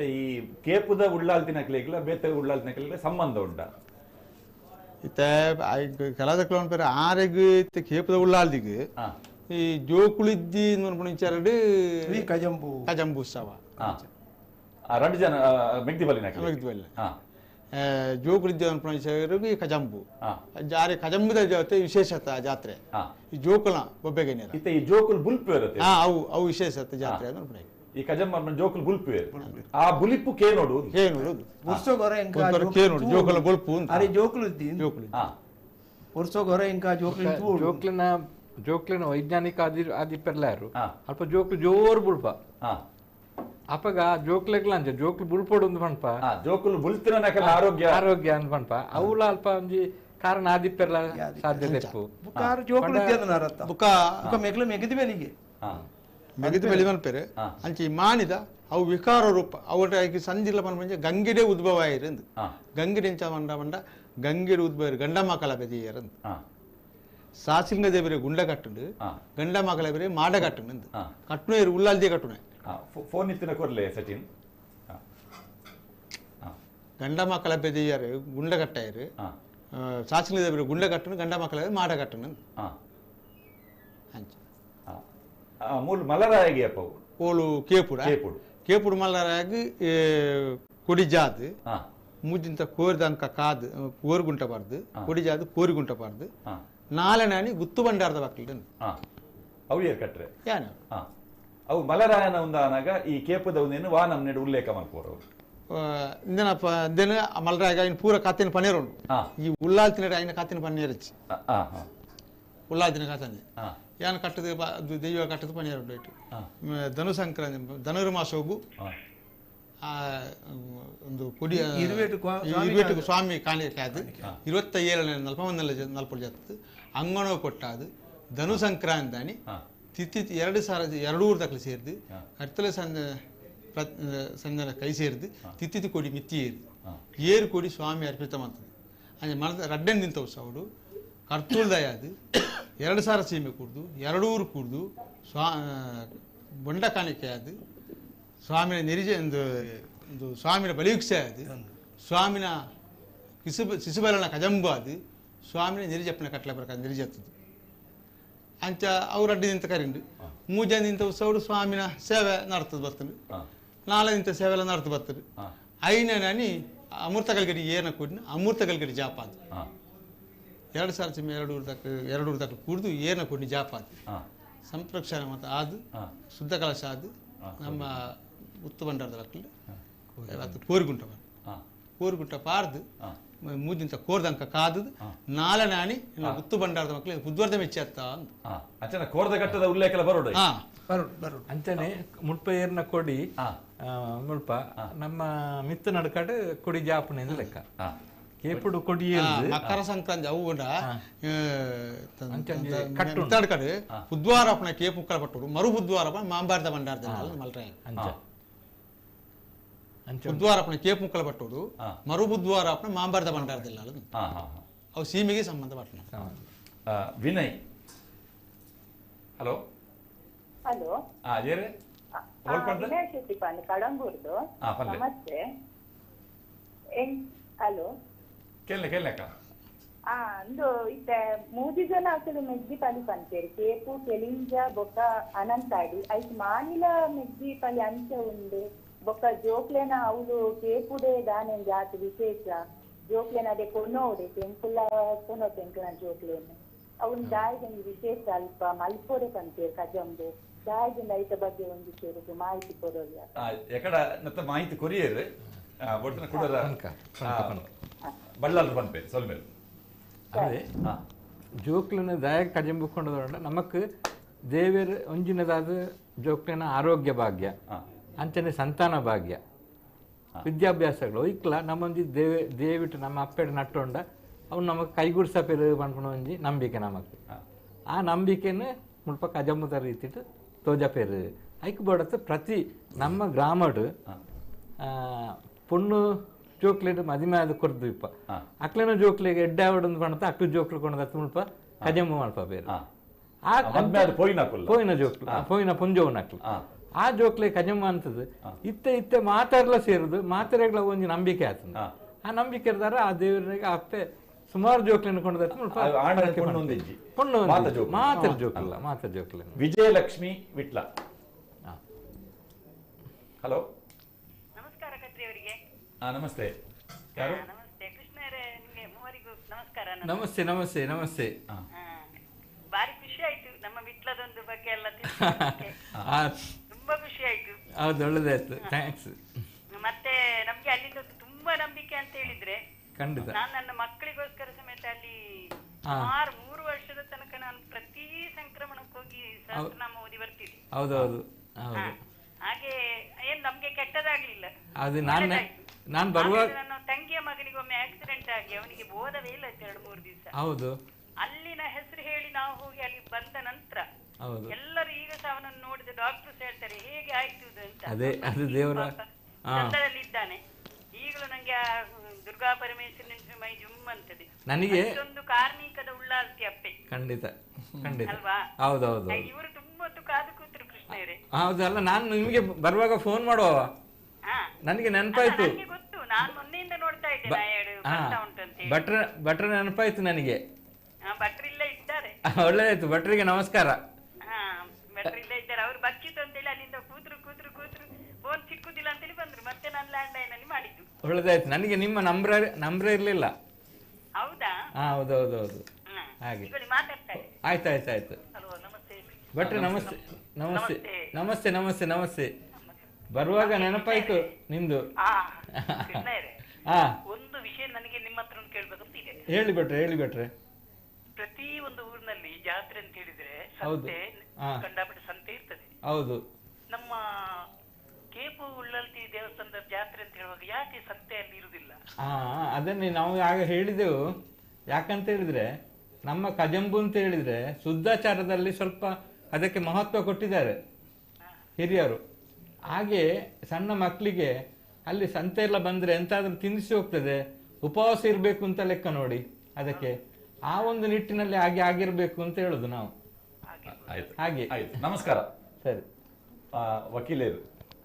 ಈ ಕೇಪುದ ಉಳ್ಳಾಲ್ತಿನ ಕಲೆಗಳ ಬೇತೆ ಉಳ್ಳಾಲ್ತಿನ ಕಲೆಗಳ ಸಂಬಂಧ ಉಂಟ ಇತ್ತ ಕೆಲದಕ್ಲ ಪೇರ ಆರೆಗ್ ಇತ್ತ ಕೇಪುದ ಉಳ್ಳಾಲ್ದಿಗೆ ಈ ಜೋಕುಳಿದ್ದಿ ನೋಡ್ಬಿಚಾರಡು ಕಜಂಬು ಉತ್ಸವ రెండు జన మెగ్దిబలిన ಜೋಕುಳಿದ್ದಿ ಅನ್ಪಣಿಸರಿಗೆ ಕಜಂಬು ಜಾರೆ ಕಜಂಬುದ ವಿಶೇಷತೆ ಜಾತ್ರೆ ಈ ಜೋಕುಲ ಬೊಬ್ಬೆಗೆ ಈ ಜೋಕುಲ್ ಬುಲ್ಪು ಇರುತ್ತೆ ಅವು ವಿಶೇಷತೆ ಜಾತ್ರೆ ಈ ಕಜಂಬ ಜೋಕುಲ್ ಬುಲ್ಪು ಆ ಬುಲಿಪ್ಪು ಕೇನೋಡು ಜೋಕುಲ ಬುಲ್ಪು ಅರೆ ಜೋಕುಲು ఇంకా ಜೋಕ್ಲಿನ ವೈಜ್ಞಾನಿಕ ಆದಿಪ್ಪೆರ್ಲಾರು ಅಲ್ಪ ಜೋಕ್ಲು ಜೋರು ಬುಲ್ಪ ಅಪ್ಪಗ ಜೋಕ್ಲೆಗ್ಲ ಅಂಚ ಜೋಕ್ಲು ಬುಲ್ಪೋಡು ಒಂದು ಪನ್ಪ ಜೋಕ್ಲು ಬುಲ್ತಿನ ಆರೋಗ್ಯ ಅಂತ ಪನ್ಪ ಅವಳ ಅಲ್ಪ ಒಂಜಿ ಕಾರಣ ಆದಿಪ್ಪೆರ್ಲ ಸಾಧ್ಯತೆ ಮೆಗದಿ ಬೆಳಿ ಮನ್ಪೇರೆ ಅಂಚಿ ಮಾನಿದ ಅವು ವಿಕಾರ ರೂಪ ಅವಟ ಸಂಜಿಲ್ಲ ಪನ್ಪಂಚ ಗಂಗೆಡೆ ಉದ್ಭವ ಆಯಿರಂದು ಗಂಗೆಡೆ ಎಂಚ ಮಂಡ ಗಂಗೆಡೆ ಉದ್ಭವ ಗಂಡಮ್ಮ ಕಲ ಬೆದಿಯರಂದು ಸಾಸಿಂಗ ದೇವರೇ ಗುಂಡ ಕಟ್ಟುಂಡು ಗಂಡ ಮಗಳ ಬೇರೆ ಮಾಡ ಕಟ್ಟುಂಡು ಕಟ್ಟುನೇ ಉಳ್ಳಾಲ್ದಿ ಕಟ್ಟುನೆ ಫೋನ್ ಇತ್ತಿನ ಕೊರ್ಲೆ ಸಚಿನ್ ಗಂಡ ಮಕ್ಕಳ ಬೆದಿಯಾರು ಗುಂಡ ಕಟ್ಟಾಯರು ಸಾಸಿಂಗ ದೇವರೇ ಗುಂಡ ಕಟ್ಟುನು ಗಂಡ ಮಕ್ಕಳ ಮಾಡ ಕಟ್ಟುನು ಮೂಲ ಮಲರಾಯಗೆ ಅಪ್ಪ ಓಲು ಕೇಪುಡು ಮಲರಾಯಗಿ ಕೊಡಿಜಾದು ಮುಜ್ಜಿಂತ ಕೋರಿದಂಕ ಕಾದು ಕೋರಿಗುಂಟಬಾರ್ದು ಕೊಡಿಜಾದು ಕೋರಿಗುಂಟಬಾರ್ದು ನಾಲೆನಾನಿ ಗುತ್ತು ಬಂಡಾರದ ಮಕ್ಕಳು ಅವು ಏರ್ ಕಟ್ರೆ ಅವು ಮಲರಾಯನ ಉಂದಾನಾಗ ಈ ಕೇಪುದ ಒಂದೇನು ವಾನಂ ನೆಡು ಉಲ್ಲೇಖ ಮಾಡ್ಕೋರು ಇಂದಿನ ದಿನ ಮಲ್ರಾಗ ఆయన ಪೂರ ಕಾತಿನ ಪನ್ನೀರ್ ಉಂಟು ಈ ಉಳ್ಳಾಲ್ ತಿನ್ನಡೆ ఆయన ಕಾತಿನ ಪನ್ನೀರ್ ಇಚ್ಚಿ ಉಳ್ಳಾಲ್ ದಿನ ಕಾತಂದೆ ಯಾನ ಕಟ್ಟದ ದೈವ ಕಟ್ಟದ ಪನ್ನೀರ್ ಉಂಟು ಇಟ್ಟು ಧನು ಸಂಕ್ರಾಂತಿ ಧನುರ್ಮಾಸ ಹೋಗು ಒಂದು ಕೊಡಿ ಇರುವೆಟು ಸ್ವಾಮಿ ಕಾಣಿಕೆ ಅದು 27 ನಲ್ಪೊಂದು ಜತ್ತು ಅಂಗಣೋ ಕೊಟ್ಟಾದು ಧನು ಸಂಕ್ರಾಂತಿ అని ತಿತ್ತಿ 2 ಊರು ದಕ್ಕಲು ಸೇರಿದು ಕರ್ತಲೆ ಸಂಜನ ಕೈ ಸೇರಿದು ತಿತ್ತಿ ಕೊಡಿ ಮಿತ್ತಿ ಏರು ಕೊಡಿ ಸ್ವಾಮಿ ಅರ್ಪಿತ ಮಾಡ್ತದೆ ಅಂದ್ರೆ ಮನದ ರಡ್ಡನ್ ನಿಂತ ಅವಡು ಕರ್ತುಳ್ದಯಾದು 2 ಸಾರ ಸೀಮೆ ಕುಡ್ದು 2 ಊರು ಕುಡ್ದು ಬೊಂಡ ಕಾಣಿಕೆ ಅದು ಸ್ವಾಮಿನ ನಿರಿಜ ಒಂದು ಸ್ವಾಮಿನ ಬಲಿಯುಕ್ಸೆ ಅದು ಸ್ವಾಮಿನ ಶಿಶುಬಲನ ಕಜಂಬ ಅದು ಸ್ವಾಮಿನ ನಿರಿಜಪ್ಪನ ಕಟ್ಲ ಪ್ರಕಾರ ನಿರಿಜತ್ತದು ಅಂಚ ಅವ್ರು ಅಡ್ಡಿ ನಿಂತ ಕರಿಂಡು ಮೂಜೆ ನಿಂತ ಉತ್ಸವ ಸ್ವಾಮಿನ ಸೇವೆ ನಡ್ತದೆ ಬರ್ತದೆ ನಾಳೆ ನಿಂತ ಸೇವೆ ಎಲ್ಲ ನಡ್ತು ಬರ್ತದೆ ಐನ ನಾನಿ ಅಮೃತ ಕಲ್ಗಡಿ ಏನ ಕೊಡಿನ ಅಮೃತ ಕಲ್ಗಡಿ ಜಾಪಾದ 2 ಸಾಲ ಚಿಮ್ಮೆ 2 ಊರು ತಕ್ಕ ಕುಡಿದು ಏನ ಕೊಡಿ ಜಾಪಾದ ಸಂಪ್ರಕ್ಷಣೆ ಮತ್ತು ಆದು ಶುದ್ಧ ಕಲಶ ಆದು ನಮ್ಮ ಉತ್ತು ಬಂಡಾರದ ಮಕ್ಕಳು ಇವತ್ತು ಕೋರುಗುಂಟ ಪಾರ್ದು ಮೂಜಿಂತ ಕೋರ್ದಂಕ ಕಾದದು ನಾಳೆ ನಾನಿ ಉತ್ತು ಬಂಡಾರದ ಮಕ್ಕಳು ಬುದ್ಧವರ್ಧ ಮೆಚ್ಚತ್ತ ಅಂಚನೆ ಕೋರ್ದ ಘಟ್ಟದ ಉಲ್ಲೇಖ ಬರೋಡು ಅಂಚನೆ ಮುಲ್ಪ ಏರ್ನ ಕೊಡಿ ಮುಲ್ಪ ನಮ್ಮ ಮಿತ್ತು ನಡ್ಕಾಡು ಕೊಡಿ ಜಾಪನೆ ಲೆಕ್ಕ ಕೇಪುಡು ಕೊಡಿ ಮಕರ ಸಂಕ್ರಾಂತಿ ಅವು ಕಟ್ಟುಡು ಬುದ್ವಾರಪ್ಪನ ಕೇಪು ಪಟ್ಟುಡು ಮರು ಬುದ್ವಾರಪ್ಪ ಮಾಂಬಾರ್ದ ಬಂಡಾರ್ದ ಮಲ್ರಾಯ ಬುದ್ವಾರಪ್ಪನ ಕೇಪು ಮುಕ್ಕಲ ಪಟ್ಟುಡು ಮರು ಬುದ್ವಾರಪ್ಪನ ಮಾಂಬಾರ್ದ ಬಂಡಾರ್ದಿಲ್ಲ ಅವು ಸೀಮೆಗೆ ಸಂಬಂಧಪಟ್ಟ ವಿನಯ್ ಹಲೋ ಹಲೋ ವಿನಯ್ ಶೆಟ್ಟಿ ಪಾನಿ ಕಡಂಬೂರ್ದು ನಮಸ್ತೆ ಹಲೋ ಕೇಳಕ್ಕ ಅಂದು ಇತ್ತ 3 ಜನ ಅಸಲು ಮೆಗ್ಗಿ ಪಲಿ ಪಂಚೇರಿ ಕೇಪು ಕೆಲಿಂಜ ಬೊಕ್ಕ ಅನಂತಾಡಿ ಐದು ಮಾನಿಲ ಮೆಗ್ಗಿ ಪಲಿ ಅಂಚ ಉಂಡು ಬೊಕ್ಕ ಜೋಕ್ಲೆನ ಅವಳು ಕೇಪುಡೆ ದಾನೆ ಜಾತಿ ವಿಶೇಷ ಜೋಕ್ಲೆನ ಅದೇ ಕೊನೋಡೆ ಟೆಂಪುಲ ಕೊನೋ ಟೆಂಪುಲ ಜೋಕ್ಲೇನ ಅವನ್ ದಾಯದಿಂದ ವಿಶೇಷ ಅಲ್ಪ ಮಲ್ಪೋಡೆ ಪಂಚೇರಿ ಕಜಂಬು ದಾಯದಿಂದ ಐತ ಬಗ್ಗೆ ಒಂದು ಚೂರು ಮಾಹಿತಿ ಕೊಡೋಲ್ಲ ಎಕಡ ನತ್ತ ಮಾಹಿತಿ ಕೊರಿಯರ್ ಬೊಟ್ಟನ ಕುಡರ ಬಳ್ಳಾರು ಪನ್ಪೆ ಸೊಲ್ಮೇಲ್ ಅದೇ ಜೋಕ್ಲನ ದಾಯ ಕಜಂಬುಕೊಂಡದ ನಮಕ್ ದೇವರ ಒಂಜಿನದಾದ ಜೋಕ್ಲಿನ ಆರೋಗ್ಯ ಭಾಗ್ಯ ಅಂಚನೆ ಸಂತಾನ ಭಾಗ್ಯ ವಿದ್ಯಾಭ್ಯಾಸಗಳು ಇಕ್ಲ ನಮ್ಮೊಂಜಿ ದೇವಿಟ್ಟು ನಮ್ಮ ಅಪ್ಪೆಡ್ ನಟ್ಟೊಂಡ ಅವ್ನು ನಮಗೆ ಕೈಗೂಡ್ಸಪೇರು ಪನ್ಪುಣ ಒಂಜಿ ನಂಬಿಕೆ ನಮಕ್ ಆ ನಂಬಿಕೆನ ಮುಲ್ಪ ಕಜಂಬುದ ರೀತಿಟ್ಟು ತೋಜಪೇರು ಐಕ್ ಬೋಡತ್ತ ಪ್ರತಿ ನಮ್ಮ ಗ್ರಾಮಡು ಪೊಣ್ಣು ಜೋಕ್ಲೇಟ್ ಮದಿಮೆ ಆದ ಕೊರ್ದು ಇಪ್ಪ ಅಕ್ಲೇನ ಜೋಕ್ಲಿಗೆ ಎಡ್ಡೆ ಆವಡೊಂದು ಪಣತ ಅಕ್ಲು ಜೋಕ್ಲು ಕೊಂಡದ ಮುಲ್ಪ ಕಜಂಬು ಮಲ್ಪ ಬೇರೆ ಪೋಯಿನ ಜೋಕ್ಲು ಪೋಯಿನ ಪುಂಜೋನ್ ಅಕ್ಲು ಆ ಜೋಕ್ಲೆ ಕಜಂಬ ಅಂತದ್ದು ಇತ್ತೆ ಮಾತಾಡ್ಲ ಸೇರುದು ಮಾತಾಡಗಳ ಒಂದು ನಂಬಿಕೆ ಆತದ ಆ ನಂಬಿಕೆ ಇರ್ದಾರ ಆ ದೇವರಿಗೆ ಅಪ್ಪೆ ಸುಮಾರು ಜೋಕ್ಲಿನ ಕೊಂಡದ ಮಾತಾಡ ಜೋಕ್ಲ ಮಾತಾಡ ಜೋಕ್ಲ ವಿಜಯಲಕ್ಷ್ಮಿ ವಿಟ್ಲ ಹಲೋ ನಮಸ್ಕಾರ ಕತ್ರಿ ಅವರಿಗೆ ನಮಸ್ತೆ ಯಾರು ನಮಸ್ತೆ ಕೃಷ್ಣರೇ ನಿಮಗೆ ಮೂವರಿಗೂ ನಮಸ್ಕಾರ ನಮಸ್ತೆ ನಮಸ್ತೆ ನಮಸ್ತೆ ಬಾರಿ ಖುಷಿ ಆಯ್ತು ನಮ್ಮ ವಿಟ್ಲದೊಂದು ಬಗ್ಗೆ ಎಲ್ಲ ತುಂಬಾ ಖುಷಿ ಆಯ್ತು ಹೌದು ಒಳ್ಳೆದಾಯ್ತು ಥ್ಯಾಂಕ್ಸ್ ಮತ್ತೆ ನಮ್ಗೆ ಅಲ್ಲಿಂದ ತುಂಬಾ ನಂಬಿಕೆ ಅಂತ ಹೇಳಿದ್ರೆ ಖಂಡಿತ ನಾನು ನನ್ನ ಮಕ್ಕಳಿಗೋಸ್ಕರ ಸಮೇತ ಅಲ್ಲಿ ಸುಮಾರು 3 ವರ್ಷದ ತನಕ ನಾನು ಪ್ರತಿ ಸಂಕ್ರಮಣಕ್ಕೆ ಹೋಗಿ ಸಹಸ್ರನಾಮ ಓದಿ ಬರ್ತಿದ್ದೆ ಹೌದೌದು ಹಾಗೆ ಏನ್ ನಮ್ಗೆ ಕೆಟ್ಟದಾಗ್ಲಿಲ್ಲ ಅದು ನಾನು ಬರುವಾಗ ನನ್ನ ತಂಗಿಯ ಮಗನಿಗೊಮ್ಮೆ ಆಕ್ಸಿಡೆಂಟ್ ಆಗಿ ಅವನಿಗೆ ಬೋಧವೇ ಇಲ್ಲ 2-3 ದಿವಸ ಹೌದು ಅಲ್ಲಿನ ಹೆಸರು ಹೇಳಿ ನಾವು ಹೋಗಿ ಅಲ್ಲಿ ಬಂದ ನಂತರ ಹೌದು ಎಲ್ಲರೂ ಈಗ ಸಹ ಅವನನ್ನು ನೋಡಿದ ಡಾಕ್ಟರ್ಸ್ ಹೇಳ್ತಾರೆ ಹೇಗೆ ಆಯ್ತು ಅಂತ ಅದೇ ಅದು ದೇವರ ಚಂದದಲ್ಲಿ ಇದ್ದಾನೆ ಈಗಲೂ ನಂಗೆ ದುರ್ಗಾ ಪರಮೇಶ್ವರನ ಮೈ ಜುಮ್ ಅಂತದೆ ನನಗೆ ಒಂದು ಕಾರ್ಮಿಕದ ಉಳ್ಳಾಲ್ತಿ ಅಪ್ಪೆ ಖಂಡಿತ ಖಂಡಿತ ಅಲ್ವಾ ಹೌದೌದು ಇವರು ತುಂಬಾ ಹೊತ್ತು ಕಾದು ಕೂತರು ಕೃಷ್ಣರೇ ಹೌದಲ್ಲ ನಾನು ನಿಮಗೆ ಬರುವಾಗ ಫೋನ್ ಮಾಡುವ ನನಗೆ ನೆನಪಾಯ್ತು ಗೊತ್ತು ನಾನು ಮೊನ್ನೆಯಿಂದ ನೋಡ್ತಾ ಇದ್ದೆ ಭಟ್ರ ನೆನಪಾಯ್ತು ನನಗೆ ಭಟ್ರಿಲ್ಲ ಇದ್ದಾರೆ ಒಳ್ಳೆದಾಯ್ತು ಭಟ್ರಿಗೆ ನಮಸ್ಕಾರ ಭಟ್ರಿಲ್ಲ ಇದ್ದಾರೆ ಅವ್ರು ಬಚ್ಚಿತ್ತು ಅಂತೇಳಿ ಅಲ್ಲಿಂದ ಕೂತ್ರು ಫೋನ್ ಸಿಕ್ಕುದಿಲ್ಲ ಅಂತೇಳಿ ಬಂದ್ರು ಮತ್ತೆ ನಾನು ಲ್ಯಾಂಡ್ ಲೈನ್ ಅಲ್ಲಿ ಮಾಡಿದ್ದು ಒಳ್ಳೆದಾಯ್ತು ನನಗೆ ನಿಮ್ಮ ನಂಬರ್ ಇರ್ಲಿಲ್ಲ ಹೌದಾ ಹೌದೌದೌದು ಹಾಗೆ ಆಯ್ತಾಯ್ತಾಯ್ತು ಭಟ್ರೆ ನಮಸ್ತೆ ನಮಸ್ತೆ ನಮಸ್ತೆ ನಮಸ್ತೆ ನಮಸ್ತೆ ಬರುವಾಗ ನೆನಪಾಯ್ತು ನಿಮ್ದು ಕೃಷ್ಣಯ್ಯರೇ, ಹಾ ಒಂದು ವಿಷಯ ನನಗೆ ನಿಮ್ಮ ಹತ್ರ ಕೇಳ್ಬೇಕಂತ ಇದೆ. ಹೇಳಿ ಬಿಟ್ರೆ ಪ್ರತಿ ಒಂದು ಊರಿನಲ್ಲಿ ಜಾತ್ರೆ ಅಂತ ಹೇಳಿದ್ರೆ ಹೌದು. ಸಂತೆ, ಹಾ. ಕಂಡಾಪಟ್ಟೆ ಸಂತೆ ಇರ್ತದೆ. ಹೌದು. ನಮ್ಮ ಕೇಪು ಉಳ್ಳಲ್ತಿ ದೇವಸ್ಥಾನದ ಜಾತ್ರೆ ಅಂತ ಹೇಳುವಾಗ ಯಾಕೆ ಸಂತೆ ಅಲ್ಲಿ ಇರುವುದಿಲ್ಲ? ಅದನ್ನೇ ನಾವು ಆಗ ಹೇಳಿದೆವು. ಯಾಕಂತ ಹೇಳಿದ್ರೆ ನಮ್ಮ ಕಜಂಬು ಅಂತ ಹೇಳಿದ್ರೆ ಶುದ್ಧಾಚಾರದಲ್ಲಿ ಸ್ವಲ್ಪ ಅದಕ್ಕೆ ಮಹತ್ವ ಕೊಟ್ಟಿದ್ದಾರೆ ಹಿರಿಯರು. ಹಾಗೆ ಸಣ್ಣ ಮಕ್ಕಳಿಗೆ ಅಲ್ಲಿ ಸಂತೆ ಎಲ್ಲ ಬಂದ್ರೆ ಎಂತಾದ್ರೂ ತಿನ್ನಿಸಿ ಹೋಗ್ತದೆ, ಉಪವಾಸ ಇರಬೇಕು ಅಂತ ಲೆಕ್ಕ ನೋಡಿ. ಅದಕ್ಕೆ ಆ ಒಂದು ನಿಟ್ಟಿನಲ್ಲಿ ಹಾಗೆ ಆಗಿರ್ಬೇಕು ಅಂತ ಹೇಳುದು ನಾವು. ಆಯ್ತು ಹಾಗೆ ಆಯ್ತು. ನಮಸ್ಕಾರ. ಸರಿ. ವಕೀಲರು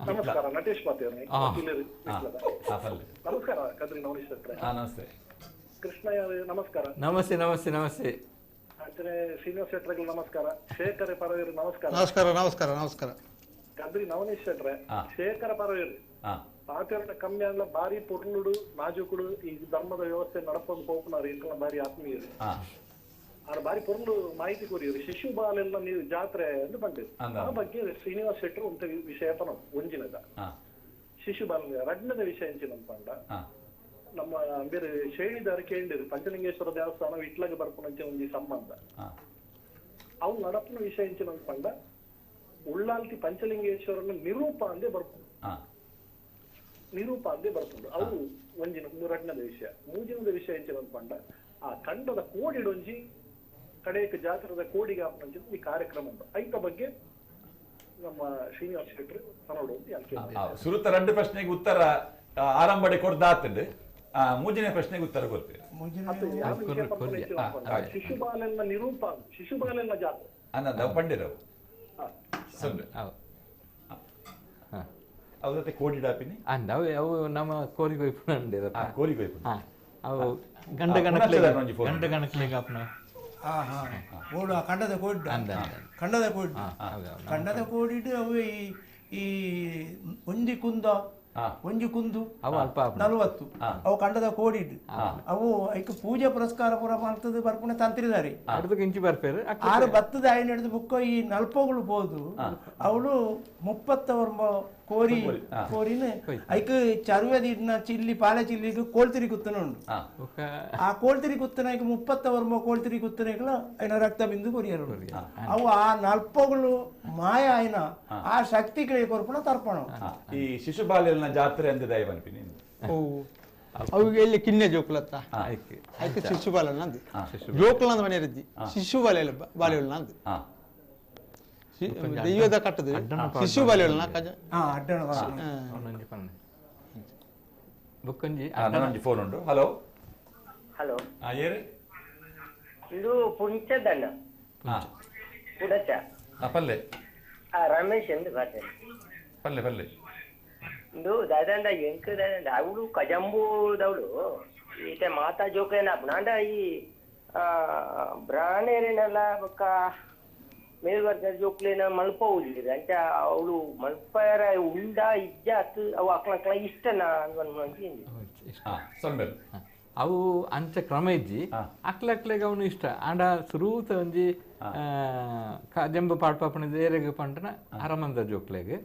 ನಮಸ್ಕಾರ, ನಟೇಶ್ ಮಾತೇವ್ರಿ. ನಮಸ್ಕಾರ ಕದ್ರಿ ನವನೀಶ್ ಶೆಟ್ರೆ. ನಮಸ್ತೆ ಕೃಷ್ಣಯ್ಯ ನಮಸ್ಕಾರ. ನಮಸ್ತೆ ನಮಸ್ತೆ ನಮಸ್ತೆ. ಆಚೆ ಶ್ರೀನಿವಾಸ ಶೆಟ್ರಿಗೆ ನಮಸ್ಕಾರ. ಶೇಖರ ಪರವೇರು ನಮಸ್ಕಾರ. ನಮಸ್ಕಾರ ನಮಸ್ಕಾರ ನಮಸ್ಕಾರ. ಕದ್ರಿ ನವನೀಶ್ ಶೆಟ್ರೆ, ಶೇಖರ ಪರವೇರು ಆಚರಣ ಕಮ್ಮಿ ಅಲ್ಲ, ಬಾರಿ ಪೊರ್ಲುಡು ನಾಜುಕುಡು ಈ ಧರ್ಮದ ವ್ಯವಸ್ಥೆ ನಡಪೊಂದು ಪೋಪುನಾರು ಇಂಕಲ ಬಾರಿ ಆತ್ಮೀಯರು. ಆಡ ಬಾರಿ ಪೊರ್ಲು ಮಾಹಿತಿ ಕೊರಿಯರು. ಶಿಶು ಬಾಲೆಲ್ಲ ನೀವು ಜಾತ್ರೆ ಅಂತ ಬಂದಿರು. ಆ ಬಗ್ಗೆ ಶ್ರೀನಿವಾಸ ಶೆಟ್ರು ಒಂದು ವಿಷಯ ಪನ ಒಂಜಿನದ ಶಿಶು ಬಾಲ ರಡ್ನದ ವಿಷಯ ಎಂಚಿನ ಪಂಡ ನಮ್ಮ ಬೇರೆ ಶೇಣಿದಾರ ಕೇಳಿರು ಪಂಚಲಿಂಗೇಶ್ವರ ದೇವಸ್ಥಾನ ಇಟ್ಲಾಗ ಬರ್ಪನಂಚ ಒಂದು ಸಂಬಂಧ ಅವು ನಡಪನ ವಿಷಯ ಎಂಚಿನ ಪಂಡ ಉಳ್ಳಾಲ್ತಿ ಪಂಚಲಿಂಗೇಶ್ವರನ ನಿರೂಪ ಅಂದೇ ಬರ್ಪುಂಡು. ನಿರೂಪ ಅಂದೇ ಬರ್ಪುಂಡು. ಅವು ಒಂಜಿನ ರಡ್ನದ ವಿಷಯ. ಮೂಜಿನದ ವಿಷಯ ಎಂಚಿನ ಪಂಡ ಆ ಕಂಡದ ಕೋಡಿಡೊಂಜಿ ಕಡೆಯ ಜಾತ್ರದ ಕೋಡಿಗೆ ಆಪಂಚ ಈ ಕಾರ್ಯಕ್ರಮ ಉಂಟು. ಐತ ಬಗ್ಗೆ ನಮ್ಮ ಶ್ರೀನಿವಾಸ ಶೆಟ್ರು ತನೋಡು ಸುರುತ ರೆಂಡು ಪ್ರಶ್ನೆಗೆ ಉತ್ತರ ಆರಂಭಡೆ ಕೊಡ್ದಾತಂಡು ಮೂಜನೇ ಪ್ರಶ್ನೆಗೆ ಉತ್ತರ ಕೊಡ್ತೀವಿ. ಶಿಶುಬಾಲೆಲ್ಲ ನಿರೂಪ, ಶಿಶುಬಾಲೆಲ್ಲ ಜಾತ್ರೆ ಅನ್ನದ ಪಂಡಿರವು ಅವ್ರ ಜೊತೆ ಕೋಡಿಡಾಪಿನಿ ಅಂದ ಅವು ನಮ್ಮ ಕೋರಿಗೊಯ್ಪುಂಡ ಕೋರಿಗೊಯ್ಪುಂಡ ಅವು ಗಂಡ ಗಣಕ್ಲೆಗೆ ಆಪನ ಓಡು ಕಂಡದ ಕೋಡ್ ಕಂಡದ ಕೋಡ್ ಕಂಡದ ಕೋಡಿಟ್ಟು ಅವು ಈ ಒಂಜಿ ಕುಂದ ಒಂಜಿ ಕುಂದು 40 ಅವು ಕಂಡದ ಕೋಡಿಟ್ಟು ಅವು ಐಕ ಪೂಜೆ ಪುರಸ್ಕಾರ ಪೂರ ಮಾಡ್ತದೆ ಬರ್ಪುಣೆ ತಂತ್ರಿದಾರೆ ಇಂಚಿ ಬರ್ಪೇರು ಆರು ಬತ್ತದ ಆಯ್ನ ಹಿಡಿದು ಬುಕ್ಕ ಈ ನಲ್ಪಗಳು ಬೋದು ಅವಳು 30 ಕೋರಿ ಕೋರಿನ ಐಕ ಚರ್ವದಿನ ಚಿಲ್ಲಿ ಪಾಲೆ ಚಿಲ್ಲಿಗೆ ಕೋಳ್ತಿರಿ ಕುತ್ತನ ಉಂಡು. ಆ ಕೋಳ್ತಿರಿ ಕುತ್ತನ ಈಗ 30 ಕೋಳ್ತಿರಿ ಕುತ್ತನೆಗಳ ಐನ ರಕ್ತ ಬಿಂದು ಕೊರಿಯರು ಅವು ಆ ನಲ್ಪಗಳು ಮಾಯ ಆಯ್ನ ಆ ಶಕ್ತಿಗಳಿಗೆ ಕೊರ್ಪಣ ತರ್ಪಣ. ಈ ಶಿಶುಬಾಲ್ಯನ ಜಾತ್ರೆ ಅಂದ ದಯ ಬನ್ಪಿನಿ ಅವಿಗೆ ಇಲ್ಲಿ ಕಿನ್ನೆ ಜೋಕ್ಲತ್ತ ಐಕೆ ಶಿಶುಬಾಲ ನಂದು ಜೋಕ್ಲ ಮನೆ ರಜ್ಜಿ ಶಿಶುಬಾಲ ಬಾಲ್ಯ ನಂದು ದೆಯ್ಯದ ಕಟ್ಟದು ಶಿಶು ಬಾಲ್ಯ ಕಜ ಬುಕ್ಕಂಜಿ ನನ್ನೊಂದು ಫೋನ್ ಉಂಟು. ಹಲೋ ಹಲೋ ಏರಿ ಇದು ಪುಂಚದಣ್ಣ ಪುಡಚ ಪಲ್ಲೆ ರಮೇಶ್ ಎಂದು ಬಾತೆ ಪಲ್ಲೆ ಪಲ್ಲೆ ಇದು ದಾದಂಡ ಎಂಕ ದಾದಂಡ ಅವಳು ಕಜಂಬುದವಳು ಈತೆ ಮಾತಾ ಜೋಕೇನ ನಾಂಡ ಈ ಬ್ರಾಣೇರಿನೆಲ್ಲ ಬೊಕ್ಕ ಮೇಲ್ವರ್ಗ ಜೋಕ್ಲೇನ ಮಲ್ಪ ಉಳಿದಿದೆ ಅಂಚ ಅವಳು ಮಲ್ಪರ ಉಂಡ ಇಜ್ಜ ಅತ್ತು ಅವು ಅಕ್ಲ ಇಷ್ಟನಾ ಅವು ಅಂಚ ಕ್ರಮ ಇಜ್ಜಿ ಅಕ್ಲಕ್ಲೆಗೆ ಅವನು ಇಷ್ಟ ಆಂಡ ಸುರೂತ ಒಂಜಿ ಜಂಬು ಪಾಡ್ಪಾಪಣ ದೇರೆಗೆ ಪಂಡನ ಅರಮಂದ ಜೋಕ್ಲೆಗೆ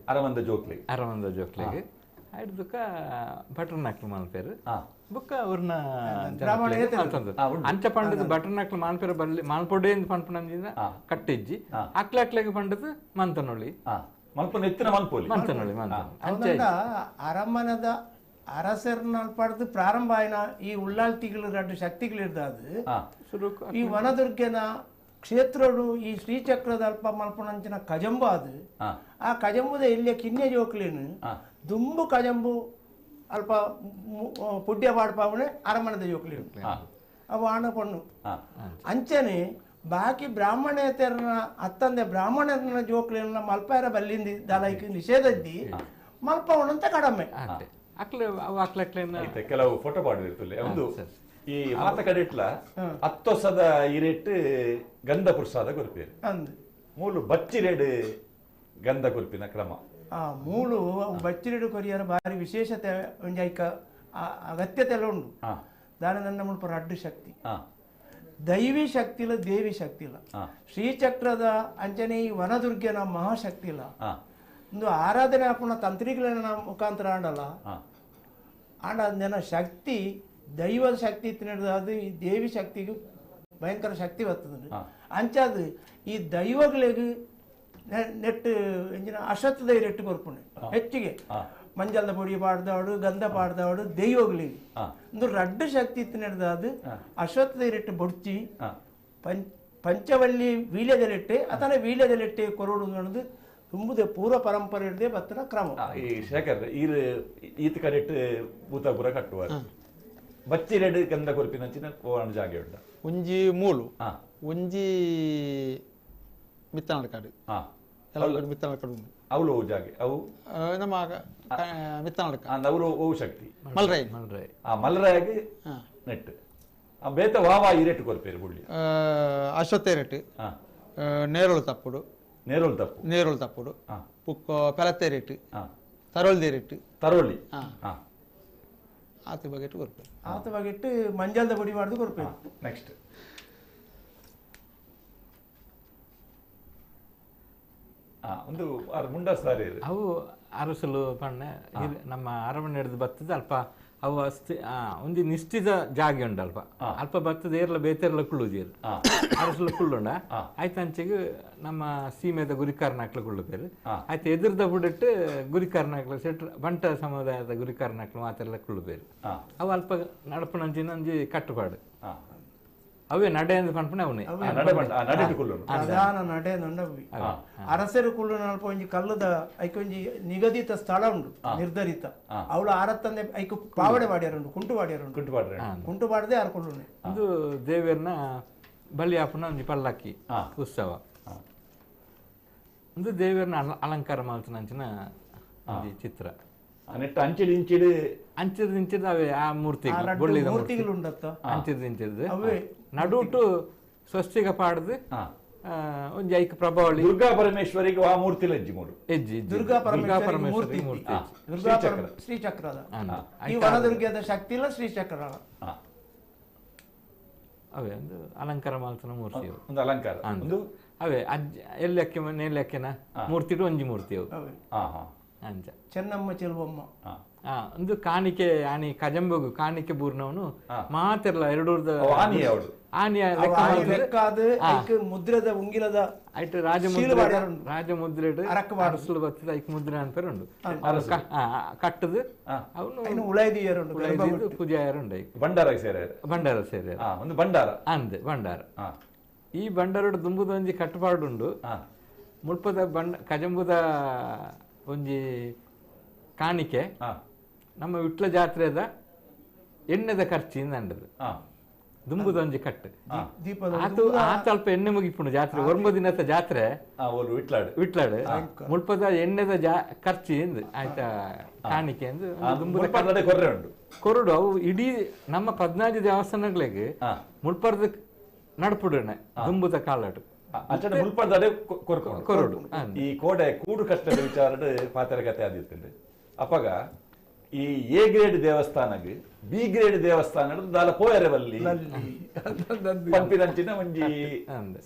ಹಿಡ್ದುಕ ಬಟರ್ ನಾಕ್ಲು ಮಾನ್ಪೇರು ಬುಕ್ಕ ಅವ್ರನ್ನ ಅಂಚ ಪಂಡದ ಬಟರ್ ನಾಕ್ಲು ಮಾನ್ಪೇರ ಬಲ್ಲಿ ಮಾನ್ಪೊಡೆ ಪಂಪನಂಜಿನ ಕಟ್ಟಿಜ್ಜಿ ಅಕ್ಲಕ್ಲೆಗೆ ಪಂಡದು ಮಂತನೊಳ್ಳಿ ಮಂತನೊಳ್ಳಿ ಅರಮನದ ಅರಸರ್ನಾಲ್ ಪಡೆದು ಪ್ರಾರಂಭ ಆಯ್ನ ಈ ಉಳ್ಳಾಲ್ತಿಗಳು 2 ಶಕ್ತಿಗಳಿರ್ದಾದು ಈ ವನದುರ್ಗನ ಕ್ಷೇತ್ರಡು ಈ ಶ್ರೀಚಕ್ರದ ಅಲ್ಪ ಮಲ್ಪನಂಚಿನ ಕಜಂಬು ಅದು ಆ ಕಜಂಬುದ ಇಲ್ಲಿಯ ಕಿನ್ನೆ ಜೋಕ್ಲೇನು ದುಂಬು ಕಜಂಬು ಅಲ್ಪ ಪುಡ್ಯ ಪಾಡ್ಪಾವಣೆ ಅರಮಣದ ಜೋಕ್ಲೇನು ಅವು ಆಣ ಪಣ್ಣು ಅಂಚನೆ ಬಾಕಿ ಬ್ರಾಹ್ಮಣೇತರನ ಅತ್ತಂದೆ ಬ್ರಾಹ್ಮಣನ ಜೋಕ್ಲೇನ ಮಲ್ಪಾರ ಬಲ್ಲಿಂದಿ ದಲೈಕ ನಿಷೇಧದ್ದಿ ಮಲ್ಪವಣಂತ ಕಡಿಮೆ ಕೆಲವು ಫೋಟೋ ಪಾಡಿರ್ತಲ್ಲ ಒಂದು ಈ ಮಾತ ಕಡೆಟ್ಲ 10 ವರ್ಷದ ಇರೇಟ್ ಗಂಧ ಪುರ್ಸಾದ ಕೊರ್ಪೇರು ಮೂಲು ಬಚ್ಚಿರೇಡು ಗಂಧ ಕೊರ್ಪಿನ ಕ್ರಮ ಮೂಳು ಬಚ್ಚಿರೇಡು ಕೊರಿಯರ ಬಾರಿ ವಿಶೇಷತೆ ಒಂಜೈಕ ಅಗತ್ಯತೆ ಎಲ್ಲ ಉಂಡು ದಾನ ನನ್ನ ಮುಲ್ಪ ರಡ್ಡು ಶಕ್ತಿ ದೈವಿ ಶಕ್ತಿ ಇಲ್ಲ ದೇವಿ ಶಕ್ತಿ ಇಲ್ಲ ಶ್ರೀಚಕ್ರದ ಅಂಚನೆ ಈ ವನದುರ್ಗನ ಮಹಾಶಕ್ತಿ ಇಲ್ಲ ಒಂದು ಆರಾಧನೆ ಹಾಕೋಣ ತಂತ್ರಿಗಳ ಮುಖಾಂತರ ಆಡಲ್ಲ ಆಂಡ ಅಂದೆನ ಶಕ್ತಿ ದೈವದ ಶಕ್ತಿ ಇತ್ತಿನ ಅದು ಈ ದೇವಿ ಶಕ್ತಿಗೂ ಭಯಂಕರ ಶಕ್ತಿ ಬರ್ತದೆ ಅಂಚಾದು ಈ ದೈವಗಳಿಗೆ ನೆಟ್ಟು ಎಂಜಿನ ಅಶ್ವತ್ಥ ರೆಟ್ಟು ಕೊರ್ಪುಣೆ ಹೆಚ್ಚಿಗೆ ಮಂಜಲ್ದ ಪೊಡಿ ಪಾಡ್ದವಡು ಗಂಧ ಪಾಡ್ದವಡು ದೈವಗಳಿಗೆ ಒಂದು ರಡ್ಡು ಶಕ್ತಿ ಇತ್ತಿನ ಅದು ಅಶ್ವತ್ಥ ರೆಟ್ಟು ಬೊಡ್ಚಿ ಪಂಚವಲ್ಲಿ ವೀಳ್ಯದೆಲೆಟ್ಟೆ ಅಥವಾ ವೀಳ್ಯದೆಲೆಟ್ಟೆ ಕೊರೋಡು ಅನ್ನೋದು ತುಂಬುದೇ ಪೂರ್ವ ಪರಂಪರೆ ಹಿಡಿದೇ ಬತ್ತನ ಕ್ರಮ ಈ ಶೇಖರ್ ಈತ ಕರೆಕ್ಟ್ ಭೂತಾಪುರ ಕಟ್ಟುವ ಬಚ್ಚಿ ರೆಡ್ ಗಂಧ ಕೊರ್ಪಿನಂಚಿನ ಪೋವಣ ಜಾಗೆ ಉಂಟ ಒಂಜಿ ಮೂಲು ಒಂಜಿ ಮಿತ್ತನಾಡ್ಕಾಡು ಮಿತ್ತನಾಡ್ಕಾಡು ಉಂಟು ಅವಳು ಜಾಗೆ ಅವು ನಮ್ಮ ಮಿತ್ತನಾಡ್ಕ ಅವಳು ಓ ಶಕ್ತಿ ಮಲ್ರಾಯ್ ಮಲ್ರಾಯಗೆ ನೆಟ್ ಬೇತ ವಾವಾ ಈ ರೇಟ್ ಕೊರ್ಪೇರು ಬುಳ್ಳಿ ಅಶ್ವತ್ಥ ರೇಟ್ ನೇರೋಳು ತಪ್ಪುಡು ನೇರೋಳು ತಪ್ಪುಡು ಪುಕ್ಕ ಪೆಲತ್ತೆ ರೇಟ್ ತರೋಳ್ದಿ ರೇಟ್ ತರೋಳಿ ಆತ ಬಗೆಟ್ ಕೊರ್ಪೇರು ಆತ ಬಗೆಟ್ ಮಂಜಲ್ದ ಪೊಡಿ ಮಾಡ್ದು ಕೊರ್ಪೇರು ನೆಕ್ಸ್ಟ್ ಒಂದು ಮುಂಡ ಸಾರಿ ಅವು ಅರಸಲು ಪಣ್ಣ ನಮ್ಮ ಅರಮನೆ ಹಿಡಿದು ಬರ್ತದೆ ಅಲ್ಪ ಅವು ಒಂದು ನಿಶ್ಚಿತ ಜಾಗ ಉಂಡು ಅಲ್ಪ ಬರ್ತದೆ ಏರ್ಲ ಬೇತೆರ್ಲ ಕುಳ್ಳುಜೀರು ಅರಸಲು ಕುಳ್ಳುಂಡ ಆಯ್ತು ಅಂಚೆಗೆ ನಮ್ಮ ಸೀಮೆದ ಗುರಿಕಾರ್ನಾಕ್ಲ ಕುಳ್ಳು ಪೇರು ಆಯ್ತು ಎದುರ್ದ ಬಿಡಿಟ್ಟು ಗುರಿಕಾರ್ನಾಕ್ಲ ಸೆಟ್ ಬಂಟ ಸಮುದಾಯದ ಗುರಿಕಾರ್ನಾಕ್ಲ ಮಾತೆಲ್ಲ ಕುಳ್ಳು ಪೇರು ಅವು ಅಲ್ಪ ನಡಪಣಂಚಿನ ಒಂಜಿ ಕಟ್ಟುಪಾಡು ಅವೇ ನಡೆ ಅಂತ ಪಂಪನೆ ಅವನೇ ಪ್ರಧಾನ ನಡೆ ನಂಡವಿ ಅರಸರು ಕುಳ್ಳು ನಲ್ಪ ಒಂಜಿ ಕಲ್ಲದ ಐಕೊಂಜಿ ನಿಗದಿತ ಸ್ಥಳ ಉಂಡು ನಿರ್ಧರಿತ ಅವಳು ಆರತ್ತಂದೆ ಐಕು ಪಾವಡೆ ಮಾಡ್ಯಾರುಂಡು ಕುಂಟು ಪಾಡದೆ ಆರು ಕುಳ್ಳುನೆ ಇದು ದೇವರನ್ನ ಬಲಿ ಆಪನ ಒಂಜಿ ಪಲ್ಲಕ್ಕಿ ಉತ್ಸವ ಒಂದು ದೇವರನ್ನ ಅಲಂಕಾರ ಮಾಡ್ತಾನಂಚಿನ ಒಂಜಿ ಚಿತ್ರ ಅಂಚಿಡ್ ಅವೇ ಆ ಮೂರ್ತಿ ಅಂಚಿಡ್ ನಡುಟು ಸ್ವಸ್ತಿಗ ಪಾಡ್ದು ಒಂಜಿ ಐಕ್ ಪ್ರಭಾವಳಿ ದುರ್ಗಾ ಪರಮೇಶ್ವರಿಗೆ ಆ ಮೂರ್ತಿ ಹೆಜ್ಜಿ ದುರ್ಗಾ ಪರಮೇಶ್ವರಿ ಮೂರ್ತಿ ಶ್ರೀಚಕ್ರದ ಈ ವನದುರ್ಗದ ಶಕ್ತಿ ಇಲ್ಲ ಶ್ರೀಚಕ್ರ ಅವೇ ಒಂದು ಅಲಂಕಾರ ಮಾಡ್ತಾನ ಮೂರ್ತಿ ಒಂದು ಅಲಂಕಾರ ಅವೇ ಎಲ್ಲಕ್ಕೆ ನೇಲಕ್ಕೆನ ಮೂರ್ತಿ ಒಂಜಿ ಮೂರ್ತಿ ಅವು ಅಂಚ ಚೆನ್ನಮ್ಮ ಚೆಲುವಮ್ಮ ಒಂದು ಕಾಣಿಕೆ ಆನಿ ಕಜಂಬಗು ಕಾಣಿಕೆ ಬೂರ್ನವನು ಮಾತೆರ್ಲ ಎರಡೂರ್ದ ಆನಿಯ ಮುದ್ರದ ಉಂಗಿಲದ ಆಯ್ತು ರಾಜ ಮುದ್ರೆ ಅರಸಲು ಬರ್ತದೆ ಐಕ್ ಮುದ್ರೆ ಅನ್ಪೇರ್ ಉಂಡು ಕಟ್ಟದು ಅವನು ಉಳೈದು ಪೂಜಾಯರುಂಡು ಭಂಡಾರ ಸೇರ ಒಂದು ಭಂಡಾರ ಅಂದೆ ಭಂಡಾರ ಈ ಭಂಡಾರ ದುಂಬುದ ಒಂಜಿ ಕಟ್ಟುಪಾಡುಂಡು ಮುಳ್ಪದ ಕಜಂಬುದ ಒಂಜಿ ಕಾಣಿಕೆ ನಮ್ಮ ವಿಟ್ಲ ಜಾತ್ರೆದ ಎಣ್ಣೆದ ಖರ್ಚಿಂದ ಅಂಡದು ದುಂಬುದ ಒಂಜಿ ಕಟ್ಟು ಅಲ್ಪ ಎಣ್ಣೆ ಮುಗಿಪುಂಡು ಜಾತ್ರೆ ಒಂಬ ದಿನದ ಜಾತ್ರೆ ವಿಟ್ಲಾಡ್ ಮುಳ್ಪದ ಎಣ್ಣೆದ ಖರ್ಚಿಂದ ಆಯ್ತಾ ಕಾಣಿಕೆ ದುಂಬುದ ಕೊರಡು ಅವು ಇಡೀ ನಮ್ಮ 14 ದೇವಸ್ಥಾನಗಳಿಗೆ ಮುಳ್ಪದ ನಡ್ಪುಡನೆ ದುಂಬುದ ಕಾಲಾಡು ಕೊರಡು ಈ ಕೋಡೆ ಕೂಡು ಕಟ್ಟದ ವಿಚಾರ ಪಾತ್ರ ಕತೆ ಆದಿತ್ತಂಡೆ ಅಪ್ಪಗ ಈ ಎ ಗ್ರೇಡ್ ದೇವಸ್ಥಾನಗೆ ಬಿ ಗ್ರೇಡ್ ದೇವಸ್ಥಾನ ದಾಲ ಪೋಯರವಲ್ಲಿ ಪಂಪಿನಂಚಿನ ಒಂಜಿ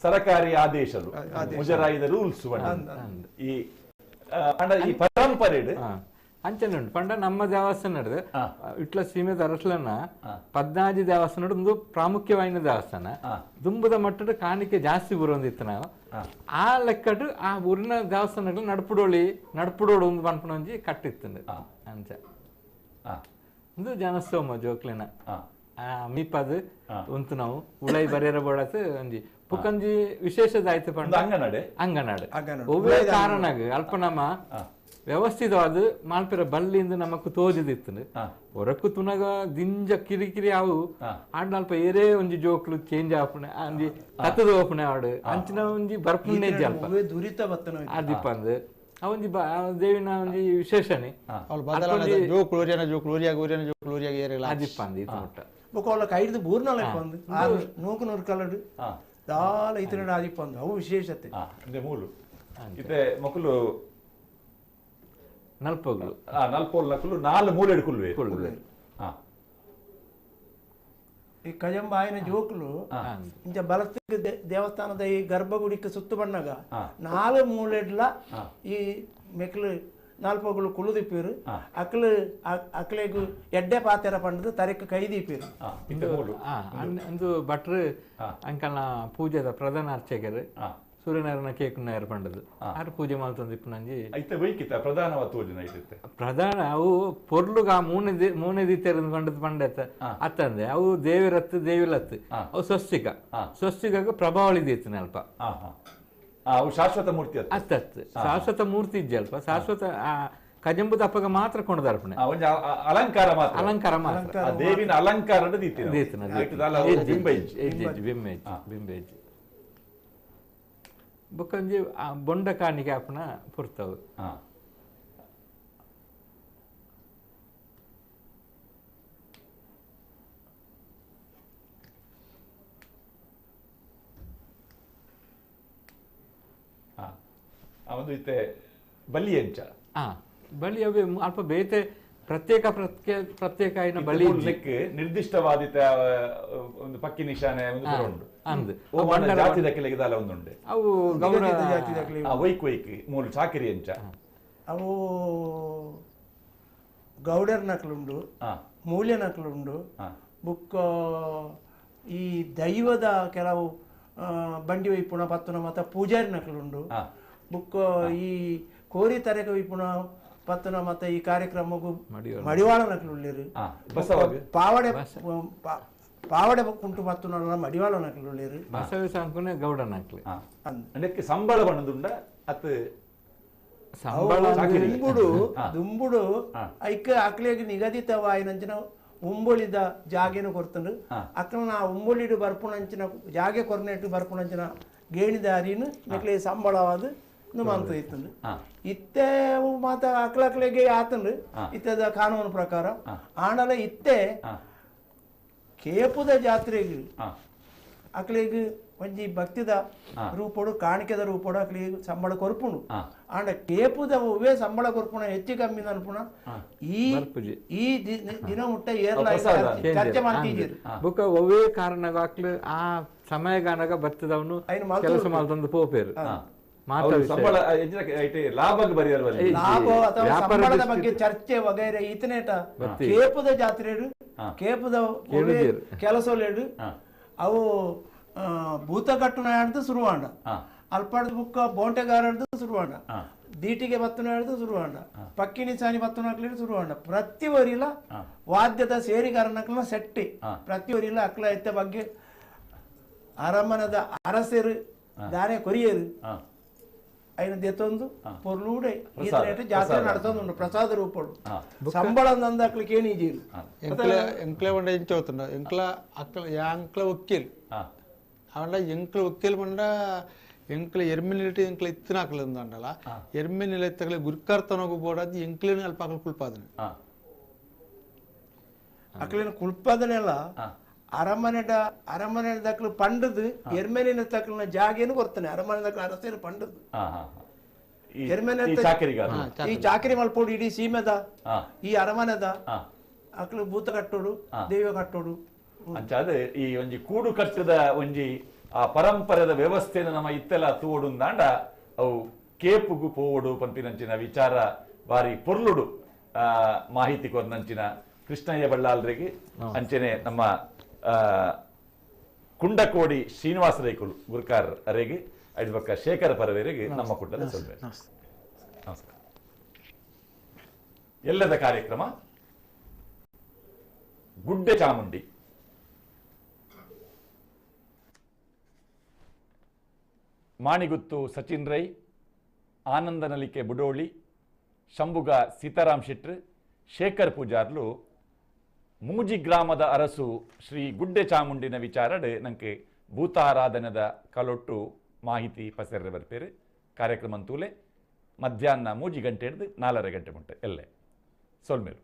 ಸರಕಾರಿ ಆದೇಶಲು ಮುಜರಾಯಿದ ರೂಲ್ಸ್ ಈ ಪರಂಪರೆ ಅಂಚನೆ ಉಂಟು ಪಂಡ ನಮ್ಮ ದೇವಸ್ಥಾನ ನಡೆದು ಇಟ್ಲ ಸೀಮೆದ ಅರಸಲನ್ನ 14 ದೇವಸ್ಥಾನ ಒಂದು ಪ್ರಾಮುಖ್ಯವಾದ ದೇವಸ್ಥಾನ ದುಂಬುದ ಮಟ್ಟದ ಕಾಣಿಕೆ ಜಾಸ್ತಿ ಬರೋದಿತ್ತು ನಾವು ಆ ಲೆಕ್ಕಡು ಆ ಊರಿನ ದೇವಸ್ಥಾನಗಳು ನಡ್ಪುಡೋಳು ಒಂದು ಪಂಪನೊಂಜಿ ಕಟ್ಟಿತ್ತು ಅಂಚ ಒಂದು ಜನಸ್ತೋಮ ಜೋಕ್ಲಿನ ಮೀಪದು ಉಂತು ನಾವು ಉಳೈ ಬರೆಯರ ಬೋಡತ್ ಒಂಜಿ ಪುಕ್ಕಂಜಿ ವಿಶೇಷದಾಯ್ತು ಪಂಡ ಅಂಗನಾಡು ಒವ್ವೇ ಕಾರಣಗ ಅಲ್ಪ ನಮ್ಮ ವ್ಯವಸ್ಥಿತವಾದ ಮಾಲ್ಪೆರ ಬಲ್ಲಿಂದ ನಮಕ್ ತೋಜದಿತ್ತು ಹೊರಕು ತುನಗ ದಿಂಜ ಕಿರಿಕಿರಿ ಅವು ಆಡ್ ಅಲ್ಪ ಏರೇ ಒಂಜಿ ಜೋಕ್ಲು ಚೇಂಜ್ ಆಪುಣೆ ಅಂಜಿ ಕತ್ತದ ಓಪುಣೆ ಆಡು ಅಂಚಿನ ಒಂಜಿ ಬರ್ಪುಣ್ಣೆಜ್ಜಿ ಅಲ್ಪ ಅದಿಪ್ಪಂದು ಅವೊಂಜಿ ದೇವಿನ ಒಂಜಿ ವಿಶೇಷನೆ ಅದಿಪ್ಪಂದು ಇದು ಮುಟ್ಟ ಬೊಕ್ಕ ಕೈದು ಬೂರ್ನಲ ನೂಕು ನೂರು ಕಲಡು ದಾಲ ಇತನ ಆದಿಪ್ಪಂದು ಅವು ವಿಶೇಷತೆ ಮೂಲು ಇತ್ತೆ ಮಕ್ಕಳು ನಲ್ಪಗಳು ನಲ್ಪೋಲ್ನಕ್ಕಲು 4 ಮೂಲೆಡು ಕುಲ್ವೆ ಈ ಕಜಂಬಾಯಿನ ಜೋಕುಲು ಇಂಚ ಬಲತ್ತಿಗೆ ದೇವಸ್ಥಾನದ ಈ ಗರ್ಭಗುಡಿಗೆ ಸುತ್ತು ಬಣ್ಣಗ 4 ಮೂಲೆಡ್ಲ ಈ ಮೆಕ್ಲು ನಾಲ್ಪಗಳು ಕುಲುದಿಪ್ಪೇರು ಅಕ್ಲು ಅಕ್ಲೆಗು ಎಡ್ಡೆ ಪಾತೆರ ಪಂಡದು ತರಕ್ಕೆ ಕೈದೀಪೇರು ಒಂದು ಭಟ್ರು ಅಂಕಲ್ನ ಪೂಜೆದ ಪ್ರಧಾನ ಅರ್ಚಕರು ಸೂರ್ಯನಾರಾಯಣ ಕೇಕುನಾಯರ್ ಪಂಡದು ಆರು ಪೂಜೆ ಮಾಡ್ತಂದು ಇಪ್ಪನಂಜಿ ಪ್ರಧಾನ ಅವು ಪೊರ್ಲುಗ ಮೂನೆ ದೀತೆರದು ಪಂಡದ ಪಂಡತ ಅತ್ತಂದೆ ಅವು ದೇವಿರತ್ತು ದೇವಿಲತ್ತು ಅವು ಸ್ವಸ್ತಿಗ ಪ್ರಭಾವಳಿ ದೀತನೆ ಅಲ್ಪ ಶಾಶ್ವತ ಮೂರ್ತಿ ಅತ್ತತ್ತು ಶಾಶ್ವತ ಮೂರ್ತಿ ಇಜ್ಜೆ ಅಲ್ಪ ಶಾಶ್ವತ ಕಜಂಬು ದಪ್ಪಗ ಮಾತ್ರ ಕೊಂಡದಾರ್ಪಣೆ ಅಲಂಕಾರ ಮಾತ್ರ ದೇವಿನ ಅಲಂಕಾರದ ಬಿಂಬೇಜ್ ಬೊಕ್ಕಂಜಿ ಬೊಂಡ ಕಾಣಿಕೆ ಆಪಣ ಪುರ್ತವು ಒಂದು ಇತ್ತೆ ಬಲಿ ಎಂಚ ಬಲಿ ಅವೇ ಅಲ್ಪ ಬೇತೆ ಪ್ರತ್ಯೇಕ ಬಲಿ ನಿರ್ದಿಷ್ಟವಾದಿತ ಒಂದು ಪಕ್ಕಿ ನಿಶಾನೆ ಉಂಟು ಅವು ವೈಕ್ ಮೂಲ ಚಾಕಿರಿ ಎಂಚ ಅವು ಗೌಡರ್ ನಕ್ಲುಂಡು ಮೂಲ್ಯ ನಕ್ಲುಂಡು ಬುಕ್ ಈ ದೈವದ ಕೆಲವು ಬಂಡಿ ವೈಪುಣ ಪತ್ತುನ ಮತ್ತ ಪೂಜಾರಿ ನಕ್ಲುಂಡು ಬುಕ್ ಈ ಕೋರಿ ತರಕ ವೈಪುಣ ಪತ್ತನ ಮತ್ತೆ ಈ ಕಾರ್ಯಕ್ರಮಕ್ಕೂ ಮಡಿವಾಳ ನಕ್ಲುಳ್ಳೇರು ಪಾವಡೆ ಕುಂಟು ಪತ್ತನ ಮಡಿವಾಳ ನಕ್ಲುಳ್ಳೇರು ಗೌಡ ನಕ್ಲು ಅದಕ್ಕೆ ಸಂಬಳ ಬಣ್ಣದುಂಡ ಅತ್ ದುಂಬುಡು ಐಕ ಅಕ್ಲೆಗೆ ನಿಗದಿತವಾಯಿನಂಚಿನ ಉಂಬೊಳಿದ ಜಾಗೆನು ಕೊರ್ತಂಡು ಅಕ್ಕನ ಆ ಉಂಬೊಳಿಡು ಬರ್ಪುಣಂಚಿನ ಜಾಗೆ ಕೊರ್ನೆಟ್ಟು ಬರ್ಪುಣಂಚಿನ ಗೇಣಿದಾರಿನು ನಕ್ಲೆ ಸಂಬಳವಾದ ಮಂತ ಇತ್ತಂಡು ಇತ್ತೆ ಮಾತ ಅಕ್ಲಕ್ಲೆಗೆ ಆತಂಡು ಇತ್ತದ ಕಾನೂನು ಪ್ರಕಾರ ಆಂಡಲ ಇತ್ತೆ ಕೇಪುದ ಜಾತ್ರೆಗೆ ಅಕ್ಲೆಗೆ ಒಂಜಿ ಭಕ್ತಿದ ರೂಪಡು ಕಾಣಿಕೆದ ರೂಪಡು ಅಕ್ಲಿಗೆ ಸಂಬಳ ಕೊರ್ಪುಂಡು ಆಂಡ ಕೇಪುದ ಒವ್ವೇ ಸಂಬಳ ಕೊರ್ಪುಣ ಹೆಚ್ಚು ಕಮ್ಮಿ ಅನ್ಪುಣ ಈ ದಿನ ಮುಟ್ಟ ಏರ್ಲ ಚರ್ಚೆ ಮಾಡ್ತಿದ್ದೀರಿ ಬುಕ್ಕ ಒವ್ವೇ ಕಾರಣಗಾಕ್ಲು ಆ ಸಮಯಗಾನಗ ಬರ್ತದವನು ಕೆಲಸ ಮಾಡ್ತಂದು ಪೋಪೇರು ಸಂಬಳದ ಬಗ್ಗೆ ಚರ್ಚೆ ವಗೈರೆ ಈತನೇಟ ಕೇಪುದ ಜಾತ್ರೆ ಕೇಪುದ ಕೆಲಸಲೇಡು ಅವು ಭೂತಗಟ್ಟುನ ಆಡ್ದು ಶುರುವಾಂಡ ಅಲ್ಪಾಡ್ದು ಬುಕ್ಕ ಬೋಂಟೆಗಾರಡ್ದು ಶುರುವಾಂಡ ದೀಟಿಗೆ ಬತ್ತುನ ಆಡ್ದು ಶುರುವಾಂಡ ಪಕ್ಕಿನಿ ಸಾನಿ ಬತ್ತುನ ಹಾಕ್ಲಿಟ್ಟು ಶುರುವಾಂಡ ಪ್ರತಿ ವರಿಲ ವಾದ್ಯದ ಸೇರಿಗಾರನಕ್ಲ ಸೆಟ್ಟಿ ಪ್ರತಿ ವರಿಲ ಅಕ್ಲ ಎತ್ತ ಬಗ್ಗೆ ಅರಮನದ ಅರಸರು ದಾರೆ ಕೊರಿಯರು ఆయన దెతొందు పొర్లుడే ఈతనేట జాతర నడుతుండు ప్రసాద రూపడు సంబళం నందక్లకి ఏని జీరు ఎంక్ల వండ ఎంచవుతుండ ఎంక్ల అక్కల యాంక్ల ఒక్కిల్ అవండ ఎంక్ల ఒక్కిల్ వండ ಎಂಕ್ಲ ಎರ್ಮಿನಿಲಿಟಿ ಎಂಕ್ಲ ಇತ್ತಿನ ಹಾಕಲು ಅಂದಲ್ಲ ಎರ್ಮಿನಿಲ ಎತ್ತಗಲೆ ಗುರ್ಕರ್ತನೋಗು ಬೋಡಾದ ಎಂಕ್ಲೇನ ಅಲ್ಪ ಹಾಕಲು ಕುಲ್ಪಾದನೆ ಅಕ್ಲೇನ ಕುಲ್ಪಾದನೆಲ್ಲ ಅರಮನೆ ದಕ್ಲು ಪಂಡದು ಎರ್ಮೆನಿನ ತಕ್ಲಿನ ಜಾಗೇನು ಕೊಡ್ತಾನೆ ಅರಮನೆ ದಕ್ಲು ಅರಸೇನು ಪಂಡದು ಎರ್ಮೆನೆ ಈ ಚಾಕರಿ ಮಲ್ಪೋಡು ಇಡೀ ಸೀಮೆದ ಈ ಅರಮನೆದ ಅಕ್ಲು ಭೂತ ಕಟ್ಟೋಡು ದೈವ ಕಟ್ಟೋಡು ಅಂಚಾದ ಈ ಒಂಜಿ ಕೂಡು ಕಟ್ಟದ ಒಂಜಿ ಆ ಪರಂಪರೆದ ವ್ಯವಸ್ಥೆನ ನಮ್ಮ ಇತ್ತೆಲ್ಲ ತೂವಡು ಅಂದಾಂಡ ಅವು ಕೇಪುಗು ಪೋವಡು ಪಂಪಿನಂಚಿನ ವಿಚಾರ ಬಾರಿ ಪೊರ್ಲುಡು ಮಾಹಿತಿ ಕೊರ್ನಂಚಿನ ಕೃಷ್ಣಯ್ಯ ಬಳ್ಳಾಲ್ರಿಗೆ ಅಂಚೆನೆ ನಮ್ಮ ಕುಂಡಕೋಡಿ ಶ್ರೀನಿವಾಸ ರೈಕುಲು ಗುರ್ಕಾರ್ ಅರೆಗೆ ಐದು ಪಕ್ಕ ಶೇಖರ ಪರವೇರಿಗೆ ನಮ್ಮ ಕುಟ್ಟದ ಸೊಲ್ಲೆ ನಮಸ್ಕಾರ. ಎಲ್ಲದ ಕಾರ್ಯಕ್ರಮ ಗುಡ್ಡೆ ಚಾಮುಂಡಿ ಮಾಣಿಗುತ್ತು ಸಚಿನ್ ರೈ, ಆನಂದನಲಿಕೆ ಬುಡೋಳಿ, ಶಂಭುಗ ಸೀತಾರಾಮ್ ಶೆಟ್ರ್, ಶೇಖರ್ ಪೂಜಾರ್ಲು ಮೂಜಿ ಗ್ರಾಮದ ಅರಸು ಶ್ರೀ ಗುಡ್ಡೆ ಚಾಮುಂಡಿನ ವಿಚಾರಡೆ ನಂಗೆ ಭೂತಾರಾಧನದ ಕಲೊಟ್ಟು ಮಾಹಿತಿ ಪಸೆರ್ರೆ ಬರ್ಪೇರು. ಕಾರ್ಯಕ್ರಮ ತೂಲೆ ಮಧ್ಯಾಹ್ನ 3 ಗಂಟೆ ಹಿಡಿದು 4 ಗಂಟೆ ಮುಂಟೆ ಎಲ್ಲೇ ಸೊಲ್ಮೇರು.